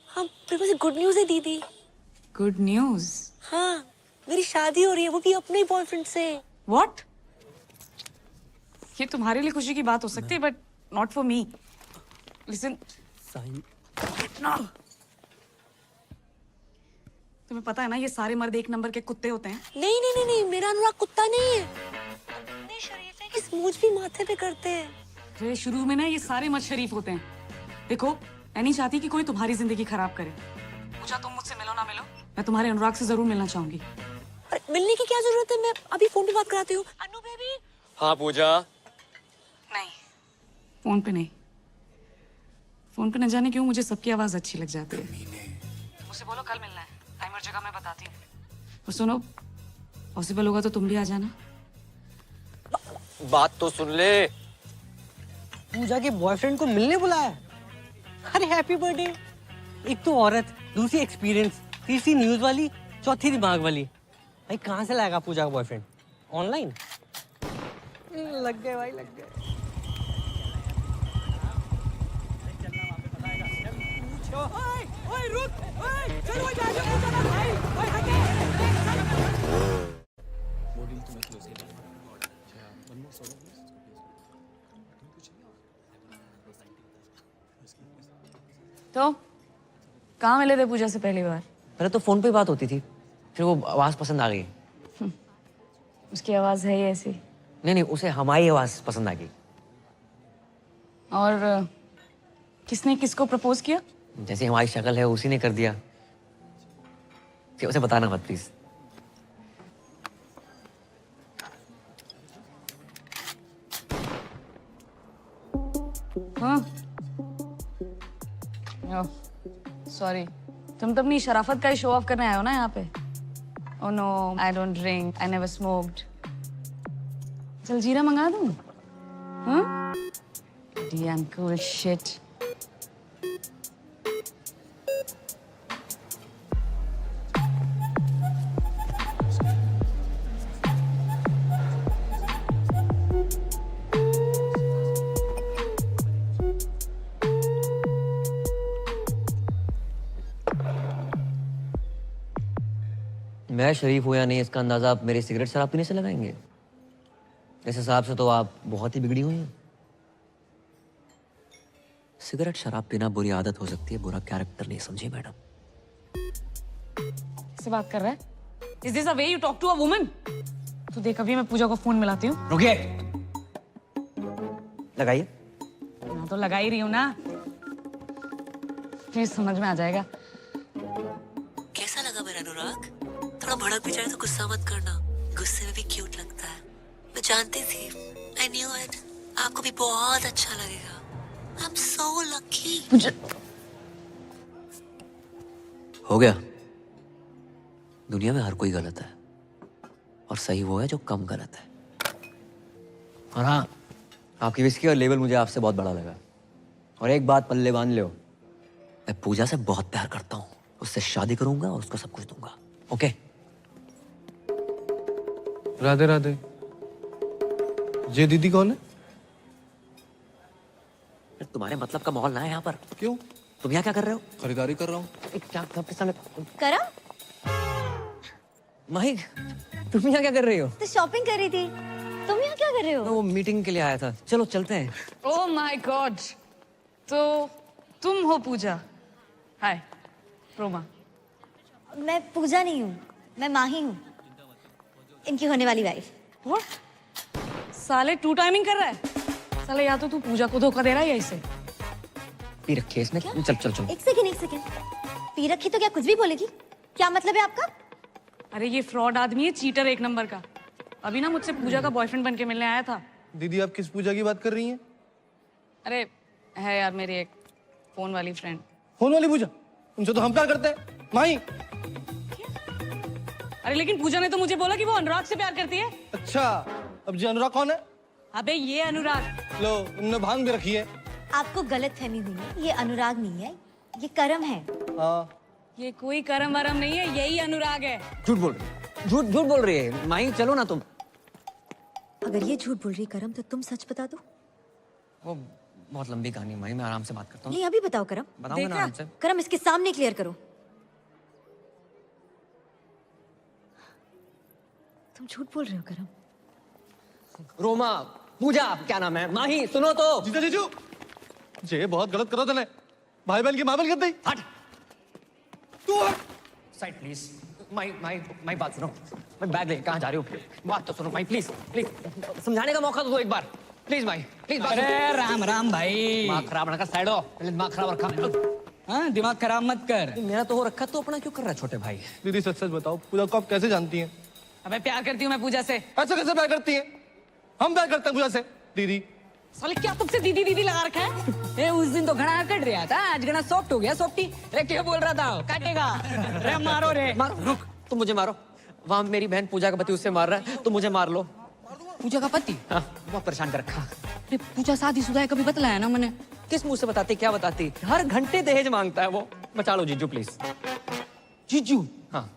हाँ, मेरे पास गुड न्यूज़ है दीदी। Good news? हाँ, मेरी शादी हो रही है, वो भी अपने बॉयफ्रेंड से। व्हाट? ये तुम्हारे लिए खुशी की बात हो सकती है, but not for me. Listen, तुम्हें पता है ना, ये सारे मर्द एक नंबर के कुत्ते होते हैं। नहीं नहीं नहीं नहीं, मेरा अनुराग कुत्ता नहीं है। इतने शरीफ है कि स्मूच भी माथे पे करते हैं। फिर शुरू में ना ये सारे मर्द शरीफ होते हैं। देखो, मैं नहीं चाहती कि कोई तुम्हारी जिंदगी खराब करे। पूजा, तुम मुझसे मिलो ना मिलो, मैं तुम्हारे अनुराग से जरूर मिलना चाहूंगी। अरे मिलने की क्या जरूरत है, मैं अभी फोन पे बात कराती हूँ। अनु बेबी। हाँ पूजा। नहीं, फोन पे नहीं। फोन पे न जाने क्यों मुझे सबकी आवाज अच्छी लग जाती है। मुझसे बोलो कल मिलना है, टाइम और जगह मैं बताती हूँ। और सुनो, पॉसिबल होगा तो तुम भी आ जाना। बात तो सुन ले। पूजा के बॉयफ्रेंड को मिलने बुलाया। अरे हैप्पी बर्थडे। एक तो औरत, दूसरी एक्सपीरियंस, तीसरी न्यूज वाली, चौथी दिमाग वाली। भाई कहाँ से लाएगा पूजा का बॉयफ्रेंड? ऑनलाइन? लग गए भाई, लग गए। ओए रुक, ओए चलो जा जा पूजा ना भाई, ओए हटे। तो कहाँ मिले थे पूजा से पहली बार? पहले तो फोन पे बात होती थी, फिर वो आवाज पसंद आ गई। उसकी आवाज है ही ऐसी। नहीं नहीं, उसे हमारी आवाज पसंद आ गई। और किसने किसको प्रपोज किया? जैसे हमारी शक्ल है उसी ने कर दिया। कि उसे बताना मत प्लीज। हाँ सॉरी, तुम तो अपनी शराफत का ही शो ऑफ करने आए हो ना यहाँ पे। Oh no, I don't drink, I never smoked. चल जीरा मंगा दूँ? हाँ? Damn cool shit. मैं शरीफ हूं या नहीं इसका अंदाजा आप मेरी सिगरेट शराब पीने से लगाएंगे? इस हिसाब से तो आप बहुत ही बिगड़ी हुई हैं। सिगरेट शराब पीना बुरी आदत हो सकती है, बुरा कैरेक्टर नहीं, समझिए मैडम। किससे बात कर रहा है? Is this a way you talk to a woman? तो देख, अभी मैं पूजा को फोन मिलाती हूँ। रुकिए, लगाइए। मैं तो लगा ही रही हूँ ना, प्लीज समझ में आ जाएगा। कैसा लगा मेरा अनुराग? थोड़ा भड़क भी जाए तो गुस्सा मत करना, गुस्से में भी क्यूट लगता है। मैं जानती थी, I knew it, आपको भी बहुत अच्छा लगेगा। I'm so lucky। हो गया। दुनिया में हर कोई गलत है और सही वो है जो कम गलत है। और हाँ, आपकी विस्की और लेवल मुझे आपसे बहुत बड़ा लगा। और एक बात पल्ले बांध लो, मैं पूजा से बहुत प्यार करता हूँ, उससे शादी करूंगा और उसको सब कुछ दूंगा। ओके? राधे राधे। ये दीदी कौन है? तुम्हारे मतलब का माहौल ना है यहाँ पर। क्यों? तुम यहाँ क्या कर रहे हो? खरीदारी कर रहा हूँ। क्या सबके सामने करा? माही, तुम यहाँ क्या कर रही हो? तो शॉपिंग कर रही थी। तुम यहाँ क्या कर रहे हो? मैं वो मीटिंग के लिए आया था। चलो चलते हैं। ओह माय गॉड, तो तुम हो पूजा? हाय रोमा। मैं पूजा नहीं हूँ, मैं माही हूँ, इनकी होने वाली वाइफ। व्हाट? साले टू टाइमिंग कर रहा है साले। या तो तू पूजा को धोखा दे रहा है या इसे। पी रखी है इसने। चल चल चल। एक सेकंड। पी रखी तो क्या कुछ भी बोलेगी? क्या मतलब है आपका? अरे ये फ्रॉड आदमी है, चीटर एक नंबर का। अभी ना मुझसे पूजा का बॉयफ्रेंड बन के मिलने आया था। दीदी आप किस पूजा की बात कर रही हैं? अरे है यार, मेरी एक फोन वाली फ्रेंड। फोन वाली पूजा? उनसे तो हम प्यार करते हैं माही। अरे लेकिन पूजा ने तो मुझे बोला कि वो अनुराग से प्यार करती है। अच्छा, अब जी अनुराग कौन है? अबे ये अनुराग। लो, उनने भांग भी रखी है। आपको गलत फहमी हुई है, ये अनुराग नहीं है, ये करम है। हाँ। ये कोई करम वरम नहीं है, यही अनुराग है। झूठ बोल रही है, झूठ बोल रही है। माही चलो ना तुम। अगर ये झूठ बोल रही करम तो तुम सच बता दो। वो बहुत लंबी कहानी माही, मैं आराम से बात करता हूँ। नहीं अभी बताओ करम। बताऊंगा ना आराम से। करम इसके सामने क्लियर करो। तुम झूठ बोल रहे हो करम। रोमा, पूजा, क्या नाम है? माही सुनो तो। जीजा जीजू, ये बहुत गलत करो तूने। भाई बहन की मामल कर दी। हट। तू साइड प्लीज। माई बात सुनो। मैं बैग लेके कहाँ जा रही हूँ? बात तो सुनो माई, प्लीज प्लीज समझाने का मौका तो दो एक बार। प्लीज भाई प्लीज। अरे राम राम भाई। दिमाग खराब ना कर, साइड हो। पहले दिमाग खराब रखा। हाँ दिमाग खराब मत कर। मेरा तो हो रखा, तो अपना क्यों कर रहा है छोटे भाई? दीदी सच सच बताओ, पूजा को आप कैसे जानती हैं? अबे प्यार करती हूँ मैं पूजा से। ऐसा कैसे प्यार करती हैं? हम प्यार करते हैं पूजा से। दीदी साले क्या तुमसे दीदी दीदी लगा रखा है? ए उस दिन तो घना कट रहा था, आज घना सॉफ्ट हो गया। सॉफ्टी अरे क्या बोल रहा था? काटेगा। अरे मारो रे। मारो, रुक, तुम मुझे मारो। वहां मेरी बहन पूजा का पति उससे मार रहा है, तुम मुझे मार लो। पूजा का पति? हाँ, बहुत परेशान कर रखा। अरे पूजा शादीशुदा है, कभी बतलाया ना मैंने। किस मुंह से बताती, क्या बताती? हर घंटे दहेज मांगता है वो। बचा लो जीजू प्लीज। जीजू? हाँ।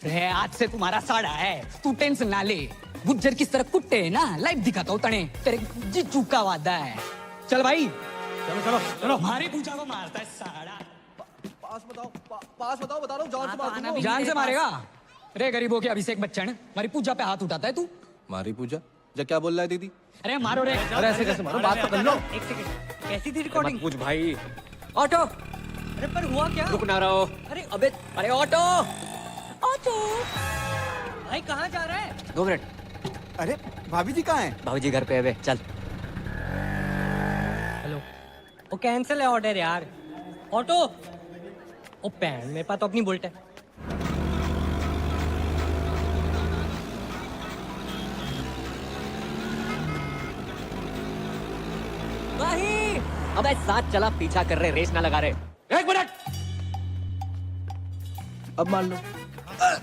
अरे आज से तुम्हारा साड़ा है, तू टेंशन ना ले। गुज्जर किस तरह कुट्टे है ना, लाइव दिखाता हूँ तने। तेरे जीजू का वादा है। चल भाई चलो चलो चलो। हमारी पूजा को मारता है साड़ा। पास बताओ, बता रहा हूँ, जान से मार दूंगा। जान से मारेगा? अरे गरीबों के अभिषेक बच्चन, हमारी पूजा पे हाथ उठाता है तू। मारी पूजा? जब क्या बोल रहा है दीदी? अरे मारो रे। अरे ऐसे कैसे मारो, बात तो कर लो। एक सेकंड, कैसी थी रिकॉर्डिंग? पूछ भाई। ऑटो। अरे पर हुआ क्या? रुक ना रहो। अरे अबे अरे ऑटो। ऑटो भाई कहाँ जा रहा है? 2 मिनट। अरे भाभी जी कहाँ हैं? भाभी जी घर पे है बे, चल। हेलो, वो कैंसिल है ऑर्डर यार। ऑटो ओ पैन, मेरे पास तो अपनी बुलेट है। अबे साथ चला पीछा कर रहे, रेस ना लगा रहे। 1 मिनट। अब मान लो।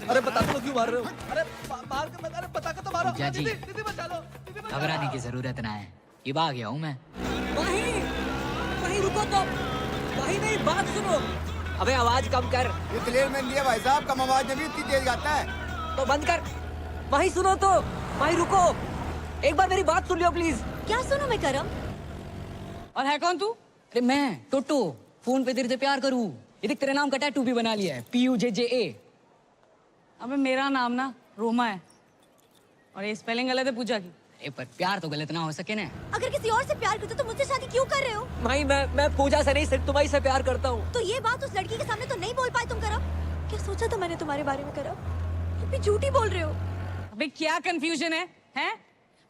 अरे बता दो क्यों मार रहे हो? अरे मार के अरे बता के तो मारो। जीजा जी। दीदी बचा लो। घबराने की जरूरत ना है, ये आ गया हूँ मैं। भाई रुको तो, भाई मेरी बात सुनो। अबे आवाज कम कर। ये क्लियर मैन दिया भाई साहब, कम आवाज में भी इतनी तेज गाता है। तो बंद कर। भाई सुनो तो, भाई रुको, एक बार मेरी बात सुन लियो प्लीज। क्या सुनो मैं करम? और है कौन तू? अरे मैं टोटो, फोन पे तेरे से प्यार करूँ। ये देख तेरे नाम का टैटू भी बना लिया है, PUJJA। अबे मेरा नाम ना रोमा है, और ये स्पेलिंग गलत है पूजा की। अरे पर प्यार तो गलत ना हो सके ना। अगर किसी और से प्यार करते तो मुझसे शादी क्यों कर रहे हो? भाई मैं पूजा से नहीं, सिर्फ तुम्हारी से प्यार करता हूँ। तो ये बात उस लड़की के सामने तो नहीं बोल पाए तुम करम? क्या सोचा था मैंने तुम्हारे बारे में करम? तुम भी झूठी बोल रहे हो। अबे क्या कंफ्यूजन है? हैं?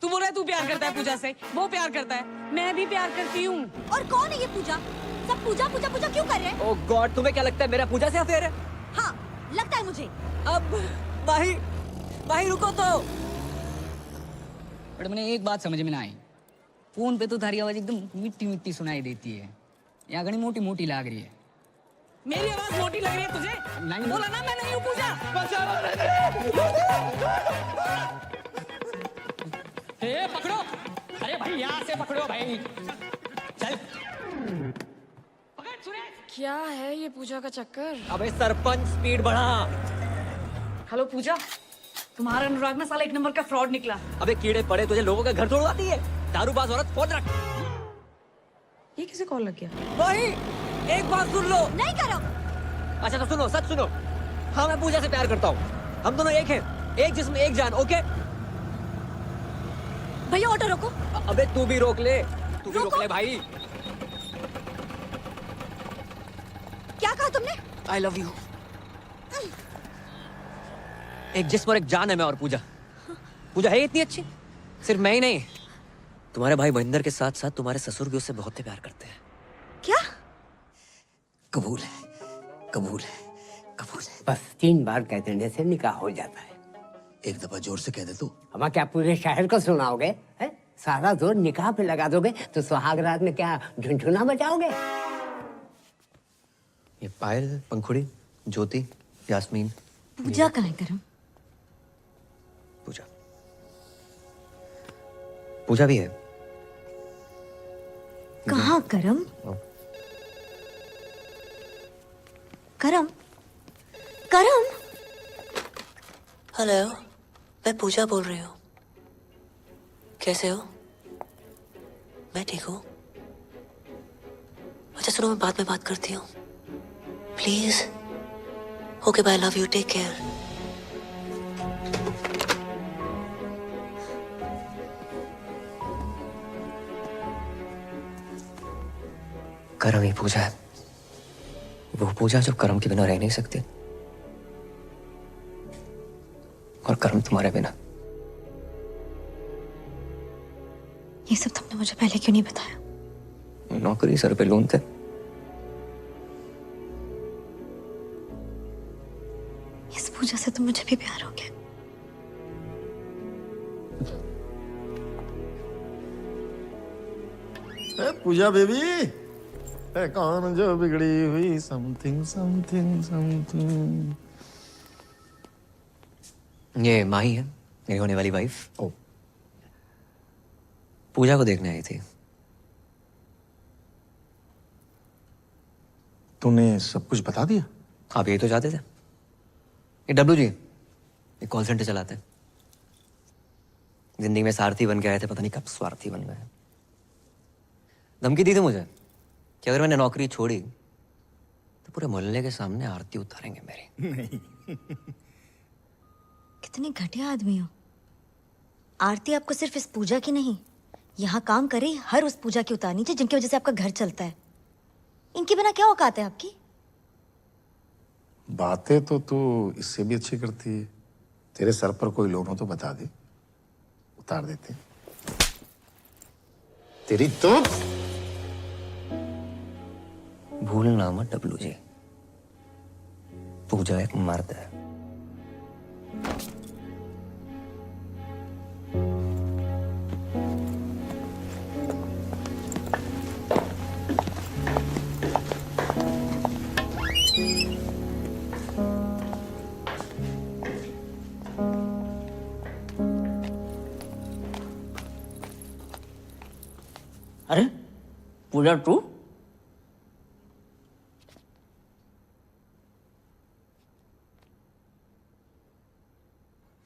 तू बोल रहा है तू प्यार करता है पूजा से, वो प्यार करता है, मैं भी प्यार करती हूँ। और कौन है ये पूजा? सब पूजा पूजा पूजा क्यों कर रहे हैं? ओह गॉड, तुम्हें क्या लगता है मेरा पूजा से अफेयर है? हाँ लगता है मुझे। अब भाई रुको तो। बट मैंने एक बात समझ में ना आई, फोन पे तो थारी आवाज एकदम मिट्टी मिट्टी सुनाई देती है, यहाँ घनी मोटी मोटी लग रही है। मेरी आवाज मोटी लग रही है तुझे? नहीं बोला ना मैं नहीं हूँ पूजा। ए पकड़ो, अरे भाई यहाँ से पकड़ो भाई, चल पकड़ सुरेश। क्या है ये पूजा का चक्कर? अबे सरपंच स्पीड बढ़ा। हेलो पूजा, तुम्हारा अनुराग ना साला 1 नंबर का फ्रॉड निकला। अबे कीड़े पड़े तुझे, लोगों का घर तोड़वाती है, दारूबाज औरत। फोन रख। ये किसे कॉल लग गया? भाई एक बात सुन लो। नहीं करो। अच्छा तो सुनो, सच सुनो। हाँ मैं पूजा से प्यार करता हूँ, हम दोनों एक हैं, एक जिस्म एक जान। ओके भैया ऑटो रोको। अबे तू भी रोक ले, तू भी रोक ले भाई। क्या कहा तुमने? I love you. एक जिस्म और एक जान है मैं और पूजा। पूजा है इतनी अच्छी, सिर्फ मैं ही नहीं, तुम्हारे भाई महेंद्र के साथ साथ तुम्हारे ससुर भी उससे बहुत प्यार करते हैं। क्या? कबूल है, कबूल है, कबूल है। बस 3 बार कह देने से निकाह हो जाता है। एक दफा जोर से कह दे तू। हम क्या पूरे शहर को सुनाओगे? है? सारा जोर निकाह पे लगा दोगे तो सुहाग रात में क्या झुनझुना बजाओगे? ये पायल, पंखुड़ी, ज्योति, यास्मीन। पूजा कहाँ है करम? पूजा पूजा भी है। कहाँ करम? करम करम। हेलो, मैं पूजा बोल रही हूँ। कैसे हो? मैं ठीक हूँ। अच्छा सुनो, मैं बाद में बात करती हूँ please. Okay bye, love you, take care. करम ही पूजा है, वो पूजा जो करम के बिना रह नहीं सकती, और करम तुम्हारे बिना। ये सब तुमने मुझे पहले क्यों नहीं बताया? नौकरी सर पे लोन थे। इस पूजा से तो मुझे भी प्यार हो गया। पूजा बेबी, कौन जो बिगड़ी हुई समथिंग समथिंग समथिंग। ये माही है, मेरी होने वाली वाइफ। ओ पूजा को देखने आई थी। तूने सब कुछ बता दिया? आप यही तो चाहते थे। ये डब्लू जी एक कॉल सेंटर चलाते हैं, जिंदगी में सारथी बन के आए थे, पता नहीं कब स्वार्थी बन गए। धमकी दी थी मुझे कि अगर मैंने नौकरी छोड़ी तो पूरे मोहल्ले के सामने आरती उतारेंगे मेरी। नहीं। कितने घटिया आदमी हो। आरती आपको सिर्फ इस पूजा की नहीं, यहाँ काम करे हर उस पूजा की उतारनी चाहिए जिनकी वजह से आपका घर चलता है। इनके बिना क्या औकात है आपकी? बातें तो तू इससे भी अच्छी करती है। तेरे सर पर कोई लोन हो तो बता दे, उतार देते। तेरी तो भूलना मत डब्लू जी, पूजा एक मर्द है। पूजा तू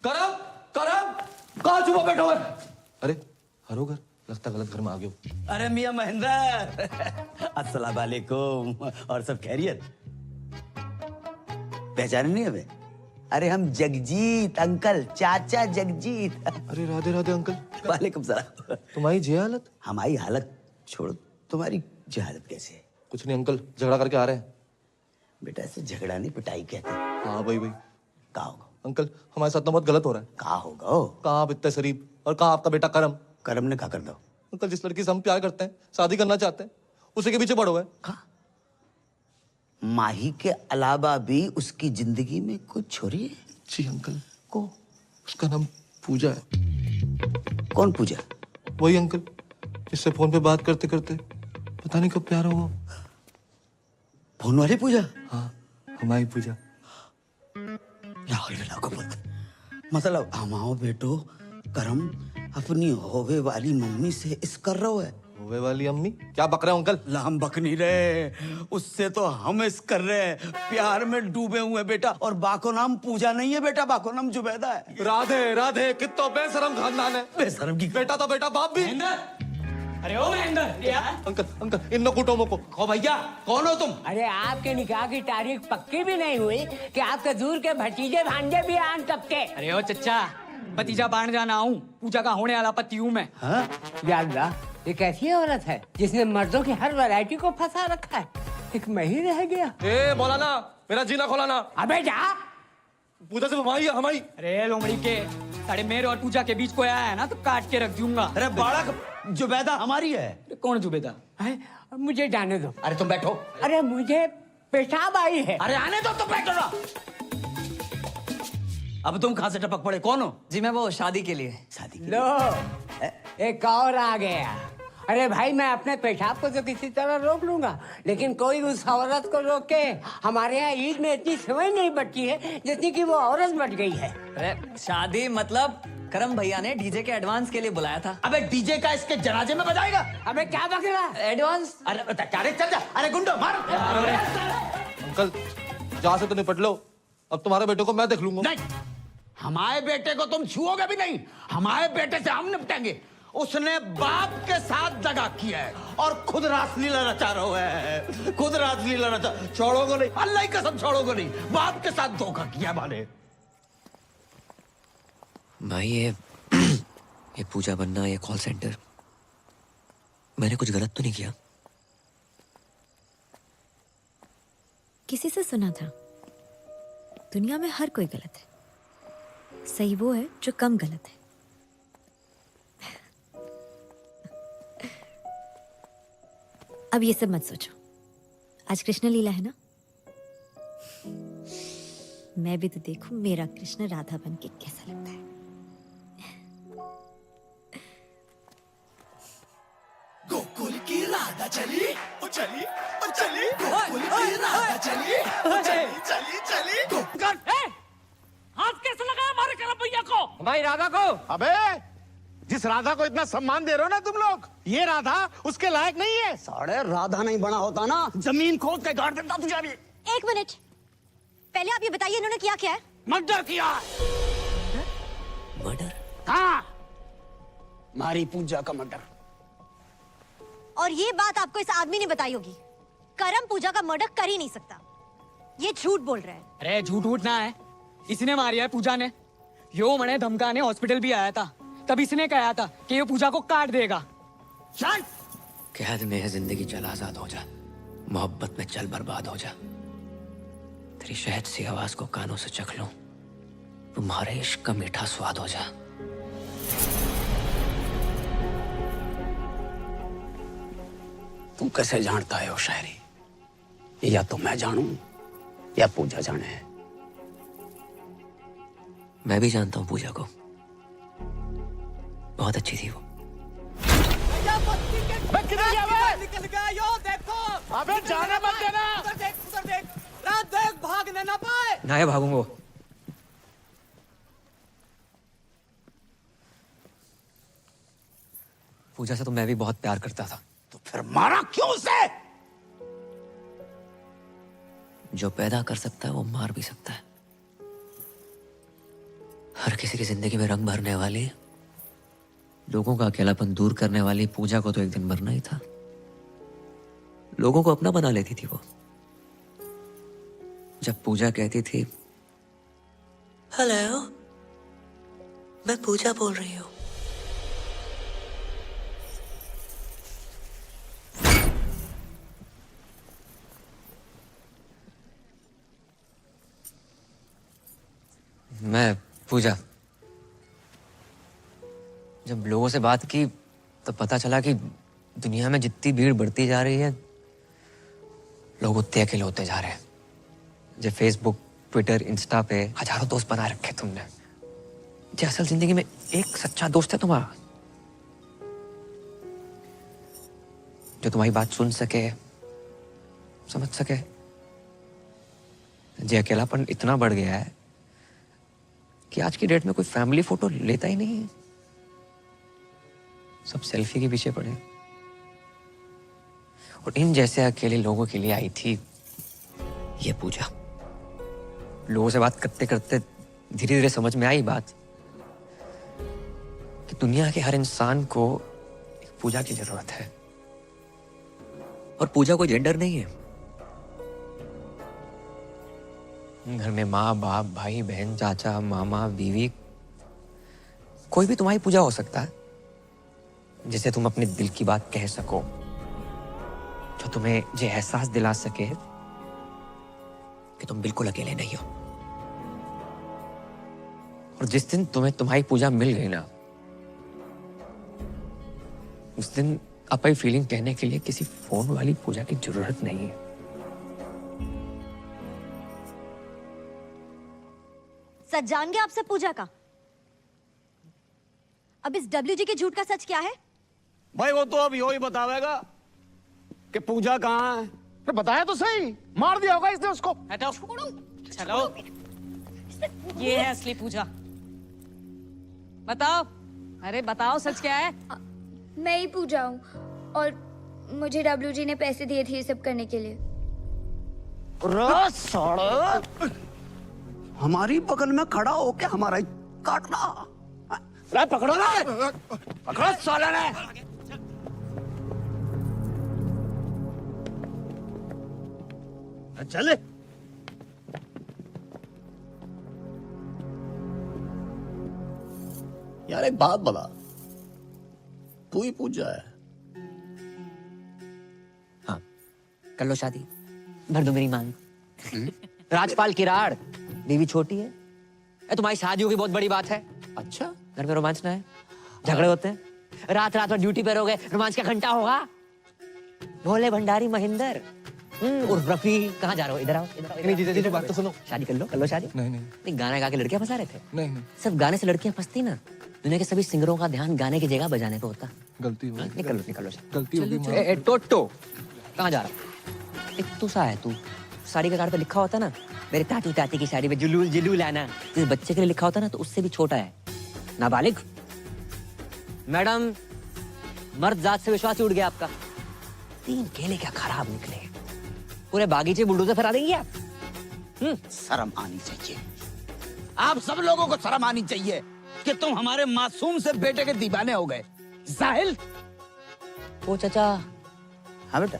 करम करम कहाँ छुपा बैठो है? अरे हरो घर लगता गलत घर में आ गए हो। अरे मियां महेंद्र अस्सलाम वालेकुम। और सब खैरियत? पहचाने नहीं हमें? अरे हम जगजीत अंकल, चाचा जगजीत। अरे राधे राधे अंकल। वालेकुम सलाम। तुम्हारी जे हालत? हमारी हालत छोड़ो, तुम्हारी जहालत कैसे है? कुछ नहीं अंकल, झगड़ा करके आ रहे हैं। बेटा ऐसे झगड़ा नहीं पिटाई कहते हैं। हाँ भाई भाई। कहाँ होगा अंकल हमारे साथ तो बहुत गलत हो रहा है। कहाँ होगा? कहाँ आप इतने शरीफ और कहाँ आपका बेटा करम? करम ने कहा कर दो। अंकल जिस लड़की से हम प्यार करते हैं, शादी करना चाहते हैं, उसी के पीछे पड़ो है। माही के अलावा भी उसकी जिंदगी में कुछ छोरी है? जी अंकल। को? उसका नाम पूजा है। कौन पूजा? वही अंकल जिससे फोन पे बात करते करते पता नहीं कब प्यार हुआ। फोन वाली पूजा? हाँ हमारी पूजा। मतलब हमाओ बेटो करम अपनी होवे वाली मम्मी से इस कर रहा है। होवे वाली अम्मी? क्या बक रहे हो अंकल? ला हम बक नहीं रहे, उससे तो हम इस कर रहे हैं। प्यार में डूबे हुए बेटा। और बाको नाम पूजा नहीं है बेटा, बाको नाम जुबैदा है। राधे राधे कितना बेशरम खानदान है। बेशरम की बेटा तो बेटा, बाप भी। अरे ओ महेंद्र अंकल अंकल इन कुटो को। ओ भैया कौन हो तुम? अरे आपके निकाह की तारीख पक्की भी नहीं हुई कि आपके दूर के भतीजे भांजे भी आन सकते। अरे ओ चच्चा, भतीजा बाण जाना हूँ, पूजा का होने वाला पति हूँ मैं। या अल्लाह, ये कैसी औरत है जिसने मर्दों की हर वैरायटी को फंसा रखा है? एक मैं ही रह गया। ए मौलाना मेरा जीना खोलाना। अबे जा। पूजा से हमारी। अरे लोमड़ी के साढ़े मेरे और पूजा के बीच कोई आया है ना तो काट के रख दूंगा। अरे बालक जुबैदा हमारी है। कौन जुबैदा? मुझे जाने दो। अरे तुम बैठो। अरे मुझे पेशाब आई है। अरे आने दो, तुम बैठो ना। अब तुम कहां से टपक पड़े? कौन हो? जी मैं वो शादी के लिए। शादी लो एक और आ गया। अरे भाई मैं अपने पेशाब को तो किसी तरह रोक लूंगा, लेकिन कोई उस औरत को रोके। हमारे यहाँ ईद में इतनी समय नहीं बची है जितनी कि वो औरत बच गई है। अरे शादी मतलब करम भैया ने डीजे के एडवांस के लिए बुलाया था। अबे डीजे का इसके जनाजे में बजाएगा? अबे क्या बक रहा? एडवांस? अरे चल जा। अरे गुंडो मार। अंकल जहाँ से तो निपट लो, अब तुम्हारे बेटे को मैं देख लूंगा। नहीं, हमारे बेटे को तुम छुओगे भी नहीं। हमारे बेटे से हम निपटेंगे। उसने बाप के साथ दगा किया है और खुद रासलीला रचा रहा है। खुद रासलीला रचा। छोड़ोगे नहीं, अल्लाह की कसम छोड़ोगे नहीं। बाप के साथ धोखा किया माने। भाई ये पूजा बनना, ये कॉल सेंटर, मैंने कुछ गलत तो नहीं किया? किसी से सुना था दुनिया में हर कोई गलत है, सही वो है जो कम गलत है। अब ये सब मत सोचो, आज कृष्ण लीला है ना, मैं भी तो देखूं मेरा कृष्ण राधा बन के कैसा लगता है। गोकुल की राधा चली ओ चली ओ चली, गोकुल की राधा चली ओ चली चली चली। हाथ कैसे लगाया हमारे करम भैया को? हमारी राधा को? अबे जिस राधा को इतना सम्मान दे रहे हो ना तुम लोग, ये राधा उसके लायक नहीं है। साढ़े राधा नहीं बना होता ना, जमीन खोद के गाड़ देता तुझे भी। एक मिनट, पहले आप ये बताइए इन्होंने किया क्या है? मर्डर किया। मर्डर? हाँ, मारी पूजा का मर्डर। और ये बात आपको इस आदमी ने बताई होगी। करम पूजा का मर्डर कर ही नहीं सकता, ये झूठ बोल रहा है। अरे झूठ उठना है, इसने मारी है पूजा ने। यो मने धमकाने हॉस्पिटल भी आया था, तब इसने कहा था कि ये पूजा को काट देगा। कैद में है जिंदगी, चल आजाद हो जा, मोहब्बत में चल बर्बाद हो जा। तेरी शहद सी आवाज को कानों से चख लूं, तुम्हारे इश्क का मीठा स्वाद हो जा। तू कैसे जानता है वो शायरी? या तो मैं जानूं या पूजा जाने। मैं भी जानता हूँ पूजा को, बहुत अच्छी थी वो। निकल गया यो देखो। अबे जाने मत देना। उधर देख रात देख, भागने ना पाए। ना भागूंगा। पूजा से तो मैं भी बहुत प्यार करता था। तो फिर मारा क्यों उसे? जो पैदा कर सकता है वो मार भी सकता है। हर किसी की जिंदगी में रंग भरने वाली, लोगों का अकेलापन दूर करने वाली पूजा को तो एक दिन मरना ही था। लोगों को अपना बना लेती थी वो। जब पूजा कहती थी, हेलो, मैं पूजा बोल रही हूँ। मैं पूजा, जब लोगों से बात की तो पता चला कि दुनिया में जितनी भीड़ बढ़ती जा रही है, लोग उतने अकेले होते जा रहे हैं। जो फेसबुक, ट्विटर, इंस्टा पे हजारों दोस्त बना रखे तुमने, जो असल जिंदगी में एक सच्चा दोस्त है तुम्हारा, जो तुम्हारी बात सुन सके, समझ सके। जो अकेलापन इतना बढ़ गया है कि आज की डेट में कोई फैमिली फोटो लेता ही नहीं है, सब सेल्फी के पीछे पड़े। और इन जैसे अकेले लोगों के लिए आई थी ये पूजा। लोगों से बात करते करते धीरे धीरे समझ में आई बात कि दुनिया के हर इंसान को एक पूजा की जरूरत है। और पूजा कोई जेंडर नहीं है। घर में माँ बाप, भाई बहन, चाचा, मामा, बीवी, कोई भी तुम्हारी पूजा हो सकता है, जिसे तुम अपने दिल की बात कह सको, जो तुम्हें ये एहसास दिला सके कि तुम बिल्कुल अकेले नहीं हो। और जिस दिन तुम्हें तुम्हारी पूजा मिल गई ना, उस दिन अपनी फीलिंग कहने के लिए किसी फोन वाली पूजा की जरूरत नहीं है। सच जान गया आपसे पूजा का। अब इस डब्ल्यूजी के झूठ का सच क्या है? भाई वो तो अब यो ही बतावेगा कि पूजा कहाँ है। तो बताया तो सही, मार दिया होगा इसने उसको। हटाओ, चलो, ये है असली पूजा। बताओ, अरे बताओ सच क्या है? मैं ही पूजा हूँ और मुझे डब्ल्यूजी ने पैसे दिए थे ये सब करने के लिए। हमारी बगल में खड़ा होके हमारा ही काटना। पकड़ो ना, पकड़ो साले ने। चले। यार एक बात बता, तू ही पूजा है? हाँ, कर लो शादी, भर दो मेरी मांग। राजपाल की राड़, बीवी छोटी है। तुम्हारी शादी होगी बहुत बड़ी बात है। अच्छा, घर में रोमांच ना है, झगड़े होते हैं, रात रात भर ड्यूटी पे रहोगे, रोमांच का घंटा होगा। भोले भंडारी महेंद्र उर्फ रफी, कहाँ जा रहे हो? इधर आओ, इधर आओ। नहीं जीजा बात तो सुनो। शादी कर लो शादी। नहीं गाना गा के लड़कियां फंसा रहे थे। नहीं सिर्फ गाने से लड़कियां फंसती ना, दुनिया के सभी सिंगरों का ध्यान गाने की जगह बजाने पे होता। गलती हो निकलो गलती हो गई। टोटो कहाँ जा रहा? एक तू सा है तू, साड़ी के कार्ड पे लिखा होता ना, मेरे ताती ताती की साड़ी में जुलूल जुलूल आना, जिस बच्चे के लिए लिखा होता ना तो उससे भी छोटा है, नाबालिग। मैडम, मर्द जात से विश्वास उड़ गया आपका। 3 केले क्या खराब निकले, पूरे बागीचे बुलडोजर फरा देंगे आप। शर्म आनी चाहिए, आप सब लोगों को शर्म आनी चाहिए कि तुम हमारे मासूम से बेटे के दीवाने हो गए। जाहिल। ओ चाचा। हाँ बेटा।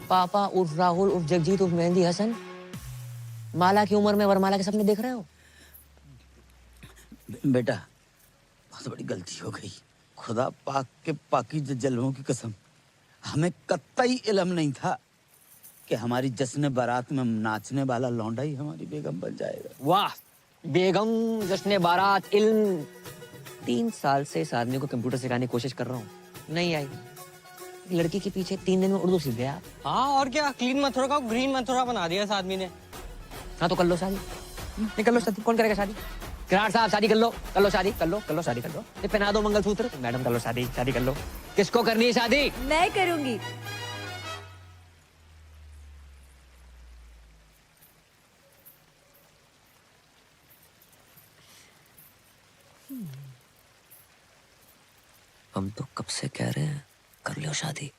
पापा उर्फ राहुल उर्फ जगजीत उर्फ मेहंदी हसन, माला की उम्र में वरमाला के सपने देख रहे हो? बेटा, बहुत बड़ी गलती हो गई। खुदा पाक के पाकीज़ जलवों की कसम, हमें कतई इल्म नहीं था कि हमारी जश्न बारात में नाचने वाला लौंडा ही हमारी बेगम बन जाएगा। वाह, बेगम, जश्न बारात, इल्म। 3 साल से इस आदमी को कंप्यूटर सिखाने की कोशिश कर रहा हूँ, नहीं आई। लड़की के पीछे 3 दिन में उर्दू सीख गया। हाँ और क्या, क्लीन मथुरा का ग्रीन मथुरा बना दिया इस आदमी ने। हाँ तो कर लो शादी, नहीं कर लो शादी, कौन करेगा शादी? किराड़ साहब शादी कर लो शादी, कर लो शादी कर लो। ये पहना दो मंगलसूत्र। मैडम कर लो शादी कर लो। किसको करनी है शादी? मैं करूंगी। हम तो कब से कह रहे हैं कर लो शादी।